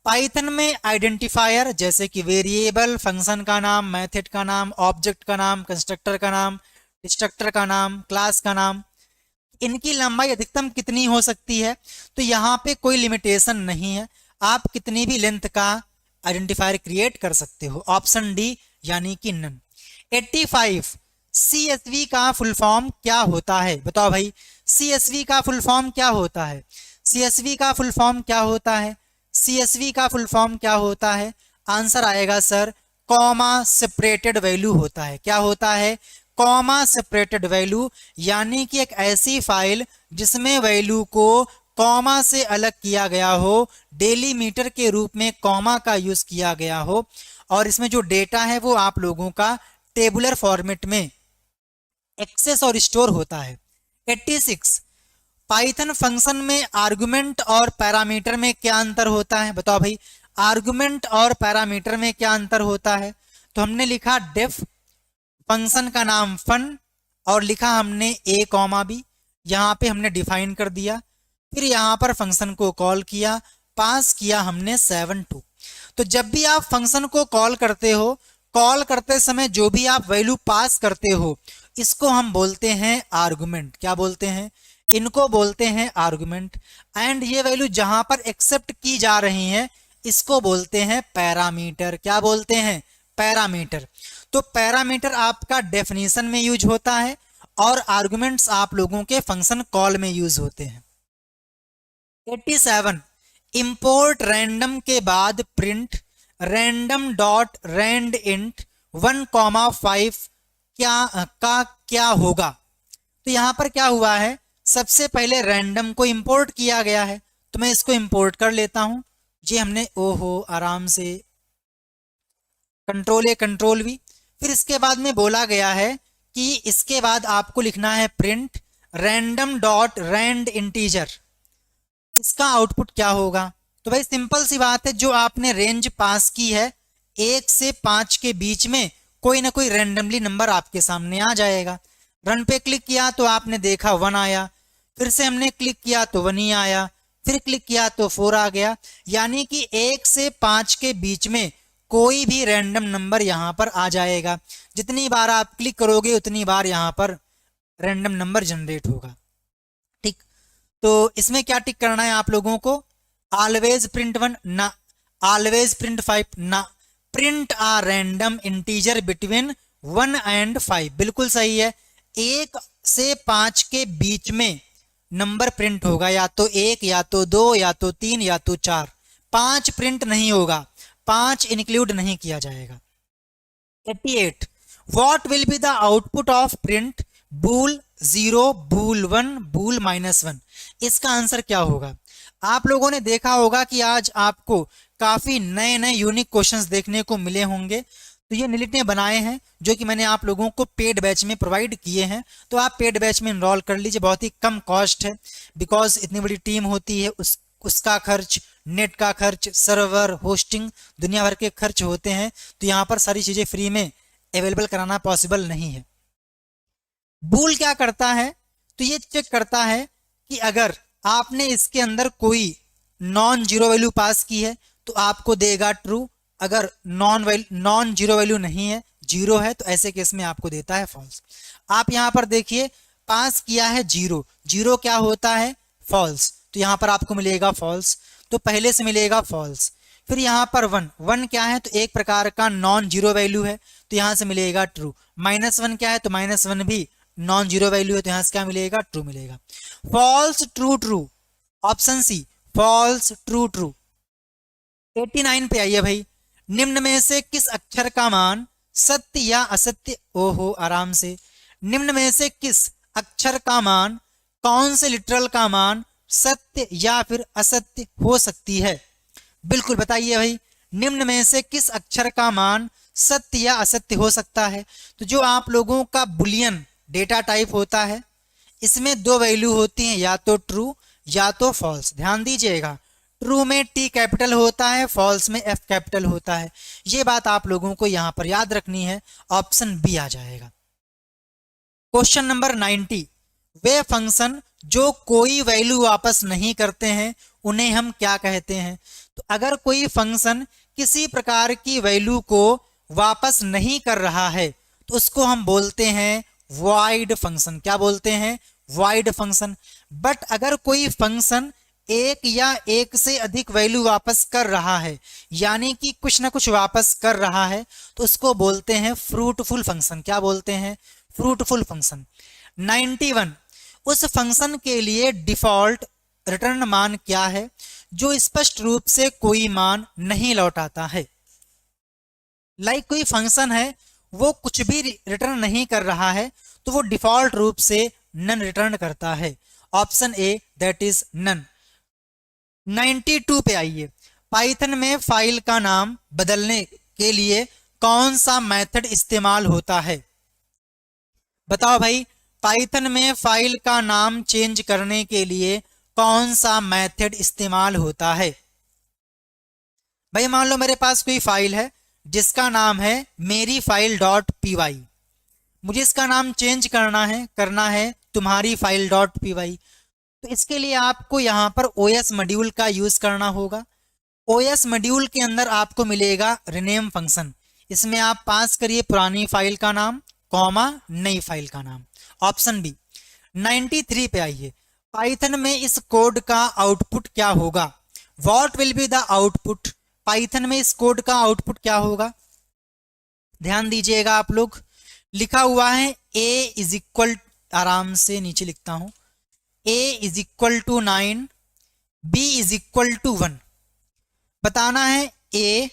पाइथन में आइडेंटिफायर जैसे कि वेरिएबल, फंक्शन का नाम, मेथड का नाम, ऑब्जेक्ट का नाम, कंस्ट्रक्टर का नाम, डिस्ट्रक्टर का नाम, क्लास का नाम, इनकी लंबाई अधिकतम कितनी हो सकती है? तो यहाँ पे कोई लिमिटेशन नहीं है, आप कितनी भी लेंथ का आइडेंटिफायर क्रिएट कर सकते हो, ऑप्शन डी यानी कि नन। 85, CSV का फुल फॉर्म क्या होता है? बताओ भाई, CSV का फुल फॉर्म क्या होता है? CSV का फुल फॉर्म क्या होता है? CSV का फुल फॉर्म क्या होता है? आंसर आएगा सर, कॉमा सेपरेटेड वैल्यू होता है। क्या होता है? कॉमा सेपरेटेड वैल्यू, यानी कि एक ऐसी फाइल जिसमें वैल्यू को कॉमा से अलग किया गया हो, डेलीमीटर के रूप में कॉमा का यूज किया गया हो, और इसमें जो डेटा है वो आप लोगों का टेबुलर फॉर्मेट में एक्सेस और स्टोर होता है। 86, पाइथन फंक्शन में आर्गुमेंट और पैरामीटर में क्या अंतर होता है? बताओ भाई, आर्गुमेंट और पैरामीटर में क्या अंतर होता है? तो हमने लिखा डेफ, फंक्शन का नाम फन, और लिखा हमने a कॉमा b, यहाँ पे हमने डिफाइन कर दिया, फिर यहाँ पर फंक्शन को कॉल किया, पास किया हमने 7 2। तो जब भी आप फंक्शन को कॉल करते हो, कॉल करते समय जो भी आप वैल्यू पास करते हो इसको हम बोलते हैं आर्गुमेंट। क्या बोलते हैं? इनको बोलते हैं आर्गुमेंट। एंड ये वैल्यू जहां पर एक्सेप्ट की जा रही है इसको बोलते हैं पैरामीटर। क्या बोलते हैं? पैरामीटर। तो पैरामीटर आपका डेफिनेशन में यूज होता है और आर्गुमेंट्स आप लोगों के फंक्शन कॉल में यूज होते हैं। 87, इंपोर्ट रैंडम के बाद print random dot rand int 1,5 क्या होगा? तो यहां पर क्या हुआ है, सबसे पहले रैंडम को इंपोर्ट किया गया है, तो मैं इसको इंपोर्ट कर लेता हूं। ये हमने ओहो आराम से कंट्रोल ए कंट्रोल वी। फिर इसके बाद में बोला गया है कि इसके बाद आपको लिखना है print random dot rand integer. इसका आउटपुट क्या होगा? तो भाई सिंपल सी बात है, जो आपने रेंज पास की है 1 से 5 के बीच में कोई ना कोई रैंडमली नंबर आपके सामने आ जाएगा। रन पे क्लिक किया तो आपने देखा 1 आया, फिर से हमने क्लिक किया तो 1 ही आया, फिर क्लिक किया तो 4 आ गया। यानी कि 1 से 5 के बीच में कोई भी रैंडम नंबर यहाँ पर आ जाएगा। जितनी बार आप क्लिक करोगे उतनी बार यहाँ पर रैंडम नंबर जनरेट होगा। ठीक, तो इसमें क्या टिक करना है आप लोगों को? ऑलवेज प्रिंट 1 ना, ऑलवेज प्रिंट 5 ना, print a random integer between 1 and 5। बिल्कुल सही है, 1 से 5 के बीच में नंबर प्रिंट होगा, या तो 1 या तो 2 या तो 3 या तो 4। 5 प्रिंट नहीं होगा, 5 इंक्लूड नहीं किया जाएगा। 88 what will be the output of print bool 0 bool 1 bool -1? इसका आंसर क्या होगा? आप लोगों ने देखा होगा कि आज आपको काफी नए नए यूनिक क्वेश्चंस देखने को मिले होंगे। तो ये निलिट ने बनाए हैं, जो कि मैंने आप लोगों को पेड बैच में प्रोवाइड किए हैं। तो आप पेड बैच में इनरोल कर लीजिए, बहुत ही कम कॉस्ट है। बिकॉज इतनी बड़ी टीम होती है, उसका खर्च, नेट का खर्च, सर्वर, होस्टिंग, दुनिया भर के खर्च होते हैं। तो यहाँ पर सारी चीजें फ्री में अवेलेबल कराना पॉसिबल नहीं है। बूल क्या करता है? तो ये चेक करता है कि अगर आपने इसके अंदर कोई नॉन जीरो वैल्यू पास की है तो आपको देगा ट्रू। अगर नॉन जीरो वैल्यू नहीं है, जीरो है, तो ऐसे केस में आपको देता है फॉल्स। आप यहाँ पर देखिए पास किया है जीरो, जीरो क्या होता है? फॉल्स। तो यहाँ पर आपको मिलेगा फॉल्स, तो पहले से मिलेगा फॉल्स। फिर यहाँ पर 1, 1 क्या है? तो एक प्रकार का नॉन जीरो वैल्यू है, तो यहाँ से मिलेगा ट्रू। -1 क्या है? तो -1 भी नॉन जीरो वैल्यू है, तो यहाँ से क्या मिलेगा? ट्रू मिलेगा। False true true, option C false true true. 89 पे आइए भाई, निम्न में से किस अक्षर का मान सत्य या असत्य? ओहो आराम से, निम्न में से किस अक्षर का मान, कौन से लिटरल का मान सत्य या फिर असत्य हो सकती है? बिल्कुल बताइए भाई, निम्न में से किस अक्षर का मान सत्य या असत्य हो सकता है? तो जो आप लोगों का बुलियन डेटा टाइप होता है, इसमें 2 वैल्यू होती हैं, या तो ट्रू या तो फॉल्स। ध्यान दीजिएगा, ट्रू में टी कैपिटल होता है, फॉल्स में एफ कैपिटल होता है। ये बात आप लोगों को यहां पर याद रखनी है, ऑप्शन बी आ जाएगा। क्वेश्चन नंबर 90, वे फंक्शन जो कोई वैल्यू वापस नहीं करते हैं उन्हें हम क्या कहते हैं? तो अगर कोई फंक्शन किसी प्रकार की वैल्यू को वापस नहीं कर रहा है तो उसको हम बोलते हैं वॉइड फंक्शन। क्या बोलते हैं? Void function. बट अगर कोई फंक्शन एक या एक से अधिक वैल्यू वापस कर रहा है, यानी कि कुछ ना कुछ वापस कर रहा है, तो उसको बोलते हैं फ्रूटफुल फंक्शन। क्या बोलते हैं? Fruitful function. 91, उस फंक्शन के लिए डिफॉल्ट रिटर्न मान क्या है जो स्पष्ट रूप से कोई मान नहीं लौटाता है? लाइक कोई फंक्शन है, वो कुछ भी रिटर्न नहीं कर रहा है, तो वो डिफॉल्ट रूप से नन रिटर्न करता है। Option A that is none. 92 पे आइए, पाइथन में फाइल का नाम बदलने के लिए कौन सा मेथड इस्तेमाल होता है? बताओ भाई, पाइथन में फाइल का नाम चेंज करने के लिए कौन सा मेथड इस्तेमाल होता है? भाई मान लो मेरे पास कोई फाइल है जिसका नाम है मेरी फाइल .py, मुझे इसका नाम चेंज करना है तुम्हारी फाइल .py। तो इसके लिए आपको यहाँ पर OS मॉड्यूल का यूज करना होगा। OS मॉड्यूल के अंदर आपको मिलेगा रिनेम फंक्शन। इसमें आप पास करिए पुरानी फाइल का नाम कॉमा नई फाइल का नाम। Option B. 93 पे आइए, पाइथन में इस कोड का आउटपुट क्या होगा? What will be the output? Python में इस कोड का आउटपुट क्या होगा? ध्यान दीजिएगा आप लोग, लिखा हुआ है a इज इक्वल, आराम से नीचे लिखता हूं, a is equal to 9, b is equal to 1। बताना है a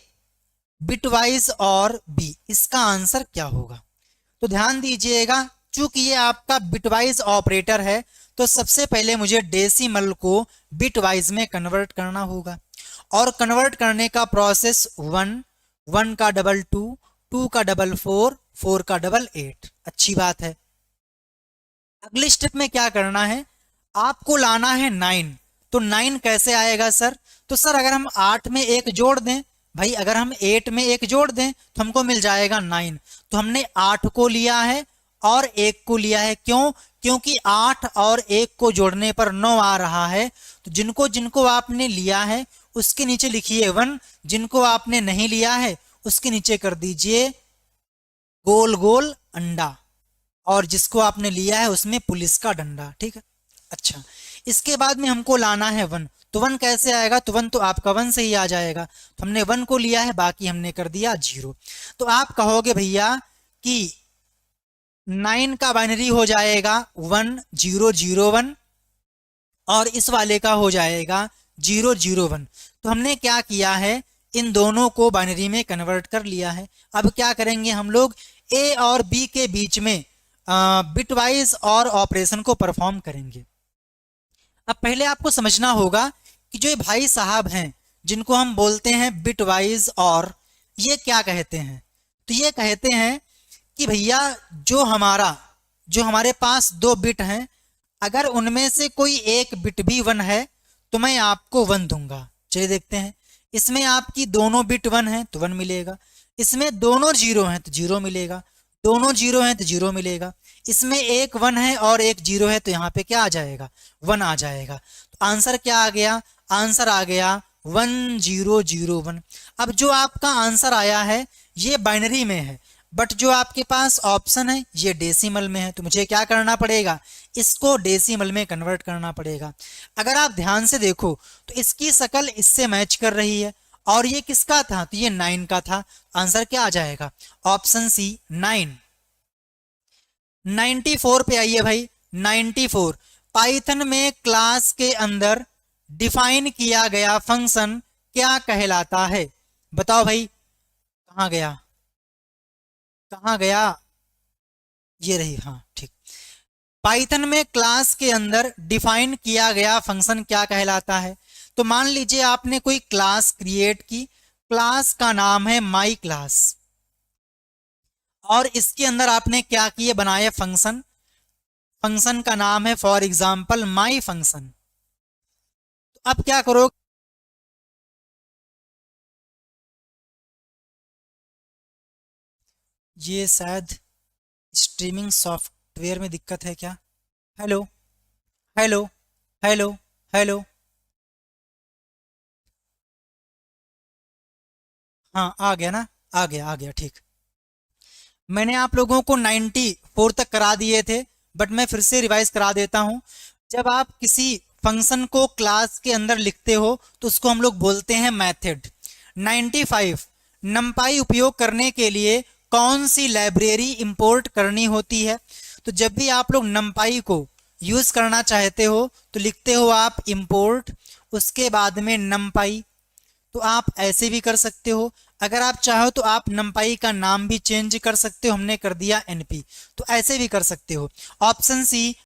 बिटवाइज और b, इसका आंसर क्या होगा? तो ध्यान दीजिएगा, चूंकि ये आपका बिटवाइज ऑपरेटर है तो सबसे पहले मुझे डेसिमल को बिट वाइज में कन्वर्ट करना होगा, और कन्वर्ट करने का प्रोसेस 1, 1 का डबल 2, 2 का डबल 4, 4 का डबल 8। अच्छी बात है। अगले स्टेप में क्या करना है, आपको लाना है 9। तो 9 कैसे आएगा सर? तो सर अगर हम 8 में एक जोड़ दें, भाई अगर हम 8 में एक जोड़ दें तो हमको मिल जाएगा 9। तो हमने 8 को लिया है और 1 को लिया है। क्यों? क्योंकि 8 और 1 को जोड़ने पर 9 आ रहा है। तो जिनको जिनको आपने लिया है उसके नीचे लिखिए 1, जिनको आपने नहीं लिया है उसके नीचे कर दीजिए गोल गोल अंडा, और जिसको आपने लिया है उसमें पुलिस का डंडा। ठीक है। अच्छा, इसके बाद में हमको लाना है 1। तो 1 कैसे आएगा? तो 1 तो आपका 1 से ही आ जाएगा। तो हमने 1 को लिया है, बाकी हमने कर दिया 0। तो आप कहोगे भैया कि 9 का बाइनरी हो जाएगा 1 0 0 1, और इस वाले का हो जाएगा 0 0 1। तो हमने क्या किया है, इन दोनों को बाइनरी में कन्वर्ट कर लिया है। अब क्या करेंगे हम लोग, ए और बी के बीच में बिटवाइज और ऑपरेशन को परफॉर्म करेंगे। अब पहले आपको समझना होगा कि जो ये भाई साहब हैं जिनको हम बोलते हैं बिटवाइज और, ये क्या कहते हैं? तो ये कहते हैं कि भैया जो हमारे पास 2 बिट हैं, अगर उनमें से कोई एक बिट भी 1 है तो मैं आपको 1 दूंगा। चलिए देखते हैं। इसमें आपकी दोनों बिट 1 है तो 1 मिलेगा, इसमें दोनों 0 हैं तो 0 मिलेगा, दोनों 0 हैं तो 0 मिलेगा, इसमें एक 1 है और एक 0 है तो यहाँ पे क्या आ जाएगा, 1 आ जाएगा। तो आंसर क्या आ गया? आंसर आ गया 1 0 0 1। अब जो आपका आंसर आया है ये बाइनरी में है, बट जो आपके पास ऑप्शन है ये डेसिमल में है। तो मुझे क्या करना पड़ेगा, इसको डेसिमल में कन्वर्ट करना पड़ेगा। अगर आप ध्यान से देखो तो इसकी शक्ल इससे मैच कर रही है, और ये किसका था? तो ये 9 का था। आंसर क्या आ जाएगा? Option C 9। 94 पे आइए भाई। 94, पाइथन में क्लास के अंदर डिफाइन किया गया फंक्शन क्या कहलाता है? बताओ भाई, कहाँ गया, कहाँ गया? ये रही, हाँ ठीक। पाइथन में क्लास के अंदर डिफाइन किया गया फंक्शन क्या कहलाता है? तो मान लीजिए आपने कोई क्लास क्रिएट की, क्लास का नाम है माई क्लास, और इसके अंदर आपने क्या किए, बनाया फंक्शन। फंक्शन का नाम है फॉर एग्जाम्पल माई फंक्शन। तो अब क्या करो, ये शायद स्ट्रीमिंग सॉफ्टवेयर में दिक्कत है क्या? हेलो हेलो हेलो हेलो, हाँ आ गया ना, आ गया ठीक। मैंने आप लोगों को 94 तक करा दिए थे, बट मैं फिर से रिवाइज करा देता हूं। जब आप किसी फंक्शन को क्लास के अंदर लिखते हो तो उसको हम लोग बोलते हैं मेथड। 95, नंपाई उपयोग करने के लिए कौन सी लाइब्रेरी इंपोर्ट करनी होती है? तो जब भी आप लोग नंपाई को यूज करना चाहते हो तो लिखते हो आप इंपोर्ट, उसके बाद में नंपाई। तो आप ऐसे भी कर सकते हो, अगर आप चाहो तो आप नंपाई का नाम भी चेंज कर सकते हो, हमने कर दिया एनपी। तो ऐसे भी कर सकते हो। Option C